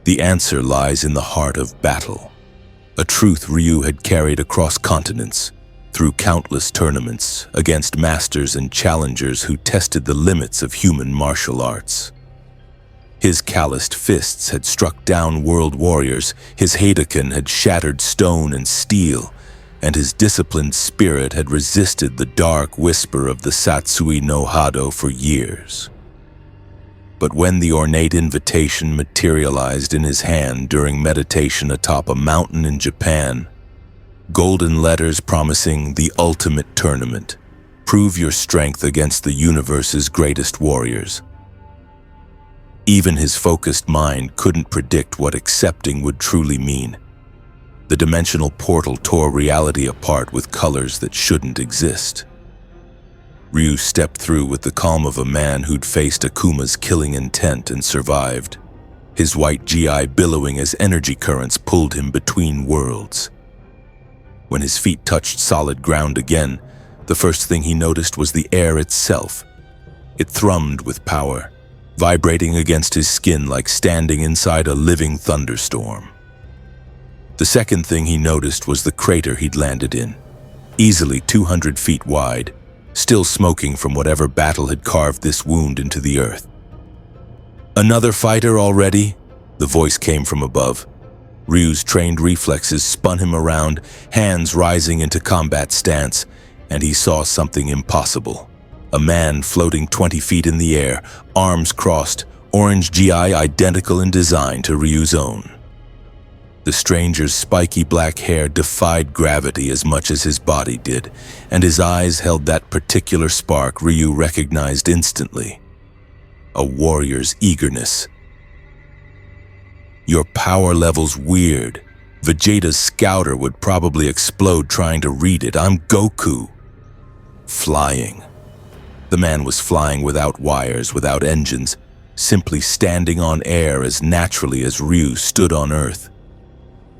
The answer lies in the heart of battle, a truth Ryu had carried across continents, through countless tournaments, against masters and challengers who tested the limits of human martial arts. His calloused fists had struck down world warriors, his Hadoken had shattered stone and steel, and his disciplined spirit had resisted the dark whisper of the Satsui no Hado for years. But when the ornate invitation materialized in his hand during meditation atop a mountain in Japan, golden letters promising the ultimate tournament, prove your strength against the universe's greatest warriors. Even his focused mind couldn't predict what accepting would truly mean. The dimensional portal tore reality apart with colors that shouldn't exist. Ryu stepped through with the calm of a man who'd faced Akuma's killing intent and survived, his white GI billowing as energy currents pulled him between worlds. When his feet touched solid ground again, the first thing he noticed was the air itself. It thrummed with power, vibrating against his skin like standing inside a living thunderstorm. The second thing he noticed was the crater he'd landed in, easily 200 feet wide, still smoking from whatever battle had carved this wound into the earth. "Another fighter already?" The voice came from above. Ryu's trained reflexes spun him around, hands rising into combat stance, and he saw something impossible. A man floating 20 feet in the air, arms crossed, orange GI identical in design to Ryu's own. The stranger's spiky black hair defied gravity as much as his body did, and his eyes held that particular spark Ryu recognized instantly. A warrior's eagerness. "Your power level's weird. Vegeta's scouter would probably explode trying to read it. I'm Goku." Flying. The man was flying without wires, without engines, simply standing on air as naturally as Ryu stood on Earth.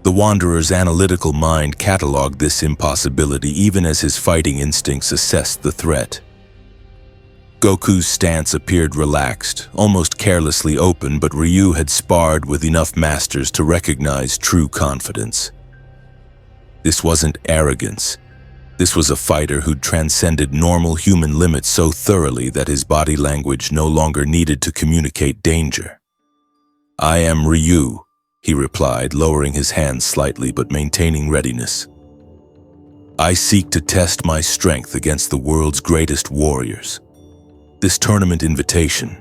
The Wanderer's analytical mind cataloged this impossibility even as his fighting instincts assessed the threat. Goku's stance appeared relaxed, almost carelessly open, but Ryu had sparred with enough masters to recognize true confidence. This wasn't arrogance. This was a fighter who'd transcended normal human limits so thoroughly that his body language no longer needed to communicate danger. "I am Ryu," he replied, lowering his hands slightly but maintaining readiness. "I seek to test my strength against the world's greatest warriors. This tournament invitation."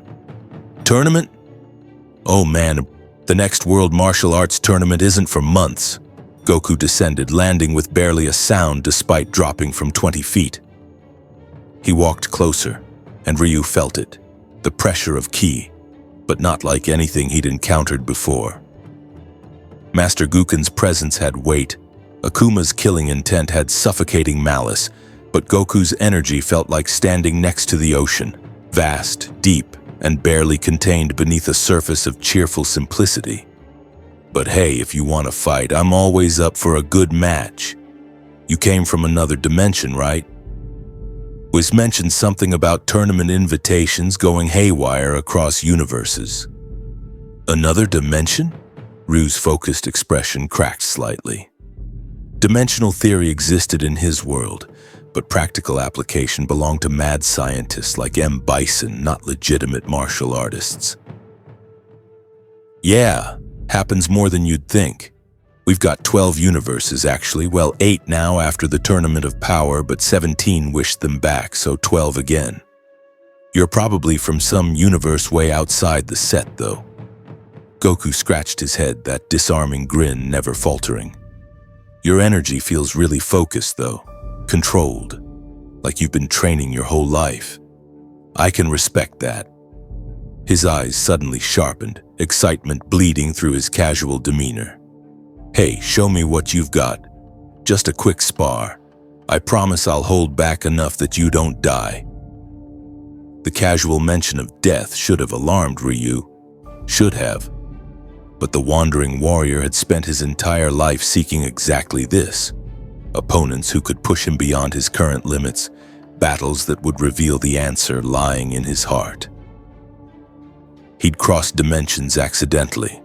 "Tournament? Oh man, the next World Martial Arts tournament isn't for months." Goku descended, landing with barely a sound despite dropping from 20 feet. He walked closer, and Ryu felt it, the pressure of ki, but not like anything he'd encountered before. Master Guken's presence had weight, Akuma's killing intent had suffocating malice, but Goku's energy felt like standing next to the ocean, vast, deep, and barely contained beneath a surface of cheerful simplicity. "But hey, if you want to fight, I'm always up for a good match. You came from another dimension, right?" Whis mentioned something about tournament invitations going haywire across universes. "Another dimension?" Ryu's focused expression cracked slightly. Dimensional theory existed in his world, but practical application belonged to mad scientists like M. Bison, not legitimate martial artists. "Yeah, happens more than you'd think. We've got 12 universes actually, well 8 now after the Tournament of Power, but 17 wished them back, so 12 again. You're probably from some universe way outside the set though." Goku scratched his head, that disarming grin never faltering. "Your energy feels really focused though, controlled, like you've been training your whole life. I can respect that." His eyes suddenly sharpened, excitement bleeding through his casual demeanor. "Hey, show me what you've got. Just a quick spar. I promise I'll hold back enough that you don't die." The casual mention of death should have alarmed Ryu. Should have. But the wandering warrior had spent his entire life seeking exactly this. Opponents who could push him beyond his current limits, battles that would reveal the answer lying in his heart. He'd crossed dimensions accidentally,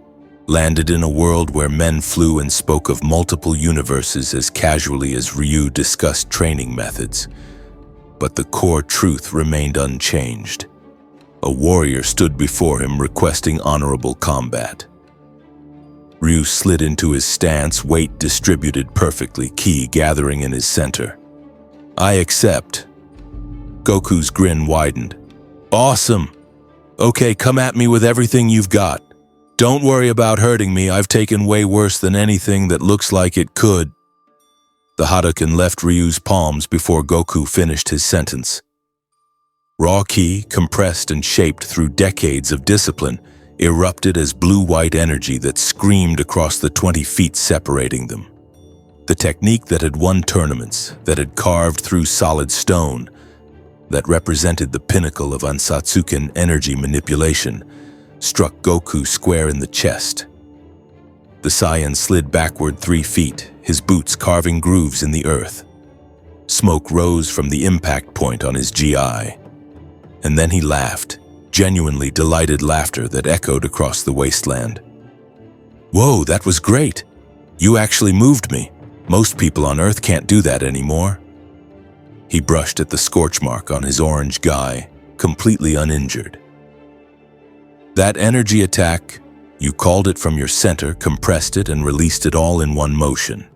landed in a world where men flew and spoke of multiple universes as casually as Ryu discussed training methods. But the core truth remained unchanged. A warrior stood before him requesting honorable combat. Ryu slid into his stance, weight distributed perfectly, ki gathering in his center. "I accept." Goku's grin widened. "Awesome! Okay, come at me with everything you've got. Don't worry about hurting me, I've taken way worse than anything that looks like it could." The Hadoken left Ryu's palms before Goku finished his sentence. Raw ki, compressed and shaped through decades of discipline, erupted as blue-white energy that screamed across the 20 feet separating them. The technique that had won tournaments, that had carved through solid stone, that represented the pinnacle of Ansatsuken energy manipulation, struck Goku square in the chest. The Saiyan slid backward 3 feet, his boots carving grooves in the earth. Smoke rose from the impact point on his GI. And then he laughed, genuinely delighted laughter that echoed across the wasteland. "Whoa, that was great! You actually moved me. Most people on Earth can't do that anymore." He brushed at the scorch mark on his orange guy, completely uninjured. "That energy attack, you called it from your center, compressed it, and released it all in one motion.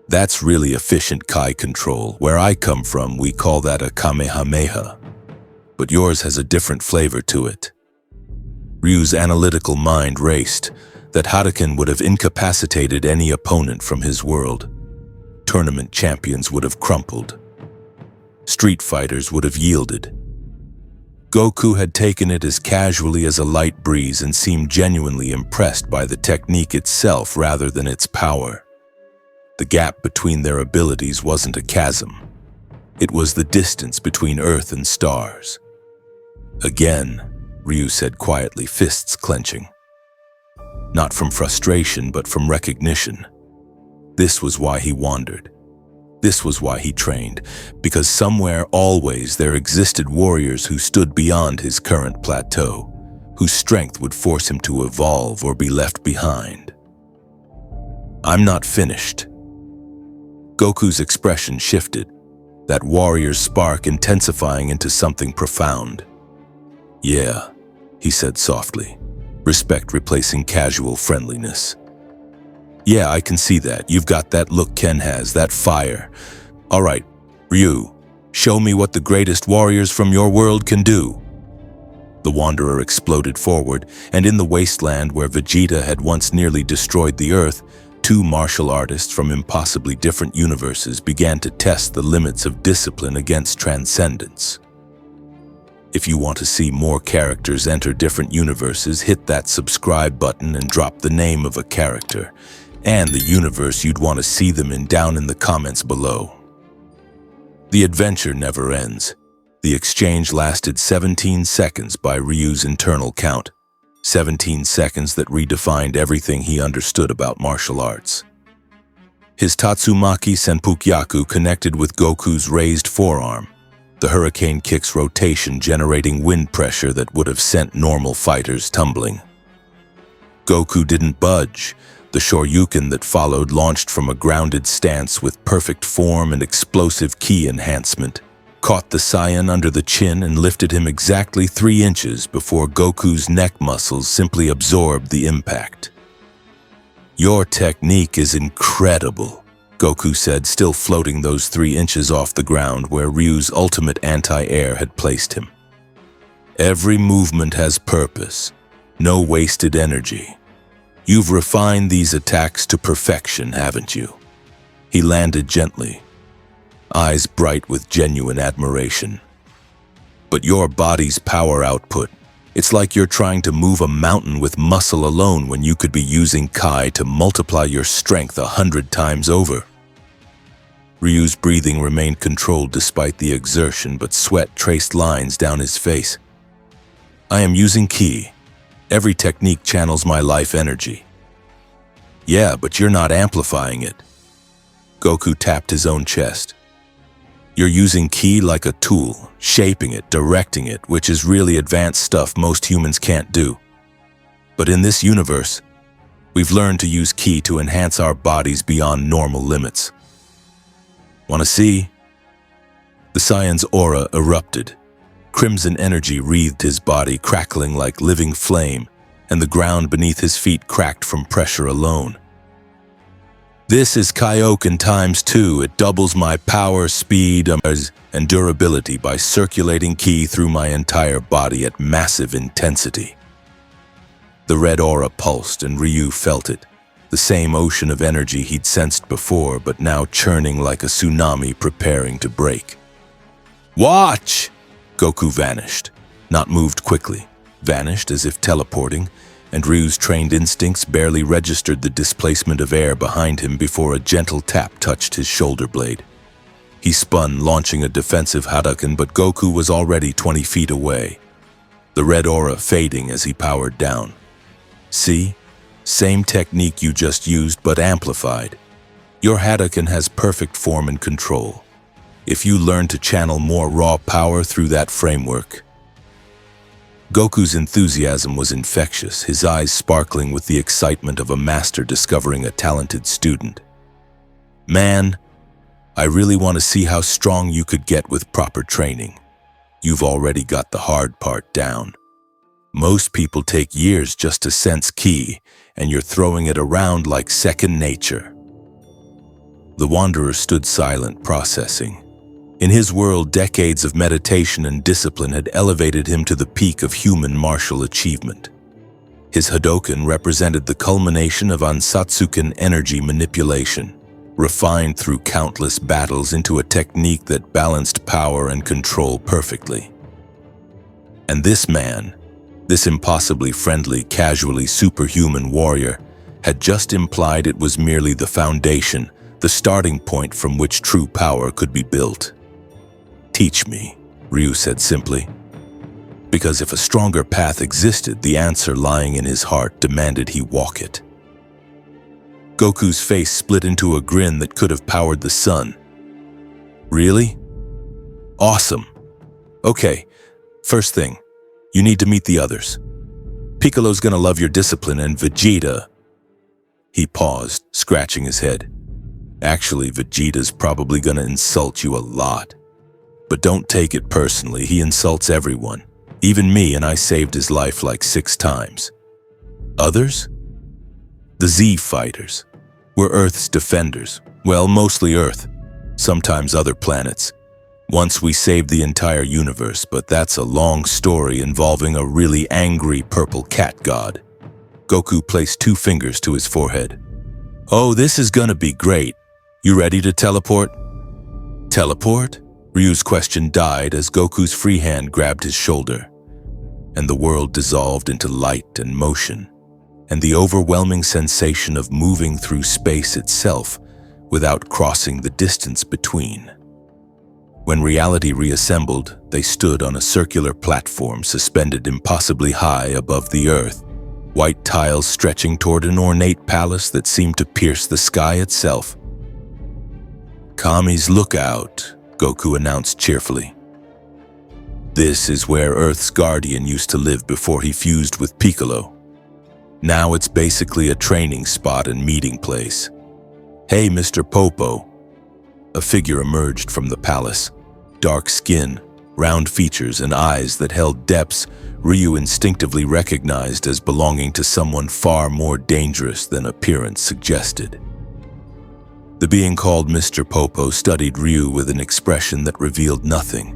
That's really efficient Kai control. Where I come from, we call that a Kamehameha. But yours has a different flavor to it." Ryu's analytical mind raced. That Hadoken would have incapacitated any opponent from his world. Tournament champions would have crumpled. Street fighters would have yielded. Goku had taken it as casually as a light breeze and seemed genuinely impressed by the technique itself rather than its power. The gap between their abilities wasn't a chasm. It was the distance between Earth and stars. "Again," Ryu said quietly, fists clenching. Not from frustration, but from recognition. This was why he wandered. This was why he trained, because somewhere always there existed warriors who stood beyond his current plateau, whose strength would force him to evolve or be left behind. "I'm not finished." Goku's expression shifted, that warrior's spark intensifying into something profound. "Yeah," he said softly, respect replacing casual friendliness. "Yeah, I can see that. You've got that look Ken has, that fire. All right, Ryu, show me what the greatest warriors from your world can do." The Wanderer exploded forward, and in the wasteland where Vegeta had once nearly destroyed the Earth, 2 martial artists from impossibly different universes began to test the limits of discipline against transcendence. If you want to see more characters enter different universes, hit that subscribe button and drop the name of a character and the universe you'd want to see them in down in the comments below. The adventure never ends. The exchange lasted 17 seconds by Ryu's internal count, 17 seconds that redefined everything he understood about martial arts. His Tatsumaki Senpukyaku connected with Goku's raised forearm, the hurricane kick's rotation generating wind pressure that would have sent normal fighters tumbling. Goku didn't budge. The Shoryuken that followed launched from a grounded stance with perfect form and explosive ki enhancement, caught the Saiyan under the chin and lifted him exactly 3 inches before Goku's neck muscles simply absorbed the impact. "Your technique is incredible," Goku said, still floating those 3 inches off the ground where Ryu's ultimate anti-air had placed him. "Every movement has purpose, no wasted energy. You've refined these attacks to perfection, haven't you?" He landed gently, eyes bright with genuine admiration. "But your body's power output, it's like you're trying to move a mountain with muscle alone when you could be using Kai to multiply your strength 100 times over." Ryu's breathing remained controlled despite the exertion, but sweat traced lines down his face. "I am using ki. Every technique channels my life energy." "Yeah, but you're not amplifying it." Goku tapped his own chest. "You're using ki like a tool, shaping it, directing it, which is really advanced stuff most humans can't do. But in this universe, We've learned to use ki to enhance our bodies beyond normal limits. Want to see? The Saiyan's aura erupted. Crimson energy wreathed his body, crackling like living flame, and the ground beneath his feet cracked from pressure alone. This is Kaioken times 2. It doubles my power, speed, and durability by circulating ki through my entire body at massive intensity. The red aura pulsed, and Ryu felt it. The same ocean of energy he'd sensed before, but now churning like a tsunami preparing to break. Watch! Goku vanished. Not moved quickly. Vanished as if teleporting, and Ryu's trained instincts barely registered the displacement of air behind him before a gentle tap touched his shoulder blade. He spun, launching a defensive Hadoken, but Goku was already 20 feet away, the red aura fading as he powered down. See? Same technique you just used, but amplified. Your Hadoken has perfect form and control. If you learn to channel more raw power through that framework. Goku's enthusiasm was infectious, his eyes sparkling with the excitement of a master discovering a talented student. Man, I really want to see how strong you could get with proper training. You've already got the hard part down. Most people take years just to sense ki, and you're throwing it around like second nature. The Wanderer stood silent, processing. In his world, decades of meditation and discipline had elevated him to the peak of human martial achievement. His Hadoken represented the culmination of Ansatsuken energy manipulation, refined through countless battles into a technique that balanced power and control perfectly. And this man, this impossibly friendly, casually superhuman warrior, had just implied it was merely the foundation, the starting point from which true power could be built. Teach me, Ryu said simply. Because if a stronger path existed, the answer lying in his heart demanded he walk it. Goku's face split into a grin that could have powered the sun. Really? Awesome. Okay, first thing, you need to meet the others. Piccolo's gonna love your discipline, and Vegeta. He paused, scratching his head. Actually, Vegeta's probably gonna insult you a lot. But don't take it personally, he insults everyone. Even me, and I saved his life like 6 times. Others? The Z fighters. We're Earth's defenders. Well, mostly Earth. Sometimes other planets. Once we saved the entire universe, but that's a long story involving a really angry purple cat god. Goku placed 2 fingers to his forehead. Oh, this is gonna be great. You ready to teleport? Teleport? Ryu's question died as Goku's free hand grabbed his shoulder, and the world dissolved into light and motion, and the overwhelming sensation of moving through space itself without crossing the distance between. When reality reassembled, they stood on a circular platform suspended impossibly high above the earth, white tiles stretching toward an ornate palace that seemed to pierce the sky itself. Kami's Lookout, Goku announced cheerfully. This is where Earth's guardian used to live before he fused with Piccolo. Now it's basically a training spot and meeting place. Hey, Mr. Popo. A figure emerged from the palace. Dark skin, round features, and eyes that held depths Ryu instinctively recognized as belonging to someone far more dangerous than appearance suggested. The being called Mr. Popo studied Ryu with an expression that revealed nothing.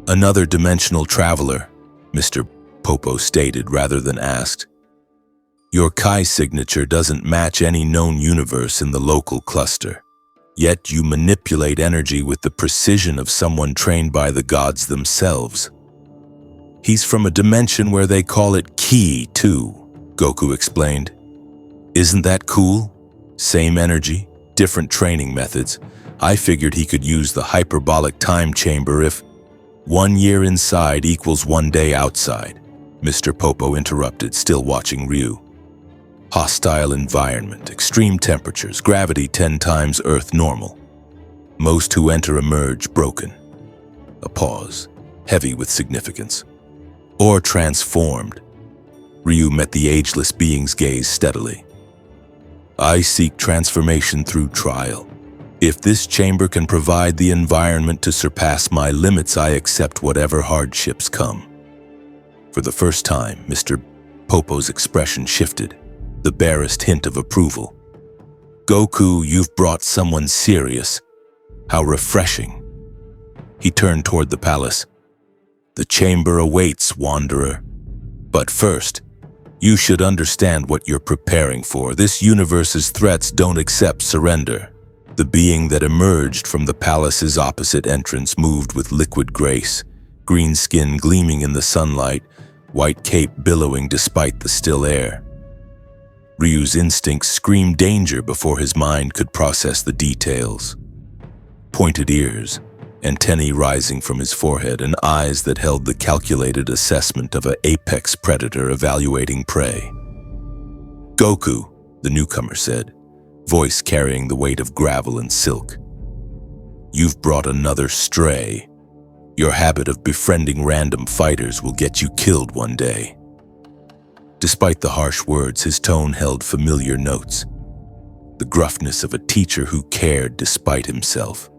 Another dimensional traveler, Mr. Popo stated rather than asked. Your Kai signature doesn't match any known universe in the local cluster. Yet you manipulate energy with the precision of someone trained by the gods themselves. He's from a dimension where they call it ki, too, Goku explained. Isn't that cool? Same energy, different training methods. I figured he could use the hyperbolic time chamber if 1 year inside equals 1 day outside, Mr. Popo interrupted, still watching Ryu. Hostile environment, extreme temperatures, gravity 10 times Earth normal. Most who enter emerge broken. A pause, heavy with significance. Or transformed. Ryu met the ageless being's gaze steadily. I seek transformation through trial. If this chamber can provide the environment to surpass my limits, I accept whatever hardships come. For the first time, Mr. Popo's expression shifted, the barest hint of approval. Goku, you've brought someone serious. How refreshing. He turned toward the palace. The chamber awaits, Wanderer. But first, you should understand what you're preparing for. This universe's threats don't accept surrender. The being that emerged from the palace's opposite entrance moved with liquid grace, green skin gleaming in the sunlight, white cape billowing despite the still air. Ryu's instincts screamed danger before his mind could process the details. Pointed ears, antennae rising from his forehead, and eyes that held the calculated assessment of an apex predator evaluating prey. Goku, the newcomer said, voice carrying the weight of gravel and silk. You've brought another stray. Your habit of befriending random fighters will get you killed one day. Despite the harsh words, his tone held familiar notes. The gruffness of a teacher who cared despite himself.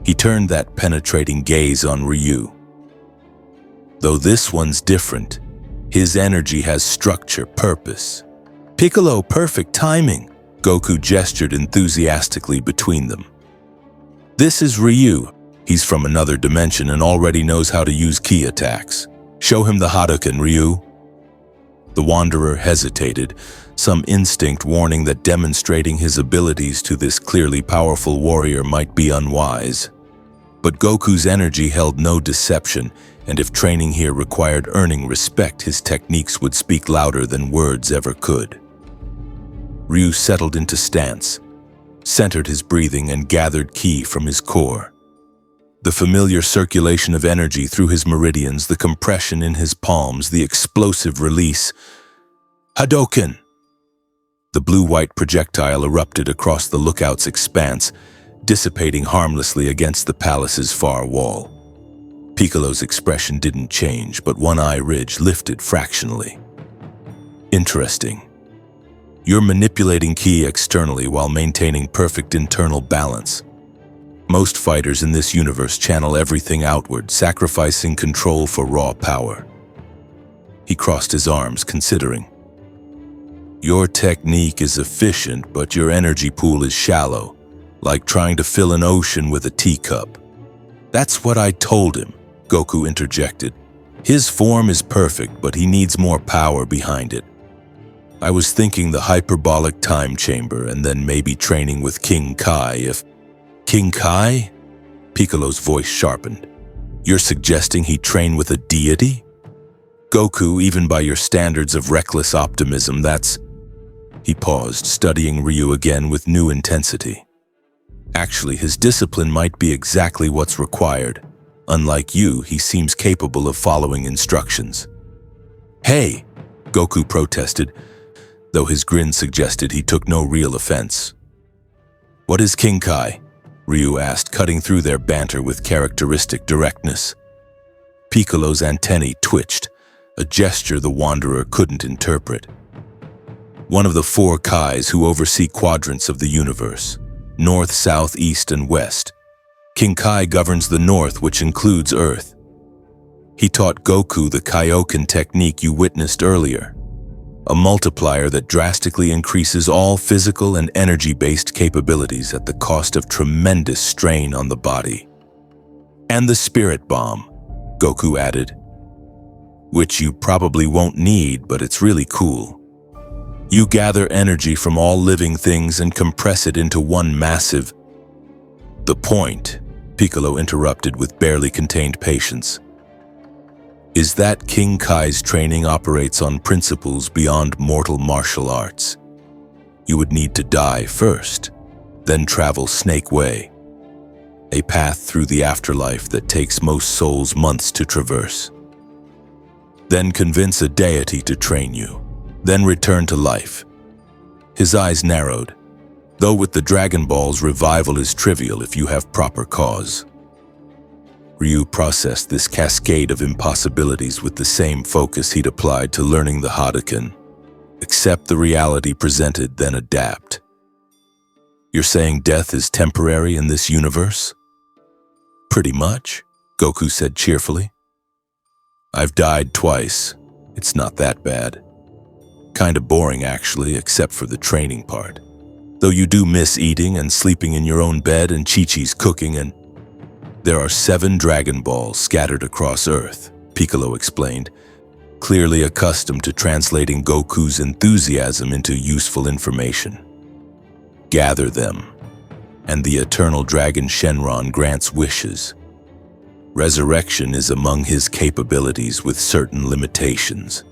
He turned that penetrating gaze on Ryu. Though this one's different, his energy has structure, purpose. Piccolo, perfect timing. Goku gestured enthusiastically between them. This is Ryu. He's from another dimension and already knows how to use ki attacks. Show him the Hadoken, Ryu. The Wanderer hesitated, some instinct warning that demonstrating his abilities to this clearly powerful warrior might be unwise. But Goku's energy held no deception, and if training here required earning respect, his techniques would speak louder than words ever could. Ryu settled into stance, centered his breathing, and gathered ki from his core. The familiar circulation of energy through his meridians, the compression in his palms, the explosive release. Hadoken! The blue-white projectile erupted across the lookout's expanse, dissipating harmlessly against the palace's far wall. Piccolo's expression didn't change, but one eye ridge lifted fractionally. Interesting. You're manipulating ki externally while maintaining perfect internal balance. Most fighters in this universe channel everything outward, sacrificing control for raw power. He crossed his arms, considering. Your technique is efficient, but your energy pool is shallow, like trying to fill an ocean with a teacup. That's what I told him, Goku interjected. His form is perfect, but he needs more power behind it. I was thinking the hyperbolic time chamber and then maybe training with King Kai if... King Kai? Piccolo's voice sharpened. You're suggesting he train with a deity? Goku, even by your standards of reckless optimism, that's... He paused, studying Ryu again with new intensity. Actually, his discipline might be exactly what's required. Unlike you, he seems capable of following instructions. Hey, Goku protested, though his grin suggested he took no real offense. What is King Kai? Ryu asked, cutting through their banter with characteristic directness. Piccolo's antennae twitched, a gesture the Wanderer couldn't interpret. One of the 4 Kais who oversee quadrants of the universe, north, south, east, and west. King Kai governs the north, which includes Earth. He taught Goku the Kaioken technique you witnessed earlier, a multiplier that drastically increases all physical and energy-based capabilities at the cost of tremendous strain on the body. And the spirit bomb, Goku added, which you probably won't need, but it's really cool. You gather energy from all living things and compress it into one massive... The point, Piccolo interrupted with barely contained patience, is that King Kai's training operates on principles beyond mortal martial arts. You would need to die first, then travel Snake Way, a path through the afterlife that takes most souls months to traverse. Then convince a deity to train you, then return to life. His eyes narrowed, though with the Dragon Balls, revival is trivial if you have proper cause. Ryu processed this cascade of impossibilities with the same focus he'd applied to learning the Hadoken. Accept the reality presented, then adapt. You're saying death is temporary in this universe? Pretty much, Goku said cheerfully. I've died twice. It's not that bad. Kinda boring actually, except for the training part. Though you do miss eating and sleeping in your own bed and Chi-Chi's cooking and... There are 7 Dragon Balls scattered across Earth, Piccolo explained, clearly accustomed to translating Goku's enthusiasm into useful information. Gather them, and the eternal dragon Shenron grants wishes. Resurrection is among his capabilities with certain limitations.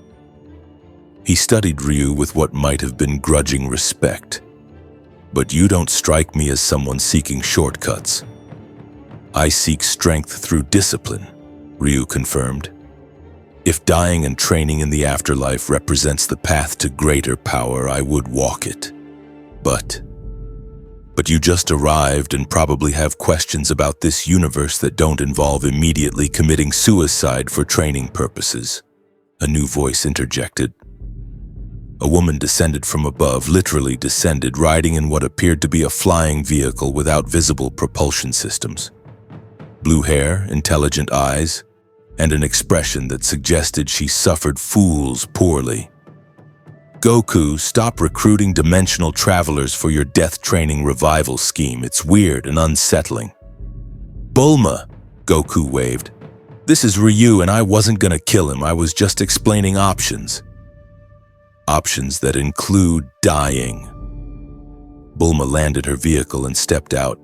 He studied Ryu with what might have been grudging respect. But you don't strike me as someone seeking shortcuts. I seek strength through discipline, Ryu confirmed. If dying and training in the afterlife represents the path to greater power, I would walk it. But you just arrived and probably have questions about this universe that don't involve immediately committing suicide for training purposes, a new voice interjected. A woman descended from above, literally descended, riding in what appeared to be a flying vehicle without visible propulsion systems. Blue hair, intelligent eyes, and an expression that suggested she suffered fools poorly. Goku, stop recruiting dimensional travelers for your death training revival scheme. It's weird and unsettling. Bulma, Goku waved. This is Ryu and I wasn't gonna kill him. I was just explaining options. Options that include dying. Bulma landed her vehicle and stepped out,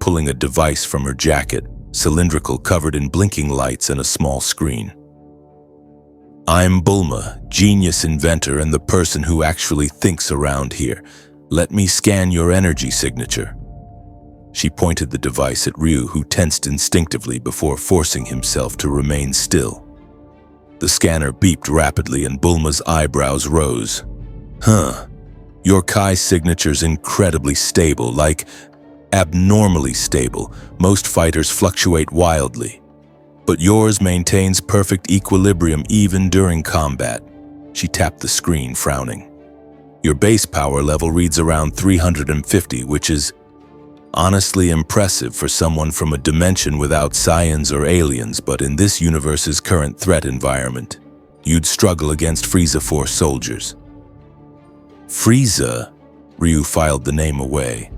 pulling a device from her jacket, cylindrical, covered in blinking lights and a small screen. I'm Bulma, genius inventor and the person who actually thinks around here. Let me scan your energy signature. She pointed the device at Ryu, who tensed instinctively before forcing himself to remain still. The scanner beeped rapidly and Bulma's eyebrows rose. Your Kai signature's incredibly stable, like abnormally stable. Most fighters fluctuate wildly. But yours maintains perfect equilibrium even during combat. She tapped the screen, frowning. Your base power level reads around 350, which is honestly impressive for someone from a dimension without Saiyans or aliens, but in this universe's current threat environment, you'd struggle against Frieza Force soldiers. Frieza? Ryu filed the name away.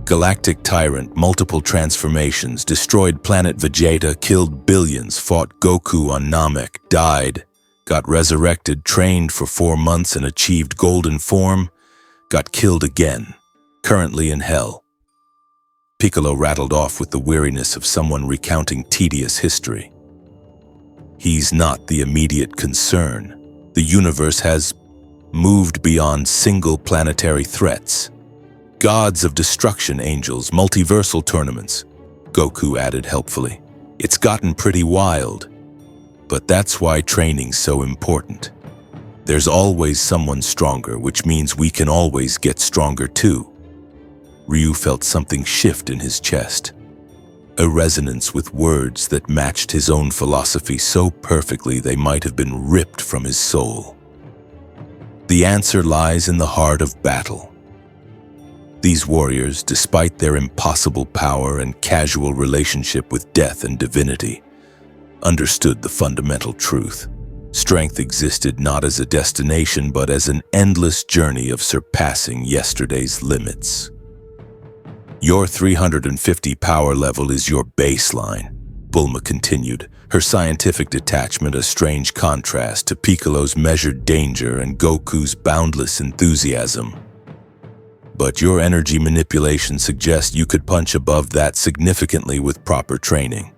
Galactic tyrant, multiple transformations, destroyed planet Vegeta, killed billions, fought Goku on Namek, died, got resurrected, trained for 4 months and achieved golden form, got killed again, currently in hell. Piccolo rattled off with the weariness of someone recounting tedious history. He's not the immediate concern. The universe has moved beyond single planetary threats. Gods of destruction, angels, multiversal tournaments, Goku added helpfully. It's gotten pretty wild. But that's why training's so important. There's always someone stronger, which means we can always get stronger too. Ryu felt something shift in his chest. A resonance with words that matched his own philosophy so perfectly they might have been ripped from his soul. The answer lies in the heart of battle. These warriors, despite their impossible power and casual relationship with death and divinity, understood the fundamental truth. Strength existed not as a destination, but as an endless journey of surpassing yesterday's limits. Your 350 power level is your baseline, Bulma continued, her scientific detachment a strange contrast to Piccolo's measured danger and Goku's boundless enthusiasm. But your energy manipulation suggests you could punch above that significantly with proper training.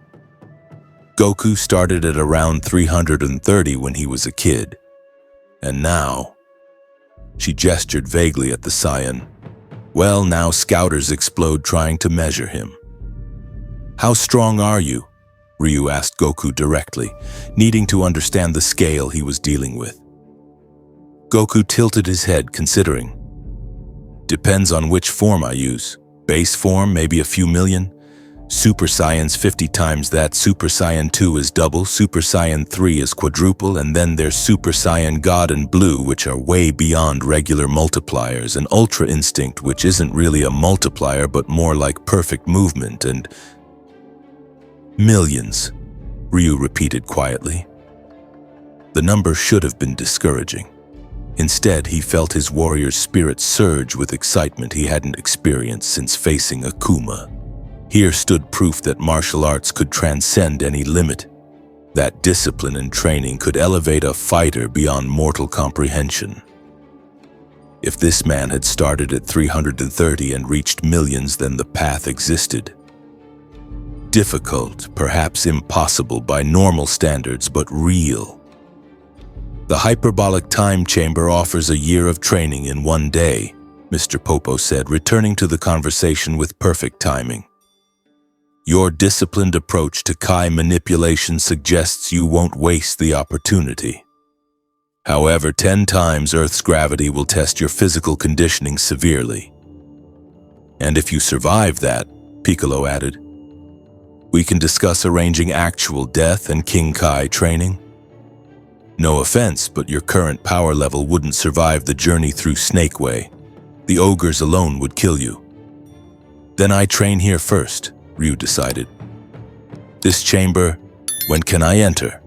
Goku started at around 330 when he was a kid. And now, she gestured vaguely at the Saiyan. Well, now scouters explode trying to measure him. How strong are you? Ryu asked Goku directly, needing to understand the scale he was dealing with. Goku tilted his head, considering. Depends on which form I use. Base form, maybe a few million. Super Saiyan's 50 times that, Super Saiyan 2 is double, Super Saiyan 3 is quadruple, and then there's Super Saiyan God and Blue, which are way beyond regular multipliers, and Ultra Instinct, which isn't really a multiplier but more like perfect movement, and millions, Ryu repeated quietly. The number should have been discouraging. Instead, he felt his warrior's spirit surge with excitement he hadn't experienced since facing Akuma. Here stood proof that martial arts could transcend any limit, that discipline and training could elevate a fighter beyond mortal comprehension. If this man had started at 330 and reached millions, then the path existed. Difficult, perhaps impossible by normal standards, but real. The hyperbolic time chamber offers a year of training in one day, Mr. Popo said, returning to the conversation with perfect timing. Your disciplined approach to Kai manipulation suggests you won't waste the opportunity. However, 10 times Earth's gravity will test your physical conditioning severely. And if you survive that, Piccolo added, we can discuss arranging actual death and King Kai training. No offense, but your current power level wouldn't survive the journey through Snake Way. The ogres alone would kill you. Then I train here first, Ryu decided. This chamber, when can I enter?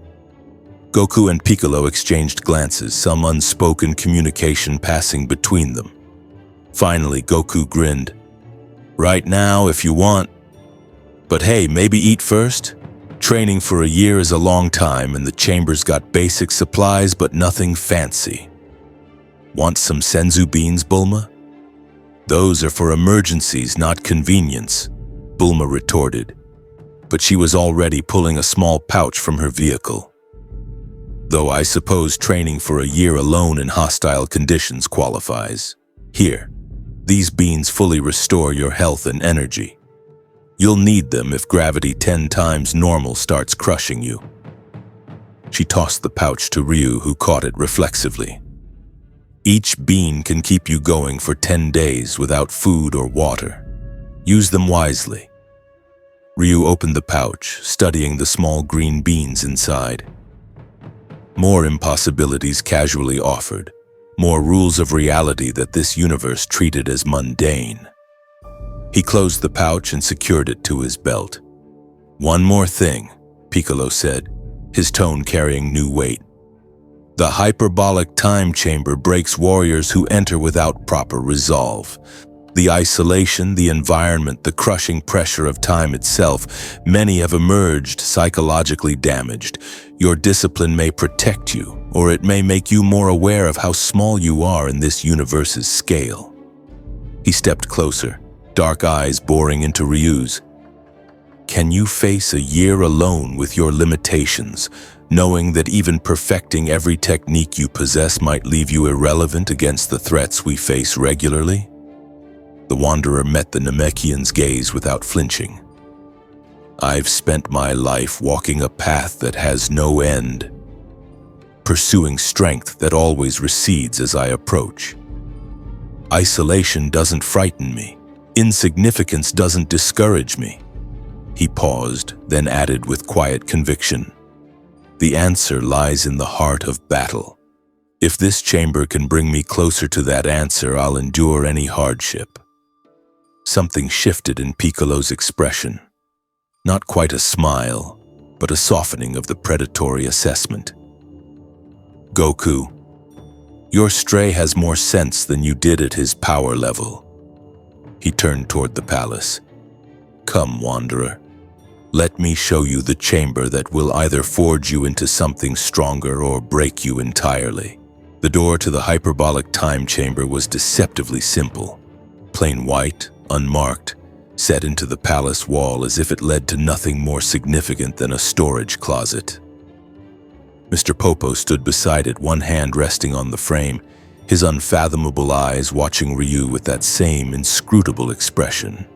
Goku and Piccolo exchanged glances, some unspoken communication passing between them. Finally, Goku grinned. Right now, if you want. But hey, maybe eat first? Training for a year is a long time, and the chamber's got basic supplies, but nothing fancy. Want some senzu beans, Bulma? Those are for emergencies, not convenience, Bulma retorted, but she was already pulling a small pouch from her vehicle. Though I suppose training for a year alone in hostile conditions qualifies. Here, these beans fully restore your health and energy. You'll need them if gravity 10 times normal starts crushing you. She tossed the pouch to Ryu, who caught it reflexively. Each bean can keep you going for 10 days without food or water. Use them wisely. Ryu opened the pouch, studying the small green beans inside. More impossibilities casually offered, more rules of reality that this universe treated as mundane. He closed the pouch and secured it to his belt. One more thing, Piccolo said, his tone carrying new weight. The hyperbolic time chamber breaks warriors who enter without proper resolve. The isolation, the environment, the crushing pressure of time itself, many have emerged psychologically damaged. Your discipline may protect you, or it may make you more aware of how small you are in this universe's scale. He stepped closer, dark eyes boring into Ryu's. Can you face a year alone with your limitations, knowing that even perfecting every technique you possess might leave you irrelevant against the threats we face regularly? The Wanderer met the Namekian's gaze without flinching. I've spent my life walking a path that has no end, pursuing strength that always recedes as I approach. Isolation doesn't frighten me. Insignificance doesn't discourage me. He paused, then added with quiet conviction, the answer lies in the heart of battle. If this chamber can bring me closer to that answer, I'll endure any hardship. Something shifted in Piccolo's expression. Not quite a smile, but a softening of the predatory assessment. Goku, your stray has more sense than you did at his power level. He turned toward the palace. Come, Wanderer. Let me show you the chamber that will either forge you into something stronger or break you entirely. The door to the hyperbolic time chamber was deceptively simple. Plain white, unmarked, set into the palace wall as if it led to nothing more significant than a storage closet. Mr. Popo stood beside it, one hand resting on the frame, his unfathomable eyes watching Ryu with that same inscrutable expression.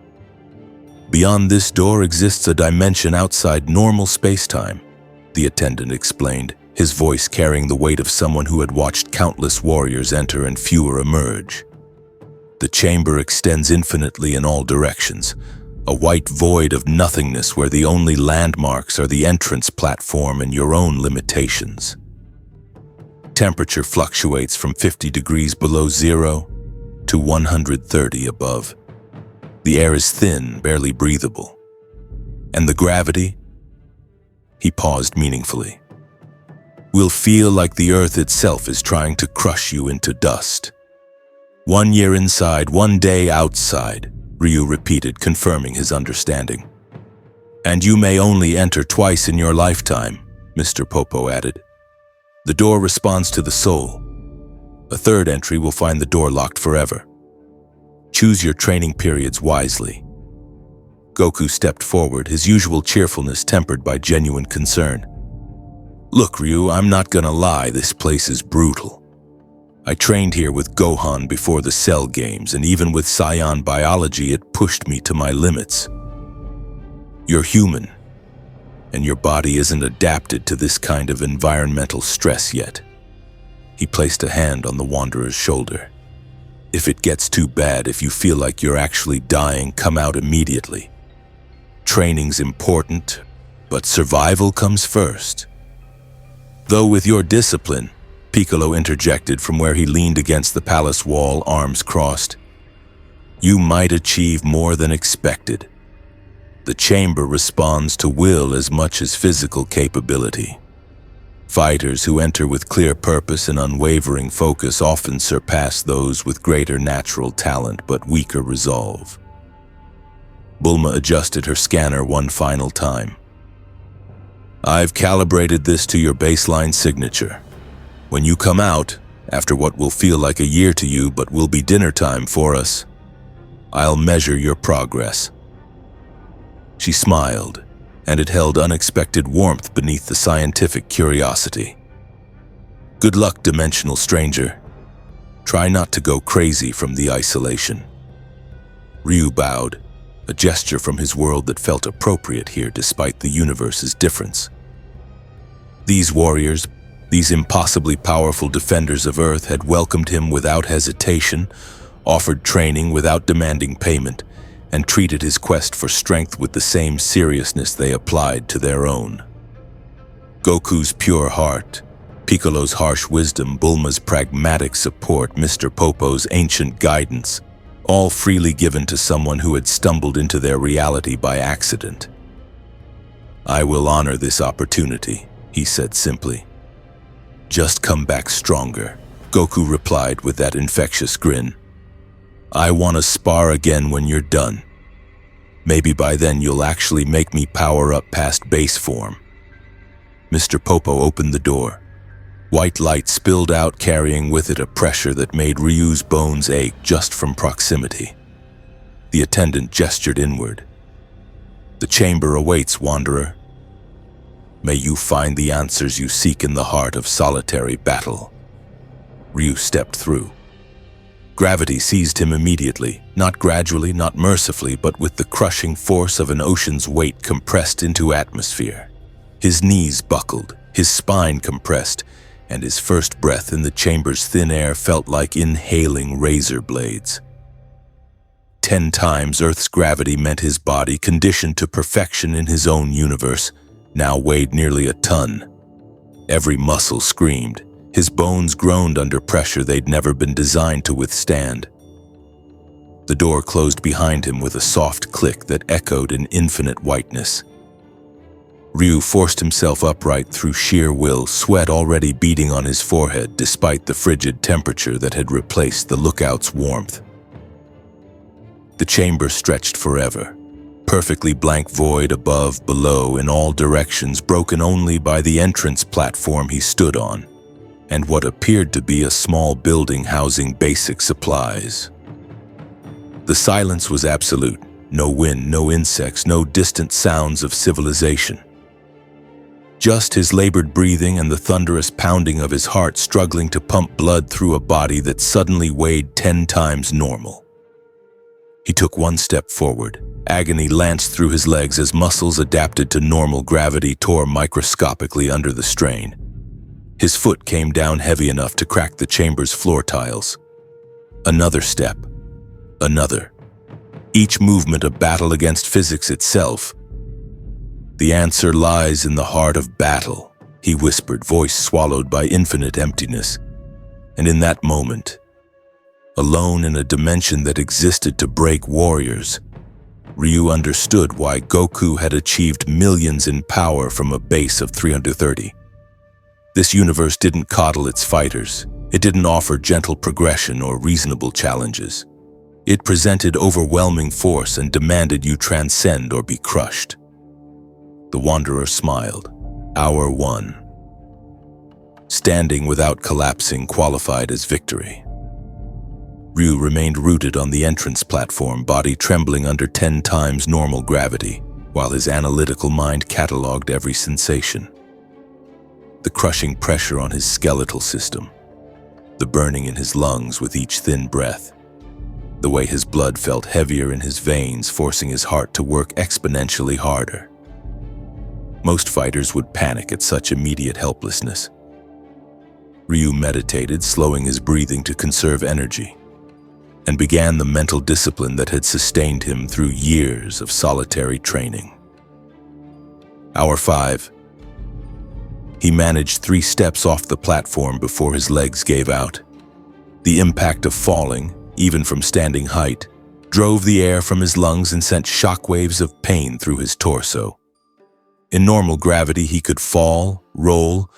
Beyond this door exists a dimension outside normal space-time, the attendant explained, his voice carrying the weight of someone who had watched countless warriors enter and fewer emerge. The chamber extends infinitely in all directions, a white void of nothingness where the only landmarks are the entrance platform and your own limitations. Temperature fluctuates from 50 degrees below zero to 130 above. The air is thin, barely breathable. And the gravity? He paused meaningfully. Will feel like the earth itself is trying to crush you into dust. 1 year inside, 1 day outside, Ryu repeated, confirming his understanding. And you may only enter twice in your lifetime, Mr. Popo added. The door responds to the soul. A third entry will find the door locked forever. Choose your training periods wisely. Goku stepped forward, his usual cheerfulness tempered by genuine concern. Look, Ryu, I'm not gonna lie, this place is brutal. I trained here with Gohan before the Cell Games, and even with Saiyan biology, it pushed me to my limits. You're human, and your body isn't adapted to this kind of environmental stress yet. He placed a hand on the Wanderer's shoulder. If it gets too bad, if you feel like you're actually dying, come out immediately. Training's important, but survival comes first. Though with your discipline, Piccolo interjected from where he leaned against the palace wall, arms crossed, you might achieve more than expected. The chamber responds to will as much as physical capability. Fighters who enter with clear purpose and unwavering focus often surpass those with greater natural talent but weaker resolve. Bulma adjusted her scanner one final time. I've calibrated this to your baseline signature. When you come out, after what will feel like a year to you but will be dinner time for us, I'll measure your progress. She smiled, and it held unexpected warmth beneath the scientific curiosity. Good luck, dimensional stranger. Try not to go crazy from the isolation. Ryu bowed, a gesture from his world that felt appropriate here despite the universe's difference. These warriors, these impossibly powerful defenders of Earth, had welcomed him without hesitation, offered training without demanding payment, and treated his quest for strength with the same seriousness they applied to their own. Goku's pure heart, Piccolo's harsh wisdom, Bulma's pragmatic support, Mr. Popo's ancient guidance, all freely given to someone who had stumbled into their reality by accident. I will honor this opportunity, he said simply. Just come back stronger, Goku replied with that infectious grin. I want to spar again when you're done. Maybe by then you'll actually make me power up past base form. Mr. Popo opened the door. White light spilled out, carrying with it a pressure that made Ryu's bones ache just from proximity. The attendant gestured inward. The chamber awaits, Wanderer. May you find the answers you seek in the heart of solitary battle. Ryu stepped through. Gravity seized him immediately, not gradually, not mercifully, but with the crushing force of an ocean's weight compressed into atmosphere. His knees buckled, his spine compressed, and his first breath in the chamber's thin air felt like inhaling razor blades. 10 times Earth's gravity meant his body, conditioned to perfection in his own universe, now weighed nearly a ton. Every muscle screamed. His bones groaned under pressure they'd never been designed to withstand. The door closed behind him with a soft click that echoed in infinite whiteness. Ryu forced himself upright through sheer will, sweat already beading on his forehead despite the frigid temperature that had replaced the lookout's warmth. The chamber stretched forever, perfectly blank void above, below, in all directions, broken only by the entrance platform he stood on, and what appeared to be a small building housing basic supplies. The silence was absolute. No wind, no insects, no distant sounds of civilization. Just his labored breathing and the thunderous pounding of his heart struggling to pump blood through a body that suddenly weighed 10 times normal. He took one step forward. Agony lanced through his legs as muscles adapted to normal gravity tore microscopically under the strain. His foot came down heavy enough to crack the chamber's floor tiles. Another step. Another. each movement a battle against physics itself. "The answer lies in the heart of battle," he whispered, voice swallowed by infinite emptiness. And in that moment, alone in a dimension that existed to break warriors, Ryu understood why Goku had achieved millions in power from a base of 330. This universe didn't coddle its fighters. It didn't offer gentle progression or reasonable challenges. It presented overwhelming force and demanded you transcend or be crushed. The Wanderer smiled. Hour 1. Standing without collapsing qualified as victory. Ryu remained rooted on the entrance platform, body trembling under 10 times normal gravity, while his analytical mind cataloged every sensation. The crushing pressure on his skeletal system, the burning in his lungs with each thin breath, the way his blood felt heavier in his veins, forcing his heart to work exponentially harder. Most fighters would panic at such immediate helplessness. Ryu meditated, slowing his breathing to conserve energy, and began the mental discipline that had sustained him through years of solitary training. Hour 5. He managed 3 steps off the platform before his legs gave out. The impact of falling, even from standing height, drove the air from his lungs and sent shockwaves of pain through his torso. In normal gravity, he could fall, roll,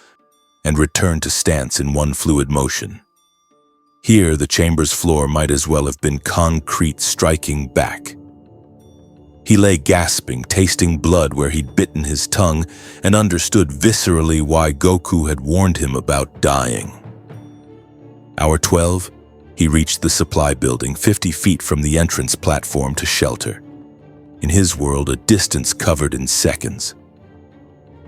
and return to stance in one fluid motion. Here, the chamber's floor might as well have been concrete striking back. He lay gasping, tasting blood where he'd bitten his tongue, and understood viscerally why Goku had warned him about dying. Hour 12, he reached the supply building 50 feet from the entrance platform to shelter. In his world, a distance covered in seconds.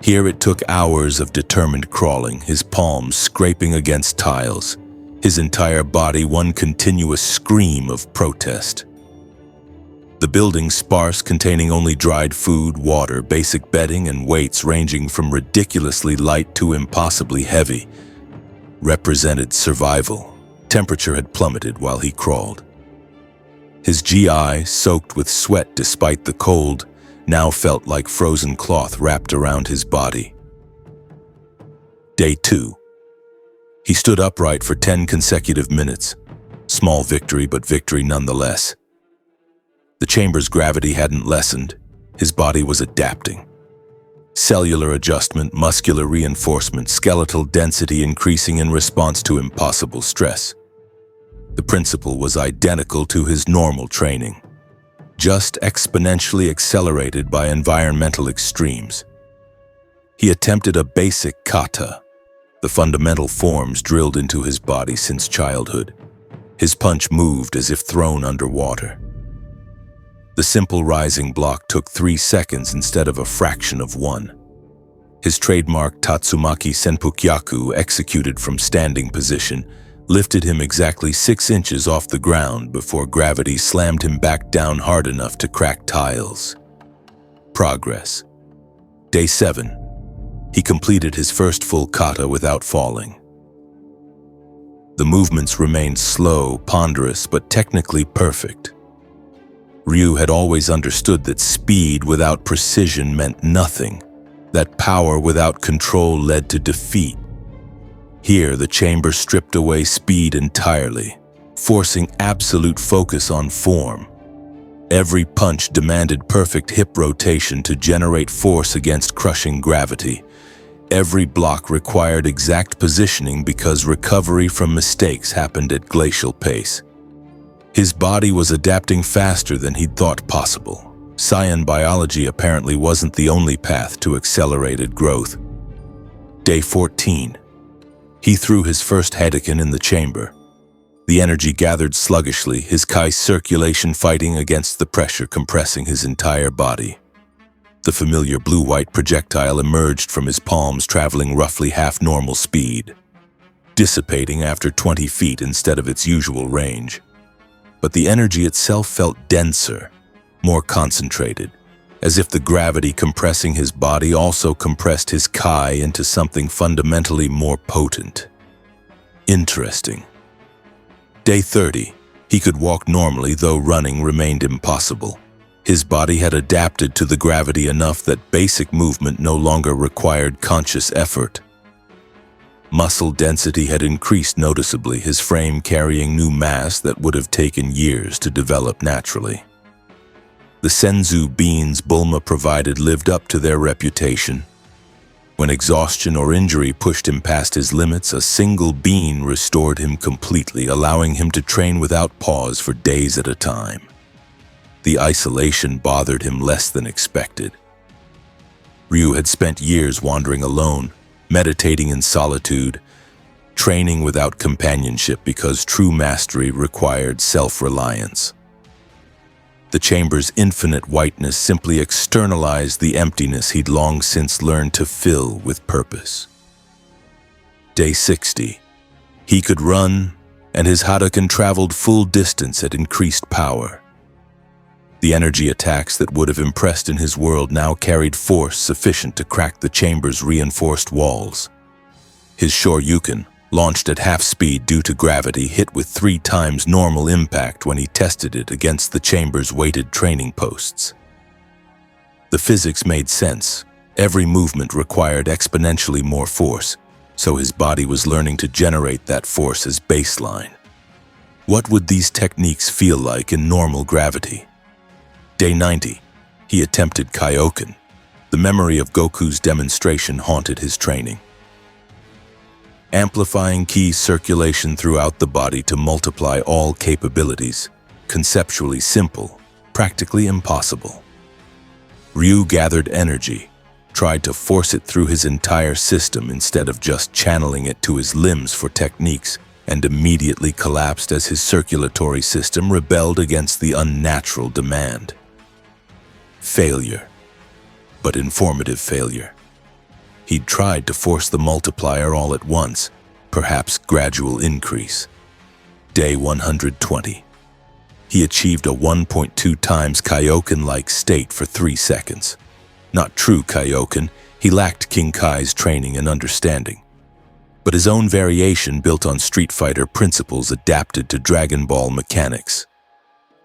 Here it took hours of determined crawling, his palms scraping against tiles, his entire body one continuous scream of protest. The building, sparse, containing only dried food, water, basic bedding, and weights ranging from ridiculously light to impossibly heavy, represented survival. Temperature had plummeted while he crawled. His GI, soaked with sweat despite the cold, now felt like frozen cloth wrapped around his body. Day 2. He stood upright for 10 consecutive minutes. Small victory, but victory nonetheless. The chamber's gravity hadn't lessened. His body was adapting. Cellular adjustment, muscular reinforcement, skeletal density increasing in response to impossible stress. The principle was identical to his normal training, just exponentially accelerated by environmental extremes. He attempted a basic kata, the fundamental forms drilled into his body since childhood. His punch moved as if thrown underwater. The simple rising block took 3 seconds instead of a fraction of 1. His trademark Tatsumaki Senpukyaku, executed from standing position, lifted him exactly 6 inches off the ground before gravity slammed him back down hard enough to crack tiles. Progress. Day 7. He completed his first full kata without falling. The movements remained slow, ponderous, but technically perfect. Ryu had always understood that speed without precision meant nothing, that power without control led to defeat. Here, the chamber stripped away speed entirely, forcing absolute focus on form. Every punch demanded perfect hip rotation to generate force against crushing gravity. Every block required exact positioning because recovery from mistakes happened at glacial pace. His body was adapting faster than he'd thought possible. Saiyan biology apparently wasn't the only path to accelerated growth. Day 14. He threw his first Hadoken in the chamber. The energy gathered sluggishly, his Kai circulation fighting against the pressure compressing his entire body. The familiar blue-white projectile emerged from his palms, traveling roughly half normal speed, dissipating after 20 feet instead of its usual range. But the energy itself felt denser, more concentrated, as if the gravity compressing his body also compressed his Kai into something fundamentally more potent. Interesting. Day 30. He could walk normally, though running remained impossible. His body had adapted to the gravity enough that basic movement no longer required conscious effort. Muscle density had increased noticeably, his frame carrying new mass that would have taken years to develop naturally. The senzu beans Bulma provided lived up to their reputation. When exhaustion or injury pushed him past his limits, a single bean restored him completely, allowing him to train without pause for days at a time. The isolation bothered him less than expected. Ryu had spent years wandering alone, meditating in solitude, training without companionship because true mastery required self-reliance. The chamber's infinite whiteness simply externalized the emptiness he'd long since learned to fill with purpose. Day 60. He could run, and his Hadoken traveled full distance at increased power. The energy attacks that would have impressed in his world now carried force sufficient to crack the chamber's reinforced walls. His Shoryuken, launched at half speed due to gravity, hit with 3 times normal impact when he tested it against the chamber's weighted training posts. The physics made sense. Every movement required exponentially more force, so his body was learning to generate that force as baseline. What would these techniques feel like in normal gravity? Day 90. He attempted Kaioken. The memory of Goku's demonstration haunted his training. Amplifying ki circulation throughout the body to multiply all capabilities. Conceptually simple, practically impossible. Ryu gathered energy, tried to force it through his entire system instead of just channeling it to his limbs for techniques, and immediately collapsed as his circulatory system rebelled against the unnatural demand. Failure, but informative failure. He'd tried to force the multiplier all at once, perhaps gradual increase. Day 120. He achieved a 1.2 times Kaioken-like state for 3 seconds. Not true Kaioken, he lacked King Kai's training and understanding. But his own variation built on Street Fighter principles adapted to Dragon Ball mechanics.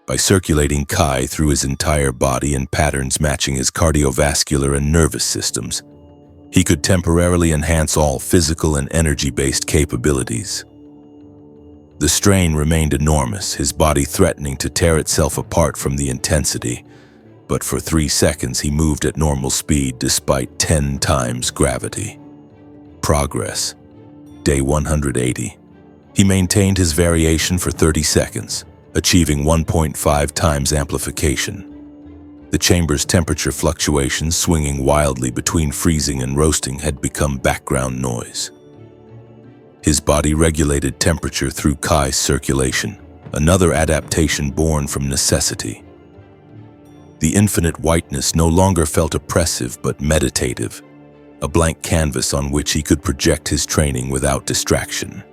By circulating Kai through his entire body in patterns matching his cardiovascular and nervous systems, he could temporarily enhance all physical and energy-based capabilities. The strain remained enormous, his body threatening to tear itself apart from the intensity, but for 3 seconds he moved at normal speed despite 10 times gravity. Progress. Day 180. He maintained his variation for 30 seconds, achieving 1.5 times amplification. The chamber's temperature fluctuations, swinging wildly between freezing and roasting, had become background noise. His body regulated temperature through Kai circulation, another adaptation born from necessity. The infinite whiteness no longer felt oppressive but meditative, a blank canvas on which he could project his training without distraction.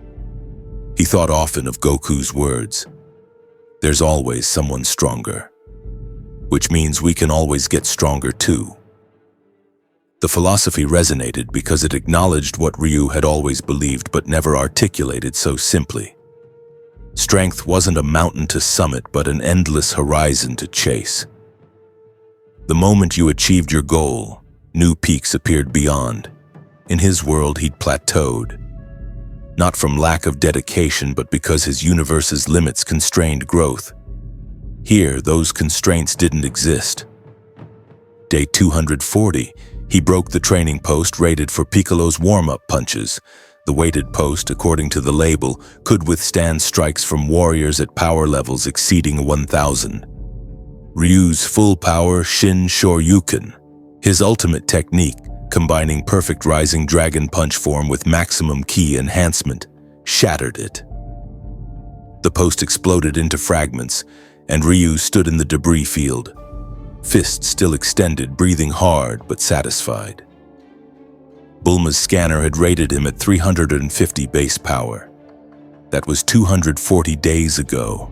He thought often of Goku's words, "There's always someone stronger," which means we can always get stronger too. The philosophy resonated because it acknowledged what Ryu had always believed but never articulated so simply. Strength wasn't a mountain to summit but an endless horizon to chase. The moment you achieved your goal, new peaks appeared beyond. In his world, he'd plateaued. Not from lack of dedication, but because his universe's limits constrained growth. Here, those constraints didn't exist. Day 240, he broke the training post rated for Piccolo's warm-up punches. The weighted post, according to the label, could withstand strikes from warriors at power levels exceeding 1,000. Ryu's full-power Shin Shoryuken, his ultimate technique, combining perfect rising dragon punch form with maximum ki enhancement, shattered it. The post exploded into fragments, and Ryu stood in the debris field, fists still extended, breathing hard but satisfied. Bulma's scanner had rated him at 350 base power. That was 240 days ago.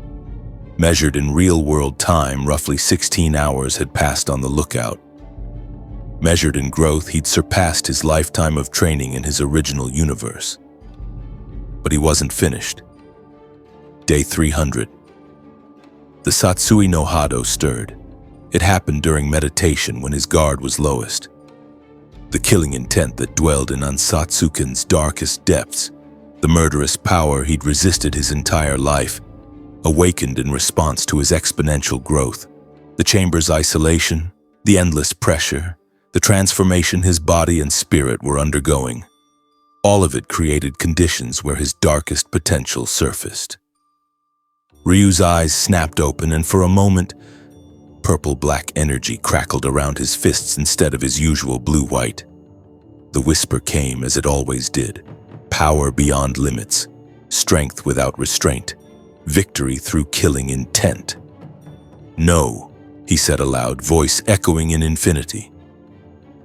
Measured in real-world time, roughly 16 hours had passed on the lookout. Measured in growth, he'd surpassed his lifetime of training in his original universe. But he wasn't finished. Day 300. The Satsui no Hado stirred. It happened during meditation when his guard was lowest. The killing intent that dwelled in Ansatsuken's darkest depths, the murderous power he'd resisted his entire life, awakened in response to his exponential growth. The chamber's isolation, the endless pressure, the transformation his body and spirit were undergoing. All of it created conditions where his darkest potential surfaced. Ryu's eyes snapped open, and for a moment, purple-black energy crackled around his fists instead of his usual blue-white. The whisper came as it always did. Power beyond limits, strength without restraint, victory through killing intent. "No," he said aloud, voice echoing in infinity.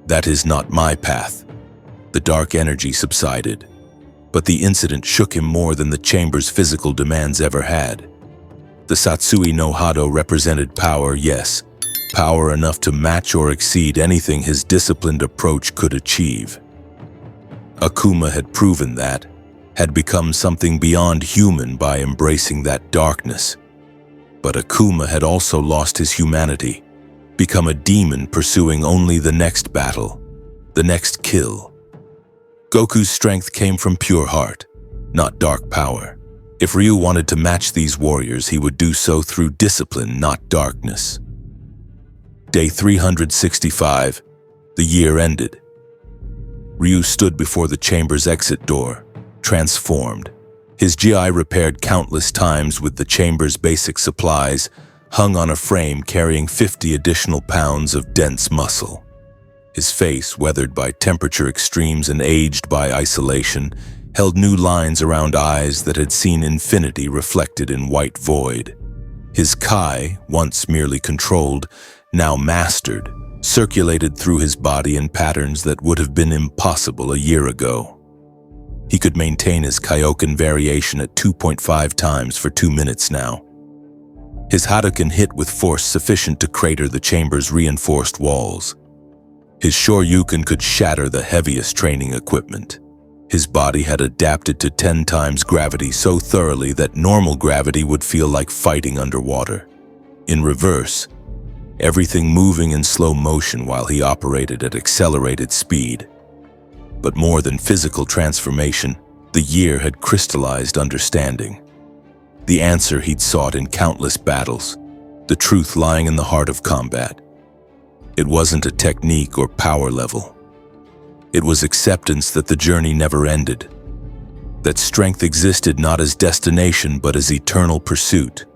"That is not my path." The dark energy subsided, but the incident shook him more than the chamber's physical demands ever had. The Satsui no Hado represented power, yes, power enough to match or exceed anything his disciplined approach could achieve. Akuma had proven that, had become something beyond human by embracing that darkness. But Akuma had also lost his humanity, become a demon pursuing only the next battle, the next kill. Goku's strength came from pure heart, not dark power. If Ryu wanted to match these warriors, he would do so through discipline, not darkness. Day 365, the year ended. Ryu stood before the chamber's exit door, transformed. His GI repaired countless times with the chamber's basic supplies, hung on a frame carrying 50 additional pounds of dense muscle. His face, weathered by temperature extremes and aged by isolation, held new lines around eyes that had seen infinity reflected in white void. His Kai, once merely controlled, now mastered, circulated through his body in patterns that would have been impossible a year ago. He could maintain his Kaioken variation at 2.5 times for 2 minutes now. His Hadoken hit with force sufficient to crater the chamber's reinforced walls. His Shoryuken could shatter the heaviest training equipment. His body had adapted to 10 times gravity so thoroughly that normal gravity would feel like fighting underwater. In reverse, everything moving in slow motion while he operated at accelerated speed. But more than physical transformation, the year had crystallized understanding. The answer he'd sought in countless battles, the truth lying in the heart of combat. It wasn't a technique or power level. It was acceptance that the journey never ended, that strength existed not as destination but as eternal pursuit,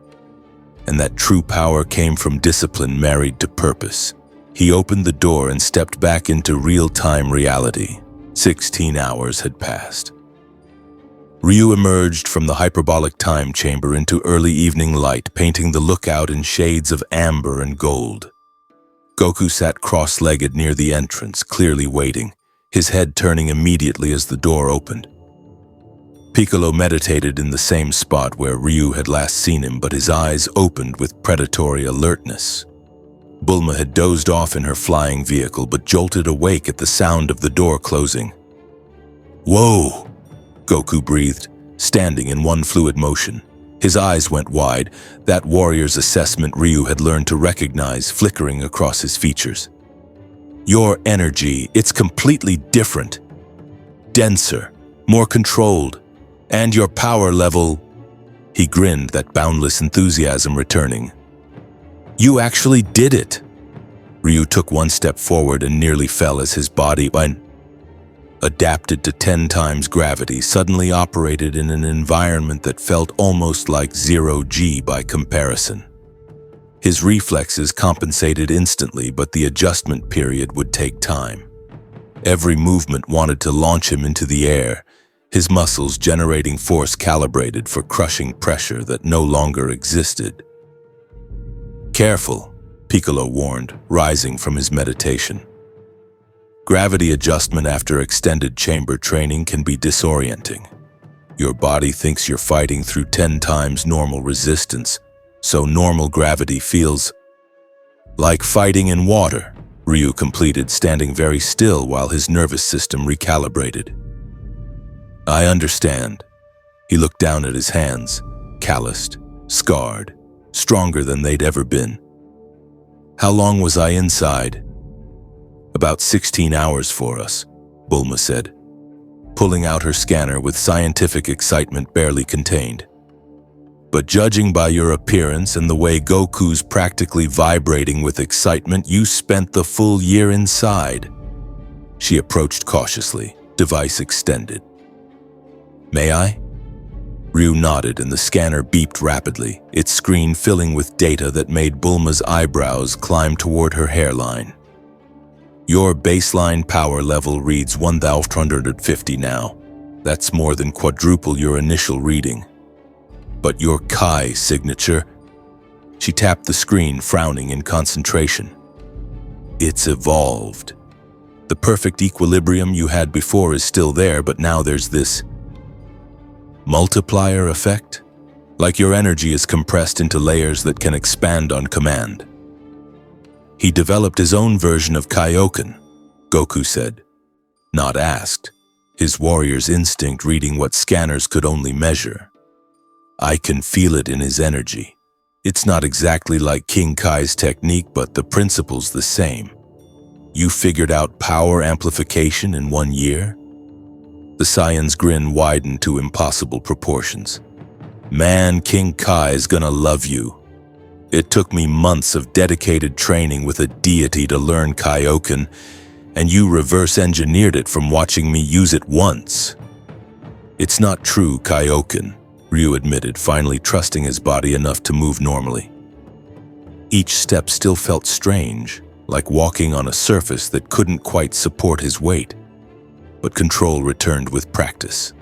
and that true power came from discipline married to purpose. He opened the door and stepped back into real-time reality. 16 hours had passed. Ryu emerged from the hyperbolic time chamber into early evening light, painting the lookout in shades of amber and gold. Goku sat cross-legged near the entrance, clearly waiting, his head turning immediately as the door opened. Piccolo meditated in the same spot where Ryu had last seen him, but his eyes opened with predatory alertness. Bulma had dozed off in her flying vehicle, but jolted awake at the sound of the door closing. "Whoa!" Goku breathed, standing in one fluid motion. His eyes went wide, that warrior's assessment Ryu had learned to recognize flickering across his features. "Your energy, it's completely different. Denser, more controlled, and your power level..." He grinned, that boundless enthusiasm returning. "You actually did it!" Ryu took one step forward and nearly fell as his body, adapted to 10 times gravity, suddenly operated in an environment that felt almost like 0G by comparison. His reflexes compensated instantly, but the adjustment period would take time. Every movement wanted to launch him into the air, his muscles generating force calibrated for crushing pressure that no longer existed. "Careful," Piccolo warned, rising from his meditation. Gravity adjustment after extended chamber training can be disorienting. Your body thinks you're fighting through 10 times normal resistance, so normal gravity feels like fighting in water, Ryu completed, standing very still while his nervous system recalibrated. "I understand." He looked down at his hands, calloused, scarred, stronger than they'd ever been. How long was I inside? About 16 hours for us, Bulma said, pulling out her scanner with scientific excitement barely contained. But judging by your appearance and the way Goku's practically vibrating with excitement, you spent the full year inside. She approached cautiously, device extended. May I? Ryu nodded and the scanner beeped rapidly, its screen filling with data that made Bulma's eyebrows climb toward her hairline. Your baseline power level reads 1,250 now. That's more than quadruple your initial reading. But your Kai signature? She tapped the screen, frowning in concentration. It's evolved. The perfect equilibrium you had before is still there, but now there's this multiplier effect? Like your energy is compressed into layers that can expand on command. He developed his own version of Kaioken, Goku said. Not asked, his warrior's instinct reading what scanners could only measure. I can feel it in his energy. It's not exactly like King Kai's technique, but the principle's the same. You figured out power amplification in 1 year? The Saiyan's grin widened to impossible proportions. Man, King Kai's gonna love you. It took me months of dedicated training with a deity to learn Kaioken, and you reverse-engineered it from watching me use it once. It's not true Kaioken, Ryu admitted, finally trusting his body enough to move normally. Each step still felt strange, like walking on a surface that couldn't quite support his weight. But control returned with practice.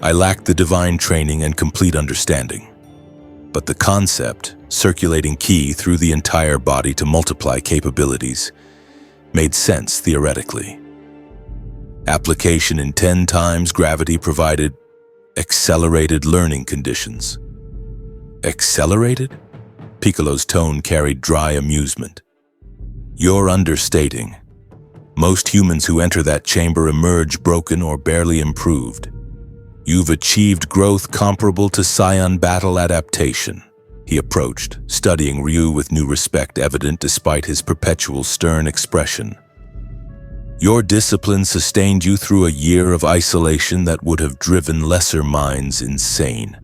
I lacked the divine training and complete understanding. But the concept, circulating ki through the entire body to multiply capabilities, made sense theoretically. Application in 10 times gravity provided accelerated learning conditions. Accelerated? Piccolo's tone carried dry amusement. You're understating. Most humans who enter that chamber emerge broken or barely improved. You've achieved growth comparable to Saiyan battle adaptation. He approached, studying Ryu with new respect evident despite his perpetual stern expression. Your discipline sustained you through a year of isolation that would have driven lesser minds insane.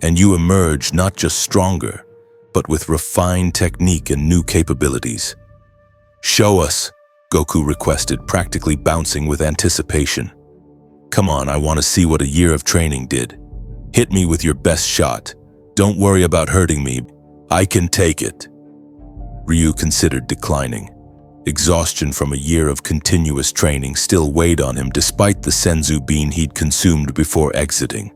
And you emerged not just stronger, but with refined technique and new capabilities. Show us, Goku requested, practically bouncing with anticipation. Come on, I want to see what a year of training did. Hit me with your best shot. Don't worry about hurting me. I can take it. Ryu considered declining. Exhaustion from a year of continuous training still weighed on him despite the senzu bean he'd consumed before exiting.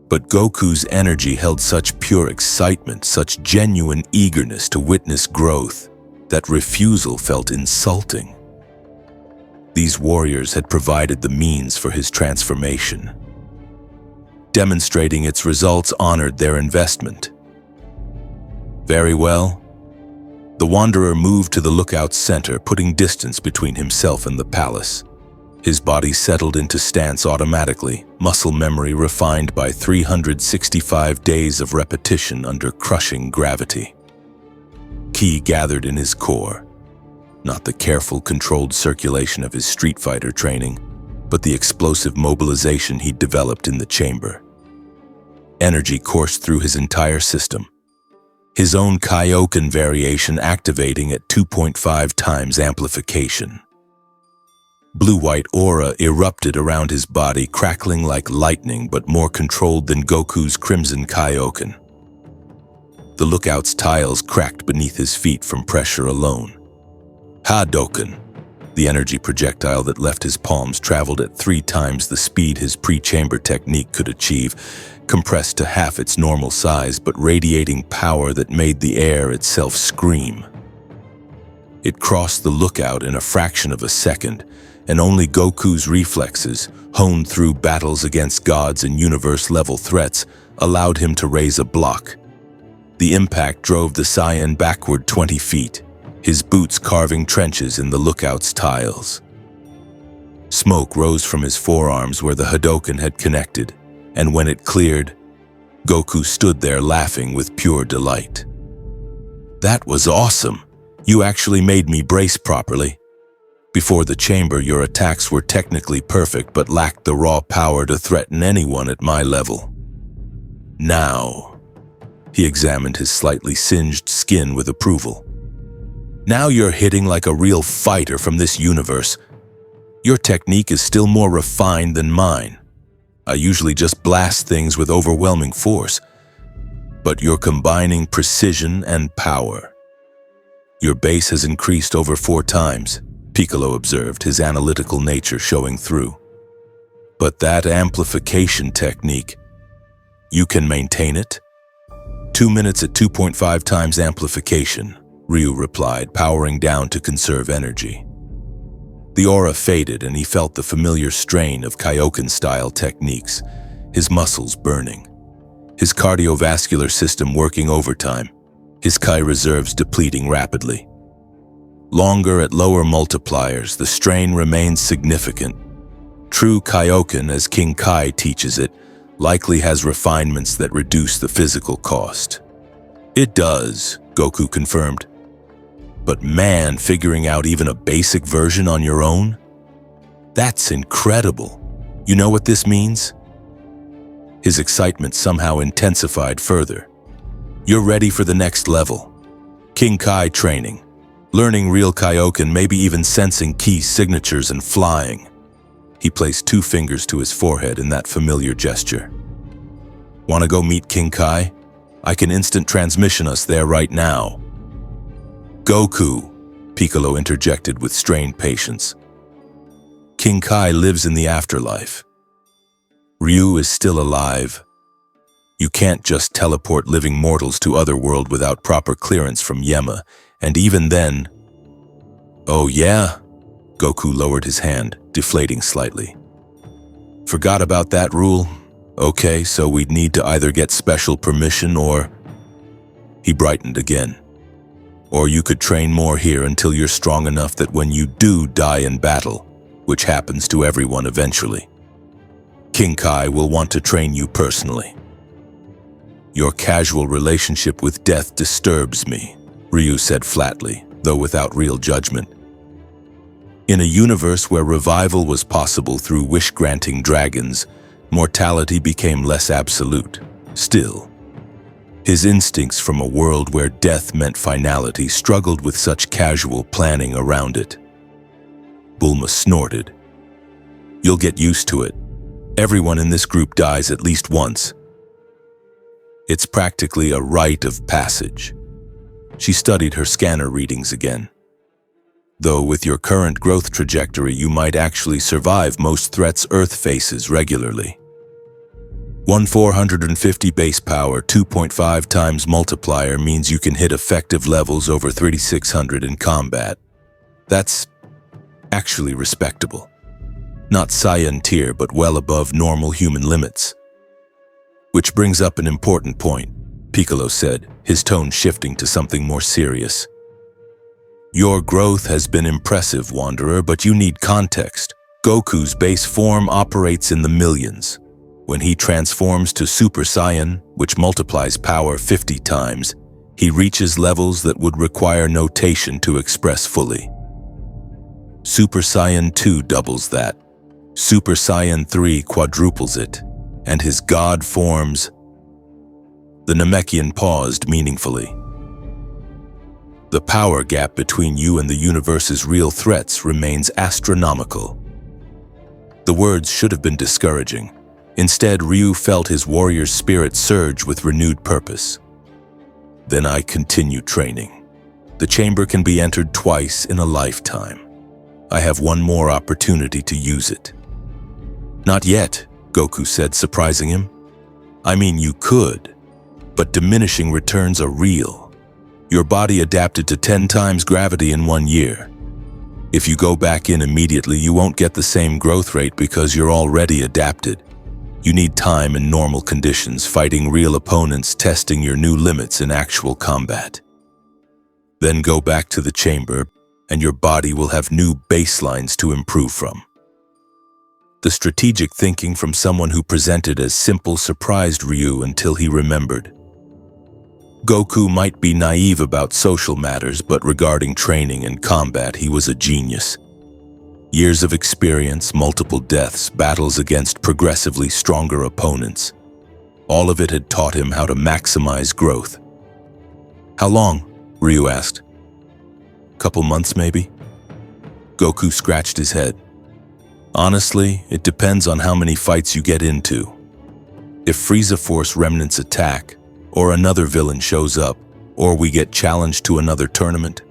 But Goku's energy held such pure excitement, such genuine eagerness to witness growth, that refusal felt insulting. These warriors had provided the means for his transformation. Demonstrating its results honored their investment. Very well. The wanderer moved to the lookout center, putting distance between himself and the palace. His body settled into stance automatically, muscle memory refined by 365 days of repetition under crushing gravity. Ki gathered in his core, not the careful, controlled circulation of his Street Fighter training, but the explosive mobilization he'd developed in the chamber. Energy coursed through his entire system, his own Kaioken variation activating at 2.5 times amplification. Blue-white aura erupted around his body, crackling like lightning but more controlled than Goku's Crimson Kaioken. The lookout's tiles cracked beneath his feet from pressure alone. Hadoken, the energy projectile that left his palms, traveled at 3 times the speed his pre-chamber technique could achieve, compressed to half its normal size but radiating power that made the air itself scream. It crossed the lookout in a fraction of a second, and only Goku's reflexes, honed through battles against gods and universe-level threats, allowed him to raise a block. The impact drove the Saiyan backward 20 feet, his boots carving trenches in the lookout's tiles. Smoke rose from his forearms where the Hadoken had connected, and when it cleared, Goku stood there laughing with pure delight. That was awesome. You actually made me brace properly. Before the chamber, your attacks were technically perfect but lacked the raw power to threaten anyone at my level. Now, he examined his slightly singed skin with approval. Now you're hitting like a real fighter from this universe. Your technique is still more refined than mine. I usually just blast things with overwhelming force, but you're combining precision and power. Your base has increased over 4 times, Piccolo observed, his analytical nature showing through. But that amplification technique, you can maintain it? 2 minutes at 2.5 times amplification, Ryu replied, powering down to conserve energy. The aura faded and he felt the familiar strain of Kaioken-style techniques, his muscles burning, his cardiovascular system working overtime, his Kai reserves depleting rapidly. Longer at lower multipliers, the strain remains significant. True Kaioken, as King Kai teaches it, likely has refinements that reduce the physical cost. It does, Goku confirmed. But man, figuring out even a basic version on your own? That's incredible. You know what this means? His excitement somehow intensified further. You're ready for the next level. King Kai training, learning real Kaioken, maybe even sensing key signatures and flying. He placed 2 fingers to his forehead in that familiar gesture. Want to go meet King Kai? I can instant transmission us there right now. Goku, Piccolo interjected with strained patience. King Kai lives in the afterlife. Ryu is still alive. You can't just teleport living mortals to Otherworld without proper clearance from Yema, and even then... Oh yeah? Goku lowered his hand, deflating slightly. Forgot about that rule? Okay, so we'd need to either get special permission or... He brightened again. Or you could train more here until you're strong enough that when you do die in battle, which happens to everyone eventually, King Kai will want to train you personally. Your casual relationship with death disturbs me, Ryu said flatly, though without real judgment. In a universe where revival was possible through wish-granting dragons, mortality became less absolute. Still, his instincts from a world where death meant finality struggled with such casual planning around it. Bulma snorted. You'll get used to it. Everyone in this group dies at least once. It's practically a rite of passage. She studied her scanner readings again. Though with your current growth trajectory, you might actually survive most threats Earth faces regularly. 450 base power, 2.5 times multiplier means you can hit effective levels over 3600 in combat. That's actually respectable. Not Saiyan tier, but well above normal human limits. Which brings up an important point, Piccolo said, his tone shifting to something more serious. Your growth has been impressive, Wanderer, but you need context. Goku's base form operates in the millions. When he transforms to Super Saiyan, which multiplies power 50 times, he reaches levels that would require notation to express fully. Super Saiyan 2 doubles that. Super Saiyan 3 quadruples it, and his god forms... The Namekian paused meaningfully. The power gap between you and the universe's real threats remains astronomical. The words should have been discouraging. Instead, Ryu felt his warrior's spirit surge with renewed purpose. Then I continue training. The chamber can be entered twice in a lifetime. I have one more opportunity to use it. Not yet, Goku said, surprising him. I mean, you could, but diminishing returns are real. Your body adapted to 10 times gravity in 1 year. If you go back in immediately, you won't get the same growth rate because you're already adapted. You need time in normal conditions, fighting real opponents, testing your new limits in actual combat. Then go back to the chamber, and your body will have new baselines to improve from. The strategic thinking from someone who presented as simple surprised Ryu until he remembered. Goku might be naive about social matters, but regarding training and combat, he was a genius. Years of experience, multiple deaths, battles against progressively stronger opponents. All of it had taught him how to maximize growth. "How long?" Ryu asked. "Couple months, maybe?" Goku scratched his head. "Honestly, it depends on how many fights you get into. If Frieza Force remnants attack, or another villain shows up, or we get challenged to another tournament,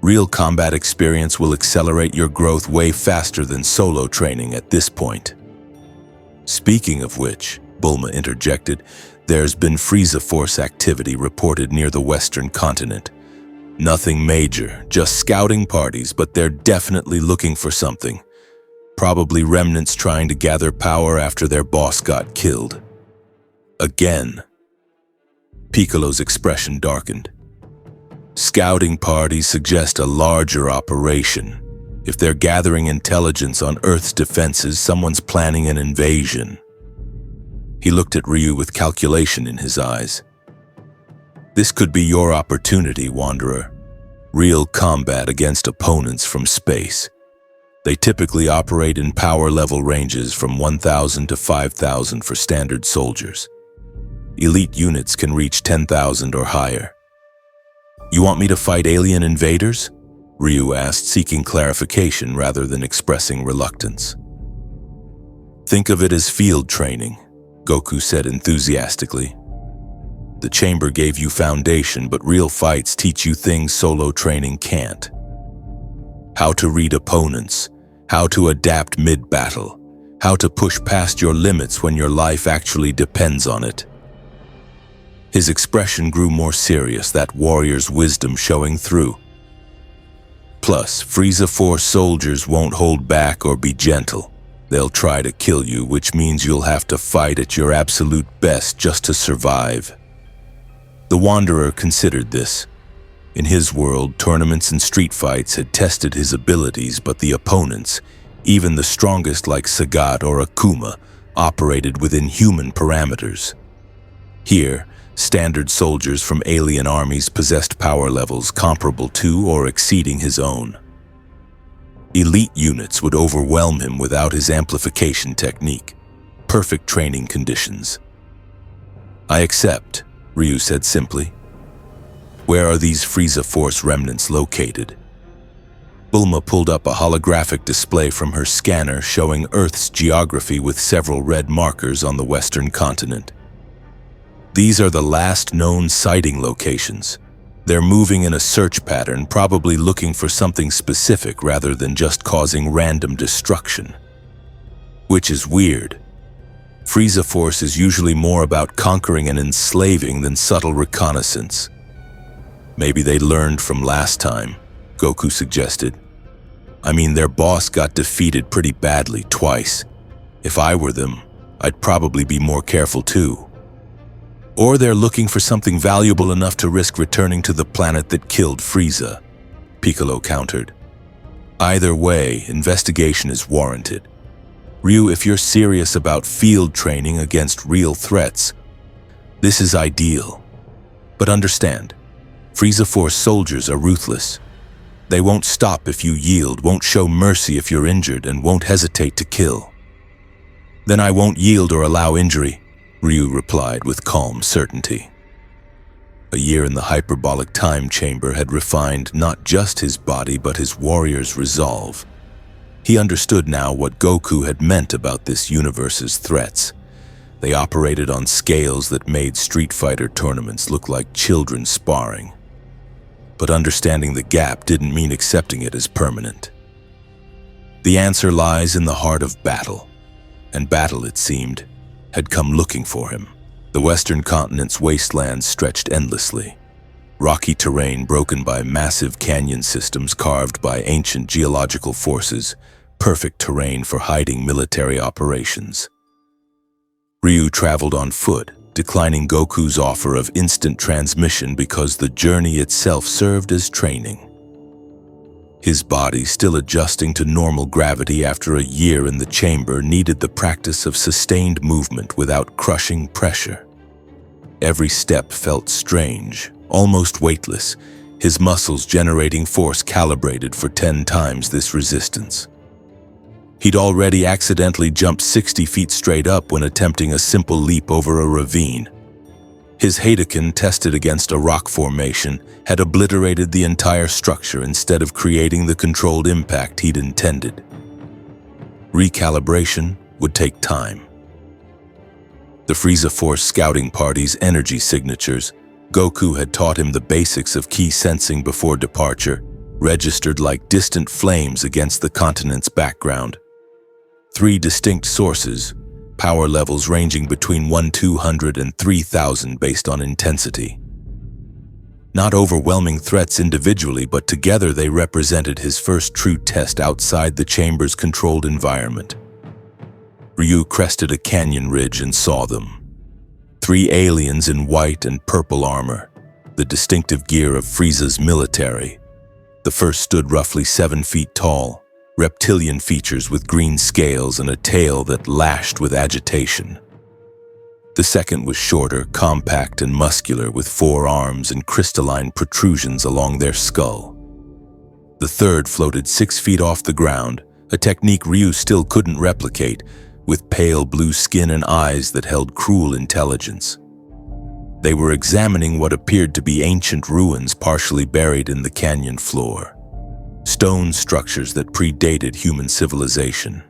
real combat experience will accelerate your growth way faster than solo training at this point." "Speaking of which," Bulma interjected, "there's been Frieza Force activity reported near the Western continent. Nothing major, just scouting parties, but they're definitely looking for something. Probably remnants trying to gather power after their boss got killed." Again. Piccolo's expression darkened. "Scouting parties suggest a larger operation. If they're gathering intelligence on Earth's defenses, someone's planning an invasion." He looked at Ryu with calculation in his eyes. "This could be your opportunity, Wanderer. Real combat against opponents from space. They typically operate in power level ranges from 1,000 to 5,000 for standard soldiers. Elite units can reach 10,000 or higher." "You want me to fight alien invaders?" Ryu asked, seeking clarification rather than expressing reluctance. "Think of it as field training," Goku said enthusiastically. "The chamber gave you foundation, but real fights teach you things solo training can't. How to read opponents, how to adapt mid-battle, how to push past your limits when your life actually depends on it." His expression grew more serious, that warrior's wisdom showing through. "Plus, Frieza Force soldiers won't hold back or be gentle. They'll try to kill you, which means you'll have to fight at your absolute best just to survive." The Wanderer considered this. In his world, tournaments and street fights had tested his abilities, but the opponents, even the strongest like Sagat or Akuma, operated within human parameters. Here, standard soldiers from alien armies possessed power levels comparable to or exceeding his own. Elite units would overwhelm him without his amplification technique. Perfect training conditions. "I accept," Ryu said simply. "Where are these Frieza Force remnants located?" Bulma pulled up a holographic display from her scanner showing Earth's geography with several red markers on the Western continent. "These are the last known sighting locations. They're moving in a search pattern, probably looking for something specific rather than just causing random destruction. Which is weird. Frieza Force is usually more about conquering and enslaving than subtle reconnaissance." "Maybe they learned from last time," Goku suggested. "I mean, their boss got defeated pretty badly twice. If I were them, I'd probably be more careful too. Or they're looking for something valuable enough to risk returning to the planet that killed Frieza," Piccolo countered. "Either way, investigation is warranted. Ryu, if you're serious about field training against real threats, this is ideal. But understand, Frieza Force soldiers are ruthless. They won't stop if you yield, won't show mercy if you're injured, and won't hesitate to kill." "Then I won't yield or allow injury," Ryu replied with calm certainty. A year in the hyperbolic time chamber had refined not just his body but his warrior's resolve. He understood now what Goku had meant about this universe's threats. They operated on scales that made Street Fighter tournaments look like children sparring. But understanding the gap didn't mean accepting it as permanent. The answer lies in the heart of battle, and battle, it seemed, had come looking for him. The Western continent's wastelands stretched endlessly. Rocky terrain broken by massive canyon systems carved by ancient geological forces, perfect terrain for hiding military operations. Ryu traveled on foot, declining Goku's offer of instant transmission because the journey itself served as training. His body, still adjusting to normal gravity after a year in the chamber, needed the practice of sustained movement without crushing pressure. Every step felt strange, almost weightless, his muscles generating force calibrated for 10 times this resistance. He'd already accidentally jumped 60 feet straight up when attempting a simple leap over a ravine. His Hadoken, tested against a rock formation, had obliterated the entire structure instead of creating the controlled impact he'd intended. Recalibration would take time. The Frieza Force scouting party's energy signatures, Goku had taught him the basics of ki sensing before departure, registered like distant flames against the continent's background. 3 distinct sources, power levels ranging between 1,200 and 3,000 based on intensity. Not overwhelming threats individually, but together they represented his first true test outside the chamber's controlled environment. Ryu crested a canyon ridge and saw them. 3 aliens in white and purple armor, the distinctive gear of Frieza's military. The first stood roughly 7 feet tall, reptilian features with green scales and a tail that lashed with agitation. The second was shorter, compact and muscular, with 4 arms and crystalline protrusions along their skull. The third floated 6 feet off the ground, a technique Ryu still couldn't replicate, with pale blue skin and eyes that held cruel intelligence. They were examining what appeared to be ancient ruins partially buried in the canyon floor. Stone structures that predated human civilization.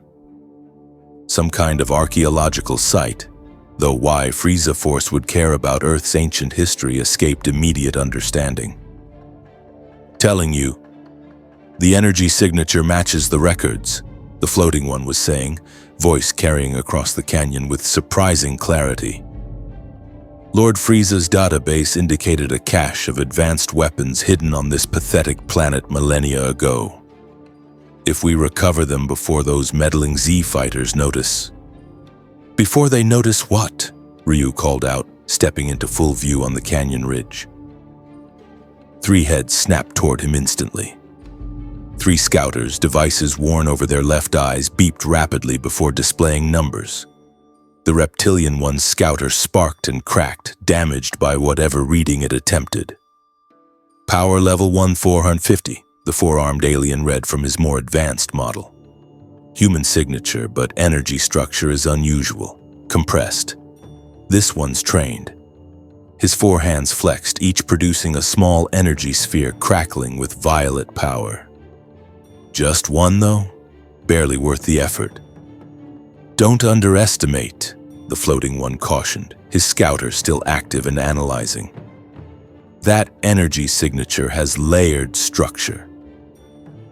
Some kind of archaeological site, though why Frieza Force would care about Earth's ancient history escaped immediate understanding. "Telling you, the energy signature matches the records," the floating one was saying, voice carrying across the canyon with surprising clarity. Lord Frieza's database indicated a cache of advanced weapons hidden on this pathetic planet millennia ago. If we recover them before those meddling Z fighters notice. "Before they notice what?" Ryu called out, stepping into full view on the canyon ridge. 3 heads snapped toward him instantly. 3 scouters, devices worn over their left eyes, beeped rapidly before displaying numbers. The reptilian one's scouter sparked and cracked, damaged by whatever reading it attempted. "Power level 1450, the 4-armed alien read from his more advanced model. "Human signature, but energy structure is unusual, compressed. This one's trained." His 4 hands flexed, each producing a small energy sphere crackling with violet power. "Just one, though? Barely worth the effort." "Don't underestimate," the floating one cautioned, his scouter still active and analyzing. "That energy signature has layered structure.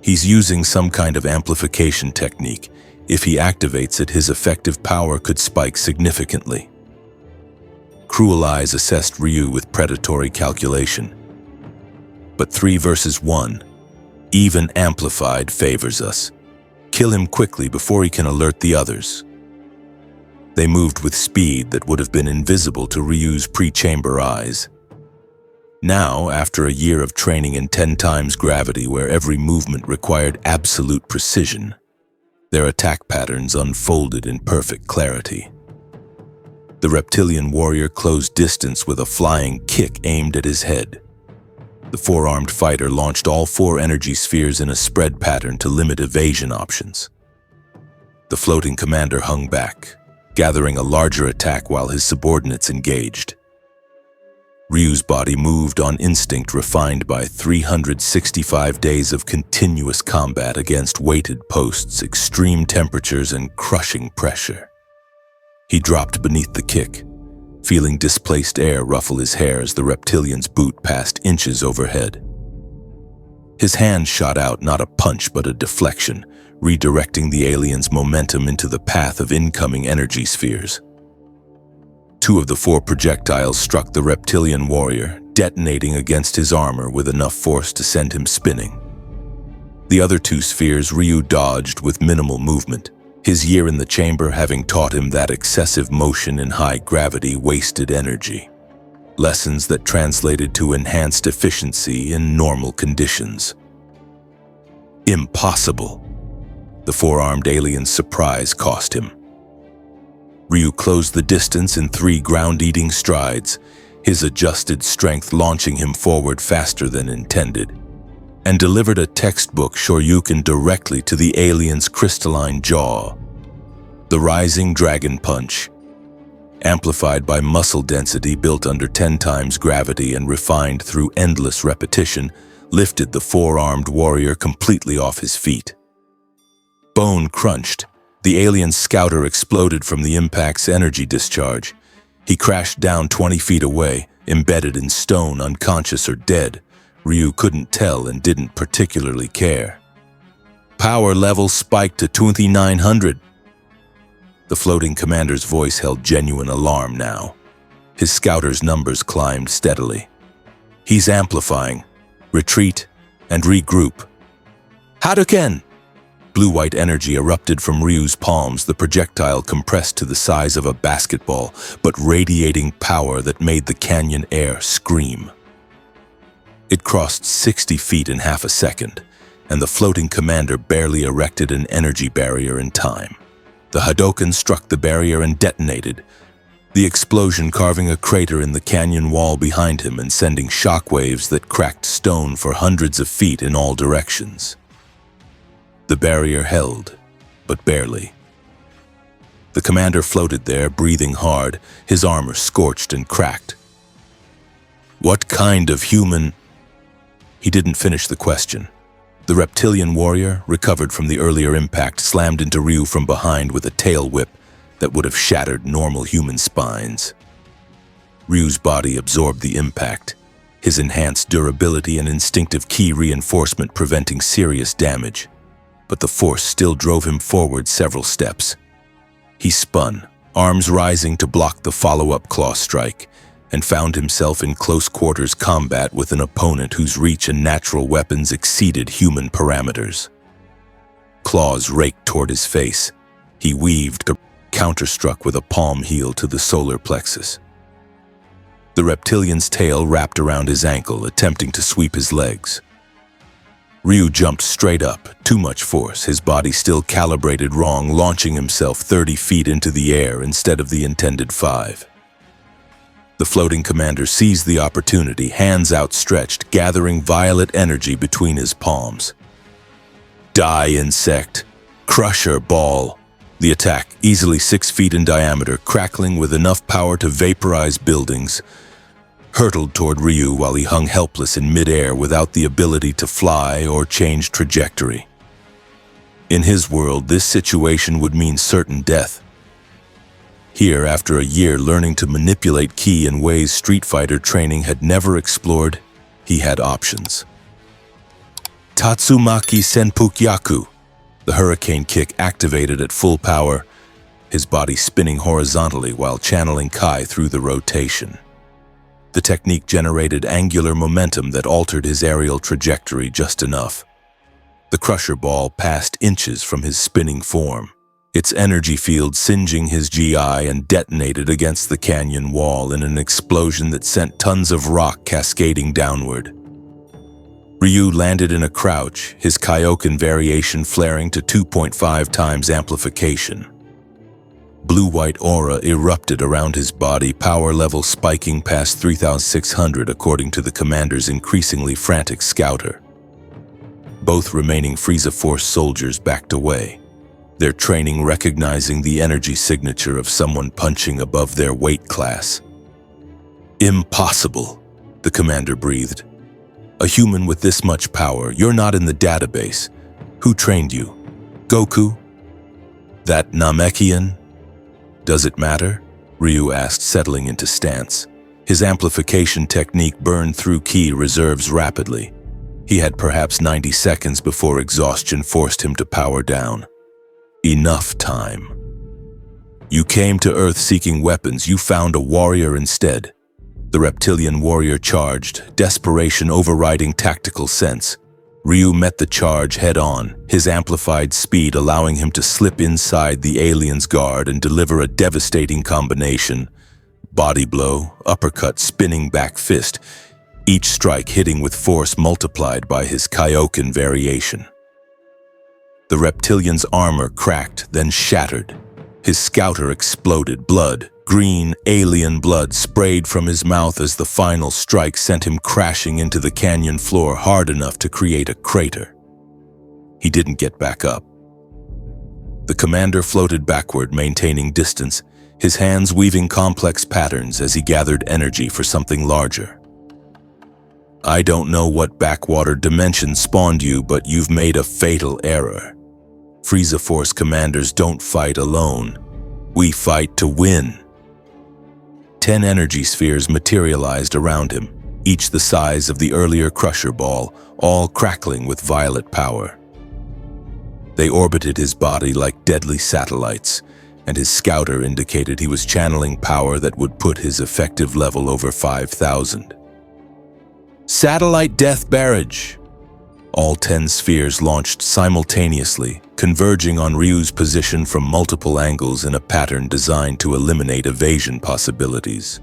He's using some kind of amplification technique. If he activates it, his effective power could spike significantly." Cruel eyes assessed Ryu with predatory calculation. "But 3 versus 1, even amplified, favors us. Kill him quickly before he can alert the others." They moved with speed that would have been invisible to Ryu's pre-chamber eyes. Now, after a year of training in 10 times gravity where every movement required absolute precision, their attack patterns unfolded in perfect clarity. The reptilian warrior closed distance with a flying kick aimed at his head. The 4-armed fighter launched all 4 energy spheres in a spread pattern to limit evasion options. The floating commander hung back, gathering a larger attack while his subordinates engaged. Ryu's body moved on instinct refined by 365 days of continuous combat against weighted posts, extreme temperatures, and crushing pressure. He dropped beneath the kick, feeling displaced air ruffle his hair as the reptilian's boot passed inches overhead. His hand shot out not a punch but a deflection, redirecting the alien's momentum into the path of incoming energy spheres. 2 of the 4 projectiles struck the reptilian warrior, detonating against his armor with enough force to send him spinning. The other 2 spheres Ryu dodged with minimal movement, his year in the chamber having taught him that excessive motion in high gravity wasted energy. Lessons that translated to enhanced efficiency in normal conditions. Impossible. The four-armed alien's surprise cost him. Ryu closed the distance in 3 ground-eating strides, his adjusted strength launching him forward faster than intended, and delivered a textbook Shoryuken directly to the alien's crystalline jaw. The rising dragon punch, amplified by muscle density built under 10 times gravity and refined through endless repetition, lifted the four-armed warrior completely off his feet. Bone crunched. The alien's scouter exploded from the impact's energy discharge. He crashed down 20 feet away, embedded in stone, unconscious or dead. Ryu couldn't tell and didn't particularly care. Power level spiked to 2900. The floating commander's voice held genuine alarm now. His scouter's numbers climbed steadily. He's amplifying. Retreat and regroup. Hadoken! Blue-white energy erupted from Ryu's palms, the projectile compressed to the size of a basketball, but radiating power that made the canyon air scream. It crossed 60 feet in half a second, and the floating commander barely erected an energy barrier in time. The Hadoken struck the barrier and detonated, the explosion carving a crater in the canyon wall behind him and sending shockwaves that cracked stone for hundreds of feet in all directions. The barrier held, but barely. The commander floated there, breathing hard, his armor scorched and cracked. What kind of human? He didn't finish the question. The reptilian warrior, recovered from the earlier impact, slammed into Ryu from behind with a tail whip that would have shattered normal human spines. Ryu's body absorbed the impact, his enhanced durability and instinctive ki reinforcement preventing serious damage. But the force still drove him forward several steps. He spun, arms rising to block the follow-up claw strike, and found himself in close-quarters combat with an opponent whose reach and natural weapons exceeded human parameters. Claws raked toward his face. He weaved, counterstruck with a palm heel to the solar plexus. The reptilian's tail wrapped around his ankle, attempting to sweep his legs. Ryu jumped straight up, too much force, his body still calibrated wrong, launching himself 30 feet into the air instead of the intended 5. The floating commander seized the opportunity, hands outstretched, gathering violet energy between his palms. Die, insect! Crusher ball! The attack, easily 6 feet in diameter, crackling with enough power to vaporize buildings, hurtled toward Ryu while he hung helpless in midair without the ability to fly or change trajectory. In his world, this situation would mean certain death. Here, after a year learning to manipulate ki in ways Street Fighter training had never explored, he had options. Tatsumaki Senpukyaku. The hurricane kick activated at full power, his body spinning horizontally while channeling Kai through the rotation. The technique generated angular momentum that altered his aerial trajectory just enough. The crusher ball passed inches from his spinning form, its energy field singeing his GI, and detonated against the canyon wall in an explosion that sent tons of rock cascading downward. Ryu landed in a crouch, his Kaioken variation flaring to 2.5 times amplification. Blue-white aura erupted around his body, power level spiking past 3,600 according to the commander's increasingly frantic scouter. Both remaining Frieza Force soldiers backed away, their training recognizing the energy signature of someone punching above their weight class. Impossible, the commander breathed. A human with this much power, you're not in the database. Who trained you? Goku? That Namekian? Does it matter? Ryu asked, settling into stance. His amplification technique burned through ki reserves rapidly. He had perhaps 90 seconds before exhaustion forced him to power down. Enough time. You came to Earth seeking weapons, you found a warrior instead. The reptilian warrior charged, desperation overriding tactical sense. Ryu met the charge head-on, his amplified speed allowing him to slip inside the alien's guard and deliver a devastating combination. Body blow, uppercut, spinning back fist, each strike hitting with force multiplied by his Kaioken variation. The reptilian's armor cracked, then shattered. His scouter exploded. Blood, green, alien blood, sprayed from his mouth as the final strike sent him crashing into the canyon floor hard enough to create a crater. He didn't get back up. The commander floated backward, maintaining distance, his hands weaving complex patterns as he gathered energy for something larger. I don't know what backwater dimension spawned you, but you've made a fatal error. Frieza Force commanders don't fight alone. We fight to win. 10 energy spheres materialized around him, each the size of the earlier Crusher Ball, all crackling with violet power. They orbited his body like deadly satellites, and his scouter indicated he was channeling power that would put his effective level over 5,000. Satellite Death Barrage! All 10 spheres launched simultaneously, converging on Ryu's position from multiple angles in a pattern designed to eliminate evasion possibilities.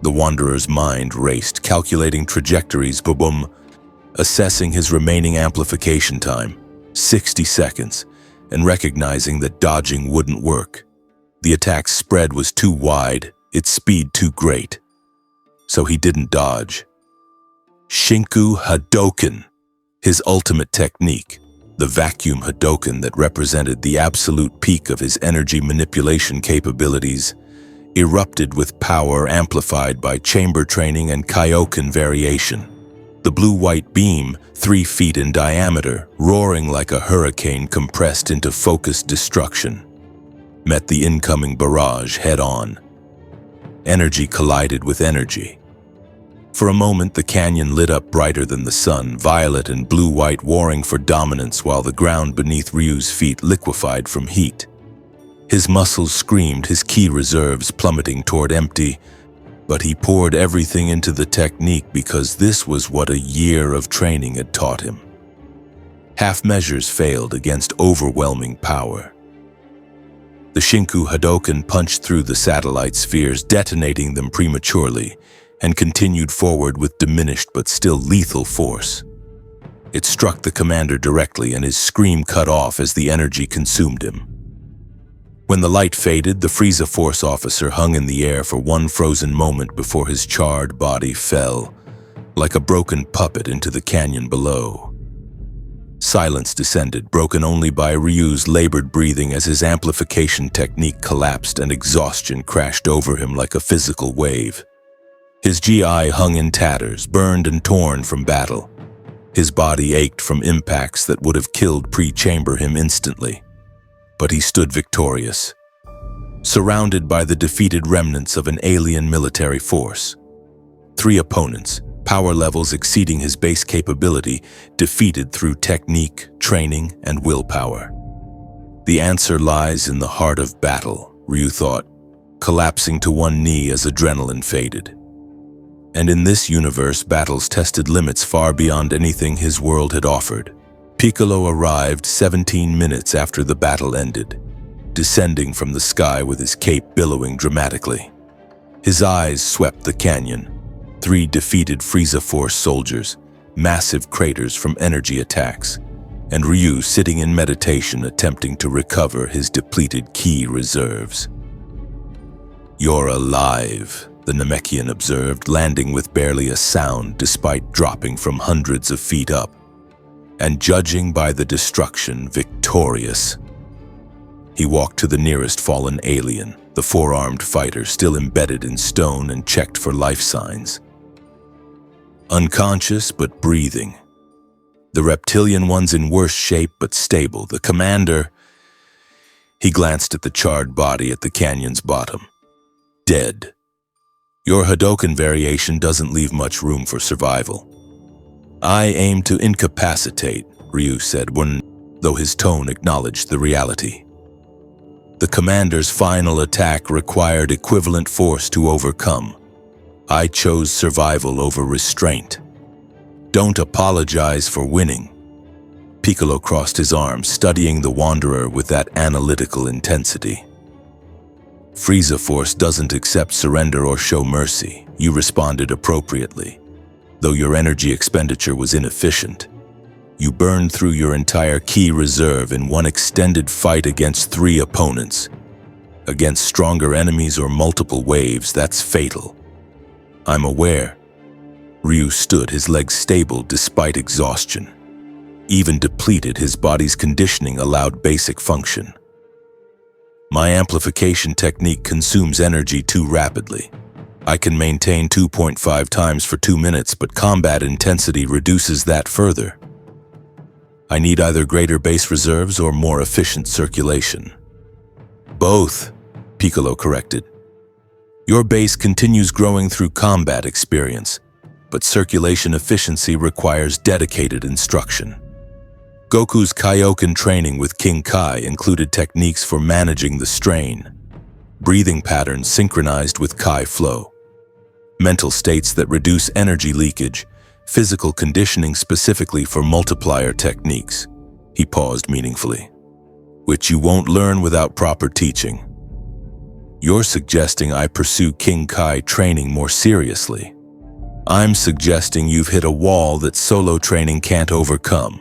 The Wanderer's mind raced, calculating trajectories, boom, assessing his remaining amplification time, 60 seconds, and recognizing that dodging wouldn't work. The attack's spread was too wide, its speed too great. So he didn't dodge. Shinku Hadoken, his ultimate technique, the vacuum Hadoken that represented the absolute peak of his energy manipulation capabilities, erupted with power amplified by chamber training and Kaioken variation. The blue-white beam, 3 feet in diameter, roaring like a hurricane compressed into focused destruction, met the incoming barrage head-on. Energy collided with energy. For a moment, the canyon lit up brighter than the sun, violet and blue-white warring for dominance while the ground beneath Ryu's feet liquefied from heat. His muscles screamed, his ki reserves plummeting toward empty, but he poured everything into the technique because this was what a year of training had taught him. Half measures failed against overwhelming power. The Shinku Hadoken punched through the satellite spheres, detonating them prematurely, and continued forward with diminished but still lethal force. It struck the commander directly, and his scream cut off as the energy consumed him. When the light faded, the Frieza Force officer hung in the air for one frozen moment before his charred body fell, like a broken puppet, into the canyon below. Silence descended, broken only by Ryu's labored breathing as his amplification technique collapsed and exhaustion crashed over him like a physical wave. His GI hung in tatters, burned and torn from battle. His body ached from impacts that would have killed pre-chamber him instantly. But he stood victorious, surrounded by the defeated remnants of an alien military force. 3 opponents, power levels exceeding his base capability, defeated through technique, training, and willpower. The answer lies in the heart of battle, Ryu thought, collapsing to one knee as adrenaline faded. And in this universe, battles tested limits far beyond anything his world had offered. Piccolo arrived 17 minutes after the battle ended, descending from the sky with his cape billowing dramatically. His eyes swept the canyon, 3 defeated Frieza Force soldiers, massive craters from energy attacks, and Ryu sitting in meditation attempting to recover his depleted ki reserves. "You're alive," the Namekian observed, landing with barely a sound despite dropping from hundreds of feet up. And judging by the destruction, victorious. He walked to the nearest fallen alien, the 4-armed fighter still embedded in stone, and checked for life signs. Unconscious but breathing. The reptilian one's in worse shape but stable. The commander... He glanced at the charred body at the canyon's bottom. Dead. Your Hadoken variation doesn't leave much room for survival. I aim to incapacitate, Ryu said, though his tone acknowledged the reality. The commander's final attack required equivalent force to overcome. I chose survival over restraint. Don't apologize for winning. Piccolo crossed his arms, studying the Wanderer with that analytical intensity. Frieza Force doesn't accept surrender or show mercy. You responded appropriately. Though your energy expenditure was inefficient, You burned through your entire ki reserve in one extended fight against 3 opponents. Against stronger enemies or multiple waves, that's fatal. I'm aware. Ryu stood, his legs stable despite exhaustion. Even depleted, his body's conditioning allowed basic function. My amplification technique consumes energy too rapidly. I can maintain 2.5 times for 2 minutes, but combat intensity reduces that further. I need either greater base reserves or more efficient circulation. Both, Piccolo corrected. Your base continues growing through combat experience, but circulation efficiency requires dedicated instruction. Goku's Kaioken training with King Kai included techniques for managing the strain, breathing patterns synchronized with Kai flow, mental states that reduce energy leakage, physical conditioning specifically for multiplier techniques. He paused meaningfully. Which you won't learn without proper teaching. You're suggesting I pursue King Kai training more seriously. I'm suggesting you've hit a wall that solo training can't overcome.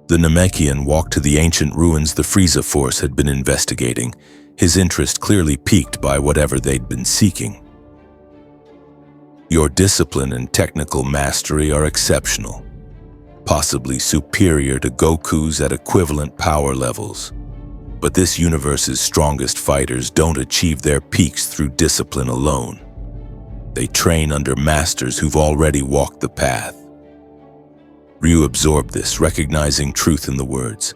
The Namekian walked to the ancient ruins the Frieza Force had been investigating, his interest clearly piqued by whatever they'd been seeking. Your discipline and technical mastery are exceptional, possibly superior to Goku's at equivalent power levels. But this universe's strongest fighters don't achieve their peaks through discipline alone. They train under masters who've already walked the path. Ryu absorbed this, recognizing truth in the words.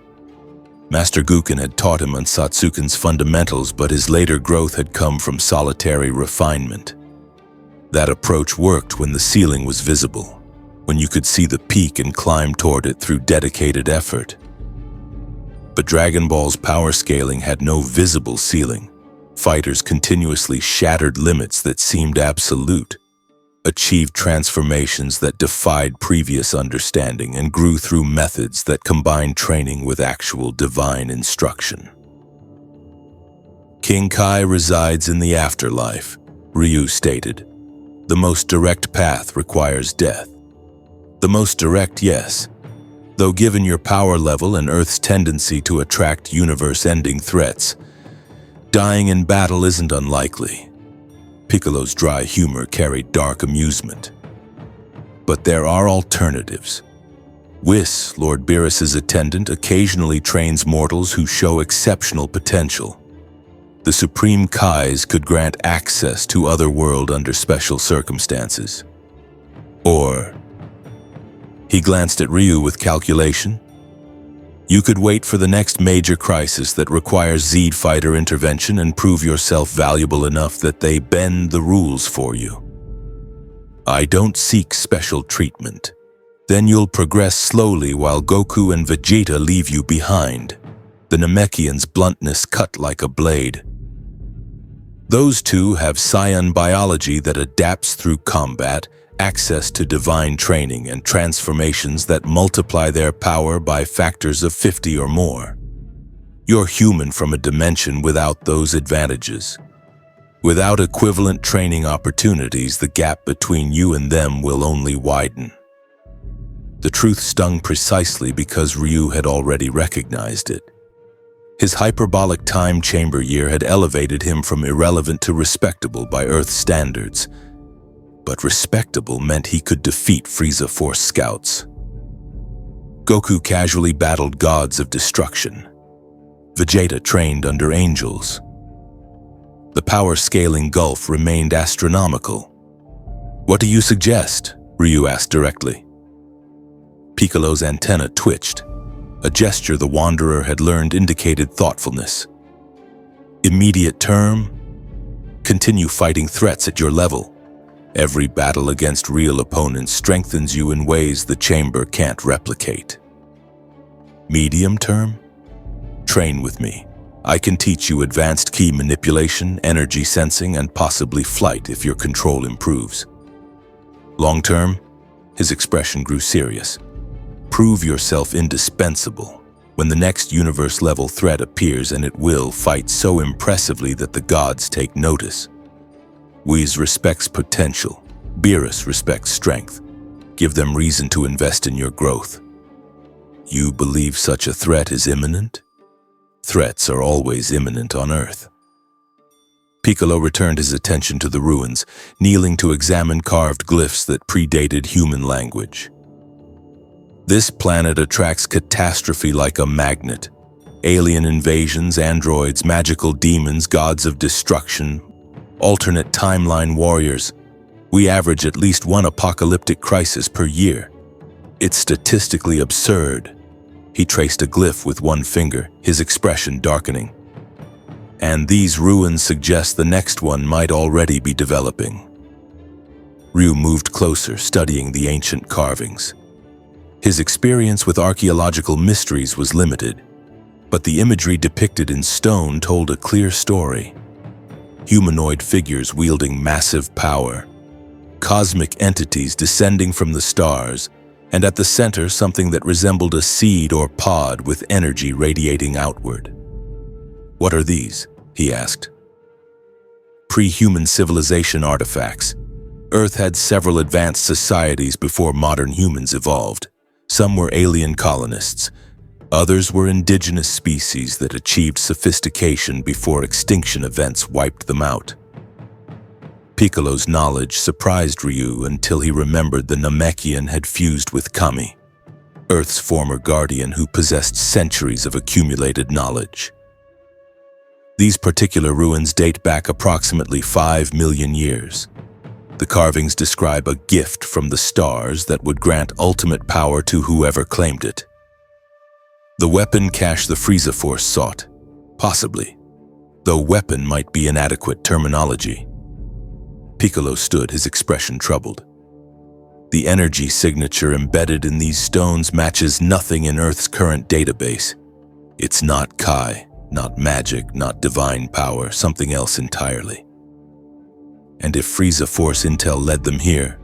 Master Guken had taught him Ansatsuken's fundamentals, but his later growth had come from solitary refinement. That approach worked when the ceiling was visible, when you could see the peak and climb toward it through dedicated effort. But Dragon Ball's power scaling had no visible ceiling. Fighters continuously shattered limits that seemed absolute, achieved transformations that defied previous understanding, and grew through methods that combined training with actual divine instruction. King Kai resides in the afterlife, Ryu stated. The most direct path requires death. The most direct, yes. Though given your power level and Earth's tendency to attract universe-ending threats, dying in battle isn't unlikely. Piccolo's dry humor carried dark amusement. But there are alternatives. Whis, Lord Beerus's attendant, occasionally trains mortals who show exceptional potential. The Supreme Kais could grant access to Otherworld under special circumstances. Or, he glanced at Ryu with calculation, you could wait for the next major crisis that requires Z fighter intervention and prove yourself valuable enough that they bend the rules for you. I don't seek special treatment. Then you'll progress slowly while Goku and Vegeta leave you behind. The Namekian's bluntness cut like a blade. Those two have Saiyan biology that adapts through combat, access to divine training, and transformations that multiply their power by factors of 50 or more. You're human from a dimension without those advantages. Without equivalent training opportunities, the gap between you and them will only widen. The truth stung precisely because Ryu had already recognized it. His hyperbolic time chamber year had elevated him from irrelevant to respectable by Earth standards. But respectable meant he could defeat Frieza Force scouts. Goku casually battled gods of destruction. Vegeta trained under angels. The power-scaling gulf remained astronomical. What do you suggest? Ryu asked directly. Piccolo's antenna twitched. A gesture the Wanderer had learned indicated thoughtfulness. Immediate term? Continue fighting threats at your level. Every battle against real opponents strengthens you in ways the chamber can't replicate. Medium term? Train with me. I can teach you advanced key manipulation, energy sensing, and possibly flight if your control improves. Long term? His expression grew serious. Prove yourself indispensable. When the next universe-level threat appears, and it will, fight so impressively that the gods take notice. Whis respects potential. Beerus respects strength. Give them reason to invest in your growth. You believe such a threat is imminent? Threats are always imminent on Earth. Piccolo returned his attention to the ruins, kneeling to examine carved glyphs that predated human language. This planet attracts catastrophe like a magnet. Alien invasions, androids, magical demons, gods of destruction, alternate timeline warriors. We average at least one apocalyptic crisis per year. It's statistically absurd. He traced a glyph with one finger, his expression darkening. And these ruins suggest the next one might already be developing. Ryu moved closer, studying the ancient carvings. His experience with archaeological mysteries was limited, but the imagery depicted in stone told a clear story. Humanoid figures wielding massive power, cosmic entities descending from the stars, and at the center something that resembled a seed or pod with energy radiating outward. "What are these?" he asked. Pre-human civilization artifacts. Earth had several advanced societies before modern humans evolved. Some were alien colonists. Others were indigenous species that achieved sophistication before extinction events wiped them out. Piccolo's knowledge surprised Ryu until he remembered the Namekian had fused with Kami, Earth's former guardian who possessed centuries of accumulated knowledge. These particular ruins date back approximately 5 million years. The carvings describe a gift from the stars that would grant ultimate power to whoever claimed it. The weapon cache the Frieza Force sought, possibly, though weapon might be inadequate terminology. Piccolo stood, his expression troubled. The energy signature embedded in these stones matches nothing in Earth's current database. It's not Kai, not magic, not divine power, something else entirely. And if Frieza Force intel led them here,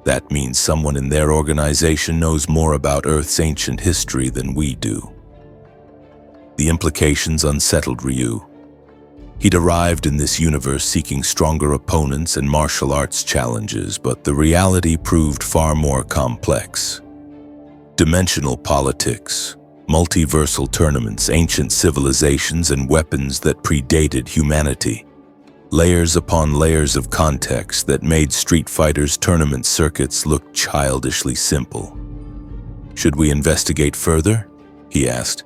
that means someone in their organization knows more about Earth's ancient history than we do. The implications unsettled Ryu. He'd arrived in this universe seeking stronger opponents and martial arts challenges, but the reality proved far more complex. Dimensional politics, multiversal tournaments, ancient civilizations, and weapons that predated humanity. Layers upon layers of context that made Street Fighter's tournament circuits look childishly simple. "Should we investigate further?" he asked.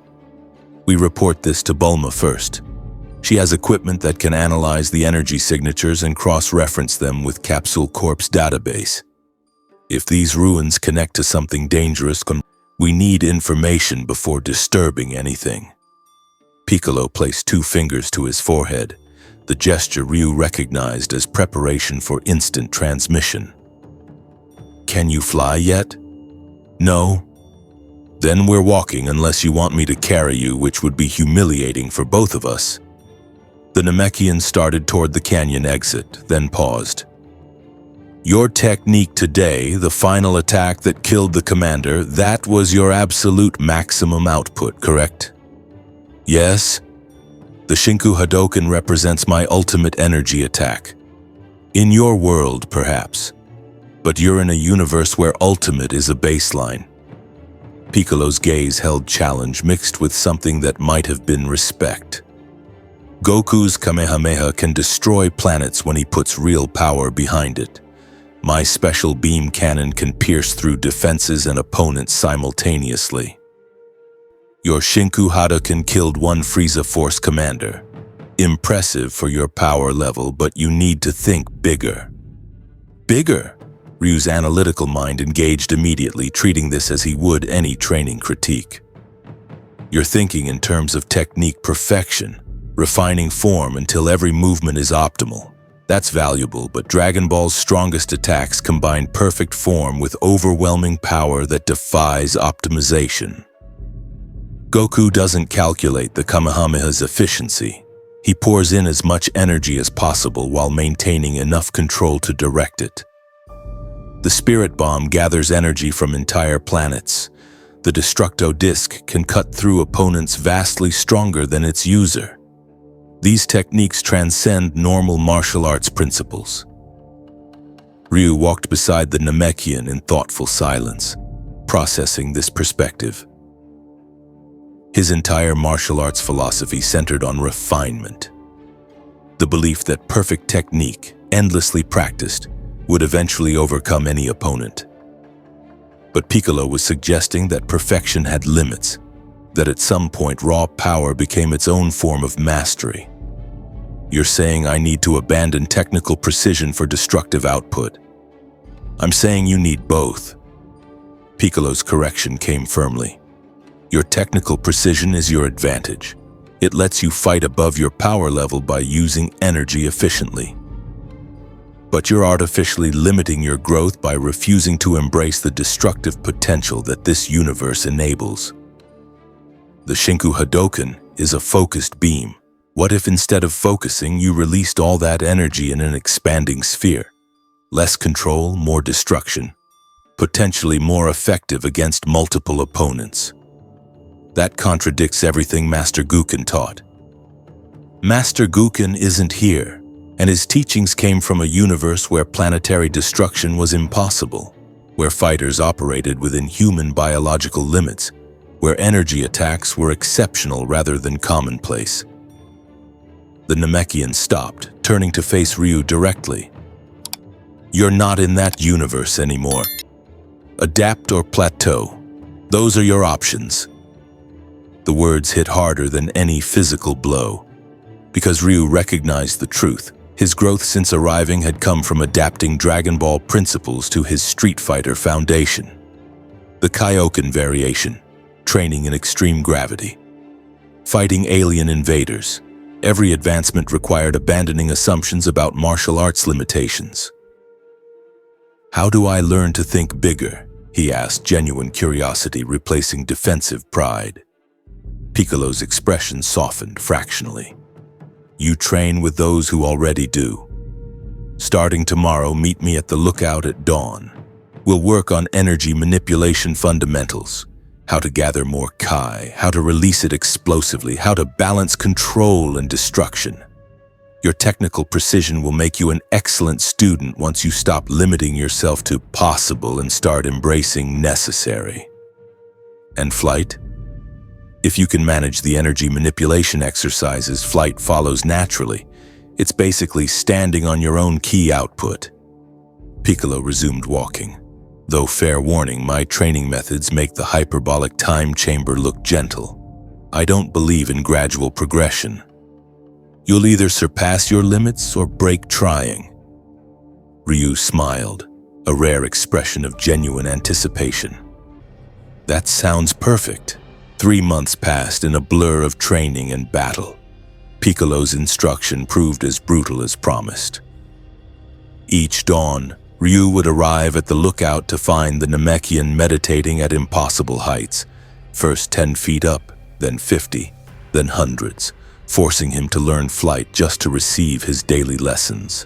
"We report this to Bulma first. She has equipment that can analyze the energy signatures and cross-reference them with Capsule Corp's database. If these ruins connect to something dangerous, we need information before disturbing anything." Piccolo placed 2 fingers to his forehead, the gesture Ryu recognized as preparation for instant transmission. "Can you fly yet?" "No." "Then we're walking unless you want me to carry you, which would be humiliating for both of us." The Namekian started toward the canyon exit, then paused. "Your technique today, the final attack that killed the commander, that was your absolute maximum output, correct?" "Yes. The Shinku Hadoken represents my ultimate energy attack. In your world, perhaps. But you're in a universe where ultimate is a baseline." Piccolo's gaze held challenge mixed with something that might have been respect. "Goku's Kamehameha can destroy planets when he puts real power behind it. My special beam cannon can pierce through defenses and opponents simultaneously. Your Shinku Hadoken killed one Frieza Force commander. Impressive for your power level, but you need to think bigger." "Bigger?" Ryu's analytical mind engaged immediately, treating this as he would any training critique. "You're thinking in terms of technique perfection, refining form until every movement is optimal. That's valuable, but Dragon Ball's strongest attacks combine perfect form with overwhelming power that defies optimization. Goku doesn't calculate the Kamehameha's efficiency. He pours in as much energy as possible while maintaining enough control to direct it. The Spirit Bomb gathers energy from entire planets. The Destructo Disc can cut through opponents vastly stronger than its user. These techniques transcend normal martial arts principles." Ryu walked beside the Namekian in thoughtful silence, processing this perspective. His entire martial arts philosophy centered on refinement. The belief that perfect technique, endlessly practiced, would eventually overcome any opponent. But Piccolo was suggesting that perfection had limits, that at some point raw power became its own form of mastery. You're saying I need to abandon technical precision for destructive output. I'm saying you need both. Piccolo's correction came firmly. Your technical precision is your advantage. It lets you fight above your power level by using energy efficiently. But you're artificially limiting your growth by refusing to embrace the destructive potential that this universe enables. The Shinku Hadoken is a focused beam. What if instead of focusing, you released all that energy in an expanding sphere? Less control, more destruction. Potentially more effective against multiple opponents. That contradicts everything Master Guken taught. Master Guken isn't here, and his teachings came from a universe where planetary destruction was impossible, where fighters operated within human biological limits, where energy attacks were exceptional rather than commonplace. The Namekian stopped, turning to face Ryu directly. You're not in that universe anymore. Adapt or plateau. Those are your options. The words hit harder than any physical blow. Because Ryu recognized the truth, his growth since arriving had come from adapting Dragon Ball principles to his Street Fighter foundation. The Kaioken variation, training in extreme gravity. Fighting alien invaders. Every advancement required abandoning assumptions about martial arts limitations. How do I learn to think bigger? He asked, genuine curiosity replacing defensive pride. Piccolo's expression softened fractionally. You train with those who already do. Starting tomorrow, meet me at the lookout at dawn. We'll work on energy manipulation fundamentals. How to gather more Kai, how to release it explosively, how to balance control and destruction. Your technical precision will make you an excellent student once you stop limiting yourself to possible and start embracing necessary. And flight? If you can manage the energy manipulation exercises, flight follows naturally. It's basically standing on your own ki output. Piccolo resumed walking. Though fair warning, my training methods make the hyperbolic time chamber look gentle. I don't believe in gradual progression. You'll either surpass your limits or break trying. Ryu smiled, a rare expression of genuine anticipation. That sounds perfect. 3 months passed in a blur of training and battle. Piccolo's instruction proved as brutal as promised. Each dawn, Ryu would arrive at the lookout to find the Namekian meditating at impossible heights, first 10 feet up, then 50, then hundreds, forcing him to learn flight just to receive his daily lessons.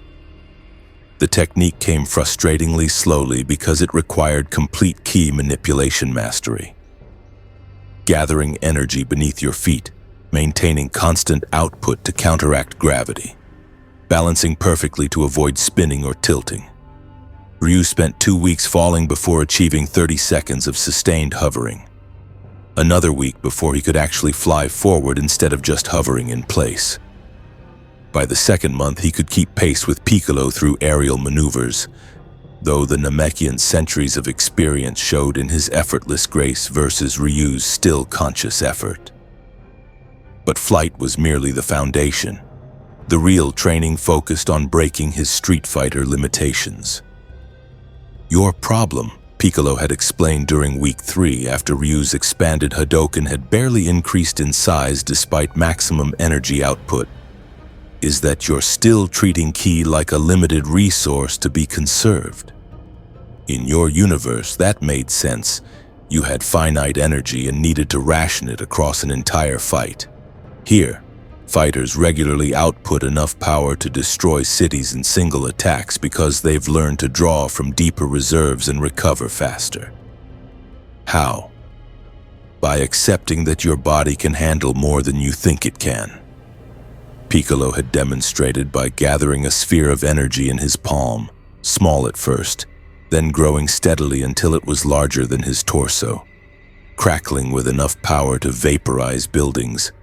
The technique came frustratingly slowly because it required complete ki manipulation mastery. Gathering energy beneath your feet, maintaining constant output to counteract gravity, balancing perfectly to avoid spinning or tilting. Ryu spent 2 weeks falling before achieving 30 seconds of sustained hovering. Another week before he could actually fly forward instead of just hovering in place. By the second month, he could keep pace with Piccolo through aerial maneuvers, though the Namekian's centuries of experience showed in his effortless grace versus Ryu's still conscious effort. But flight was merely the foundation. The real training focused on breaking his Street Fighter limitations. Your problem, Piccolo had explained during week 3 after Ryu's expanded Hadoken had barely increased in size despite maximum energy output, is that you're still treating ki like a limited resource to be conserved. In your universe, that made sense. You had finite energy and needed to ration it across an entire fight. Here, fighters regularly output enough power to destroy cities in single attacks because they've learned to draw from deeper reserves and recover faster. How? By accepting that your body can handle more than you think it can. Piccolo had demonstrated by gathering a sphere of energy in his palm, small at first, then growing steadily until it was larger than his torso. crackling with enough power to vaporize buildings.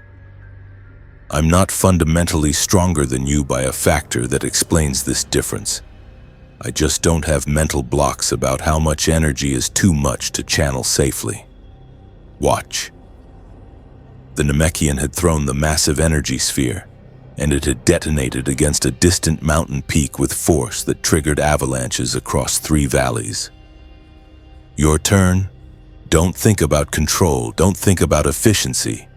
I'm not fundamentally stronger than you by a factor that explains this difference. I just don't have mental blocks about how much energy is too much to channel safely. Watch. The Namekian had thrown the massive energy sphere, and it had detonated against a distant mountain peak with force that triggered avalanches across 3 valleys. Your turn. Don't think about control, don't think about efficiency.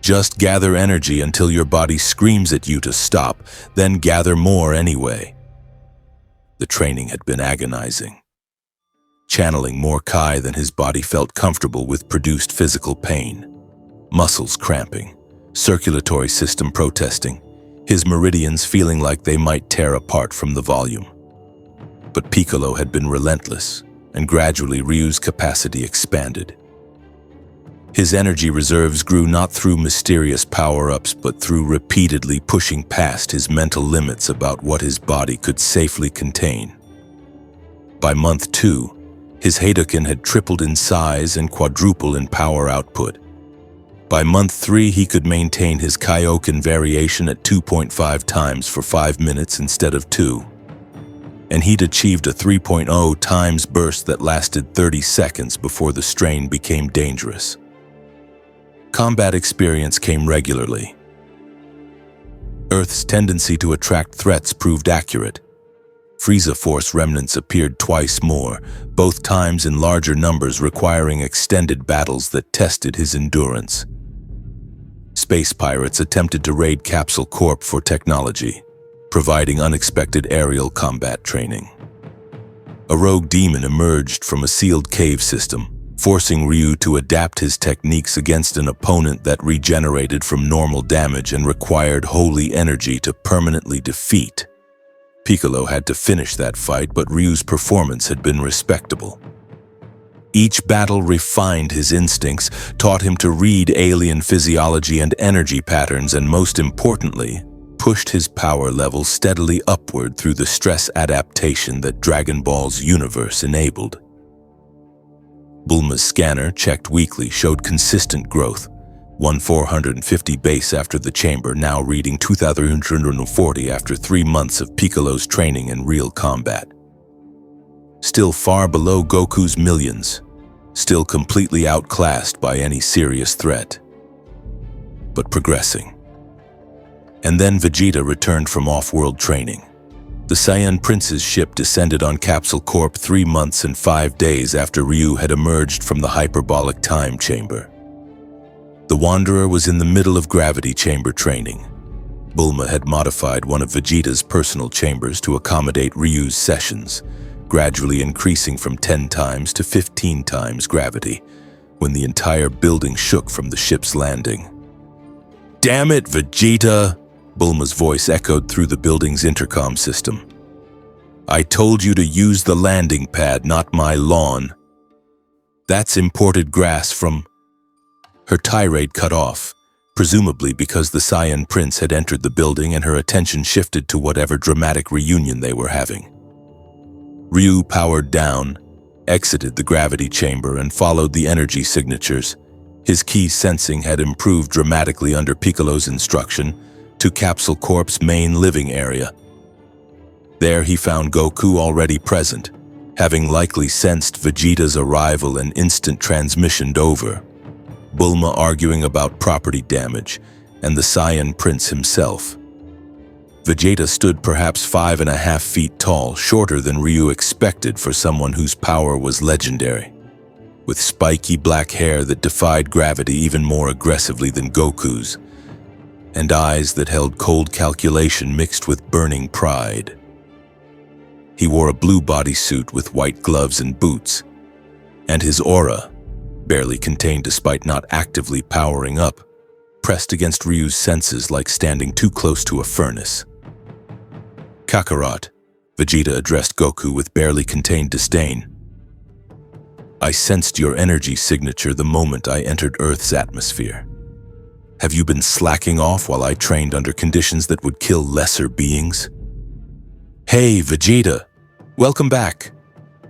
Just gather energy until your body screams at you to stop, then gather more anyway. The training had been agonizing. Channeling more Kai than his body felt comfortable with produced physical pain. Muscles cramping, circulatory system protesting, his meridians feeling like they might tear apart from the volume. But Piccolo had been relentless, and gradually Ryu's capacity expanded. His energy reserves grew not through mysterious power-ups, but through repeatedly pushing past his mental limits about what his body could safely contain. By month 2, his Hadoken had tripled in size and quadrupled in power output. By month 3, he could maintain his Kaioken variation at 2.5 times for 5 minutes instead of 2. And he'd achieved a 3.0 times burst that lasted 30 seconds before the strain became dangerous. Combat experience came regularly. Earth's tendency to attract threats proved accurate. Frieza Force remnants appeared twice more, both times in larger numbers, requiring extended battles that tested his endurance. Space pirates attempted to raid Capsule Corp for technology, providing unexpected aerial combat training. A rogue demon emerged from a sealed cave system, forcing Ryu to adapt his techniques against an opponent that regenerated from normal damage and required holy energy to permanently defeat. Piccolo had to finish that fight, but Ryu's performance had been respectable. Each battle refined his instincts, taught him to read alien physiology and energy patterns, and most importantly, pushed his power level steadily upward through the stress adaptation that Dragon Ball's universe enabled. Bulma's scanner, checked weekly, showed consistent growth, 1450 base after the chamber, now reading 2340 after 3 months of Piccolo's training in real combat. Still far below Goku's millions, still completely outclassed by any serious threat, but progressing. And then Vegeta returned from off-world training. The Saiyan Prince's ship descended on Capsule Corp 3 months and 5 days after Ryu had emerged from the hyperbolic time chamber. The Wanderer was in the middle of gravity chamber training. Bulma had modified one of Vegeta's personal chambers to accommodate Ryu's sessions, gradually increasing from 10 times to 15 times gravity, when the entire building shook from the ship's landing. "Damn it, Vegeta!" Bulma's voice echoed through the building's intercom system. "I told you to use the landing pad, not my lawn. That's imported grass from..." Her tirade cut off, presumably because the Saiyan Prince had entered the building and her attention shifted to whatever dramatic reunion they were having. Ryu powered down, exited the gravity chamber, and followed the energy signatures. His key sensing had improved dramatically under Piccolo's instruction, to Capsule Corp's main living area. There he found Goku already present, having likely sensed Vegeta's arrival and instant transmissioned over. Bulma arguing about property damage, and the Saiyan Prince himself. Vegeta stood perhaps 5.5 feet tall, shorter than Ryu expected for someone whose power was legendary, with spiky black hair that defied gravity even more aggressively than Goku's, and eyes that held cold calculation mixed with burning pride. He wore a blue bodysuit with white gloves and boots, and his aura, barely contained despite not actively powering up, pressed against Ryu's senses like standing too close to a furnace. "Kakarot," Vegeta addressed Goku with barely contained disdain. "I sensed your energy signature the moment I entered Earth's atmosphere. Have you been slacking off while I trained under conditions that would kill lesser beings?" "Hey, Vegeta! Welcome back!"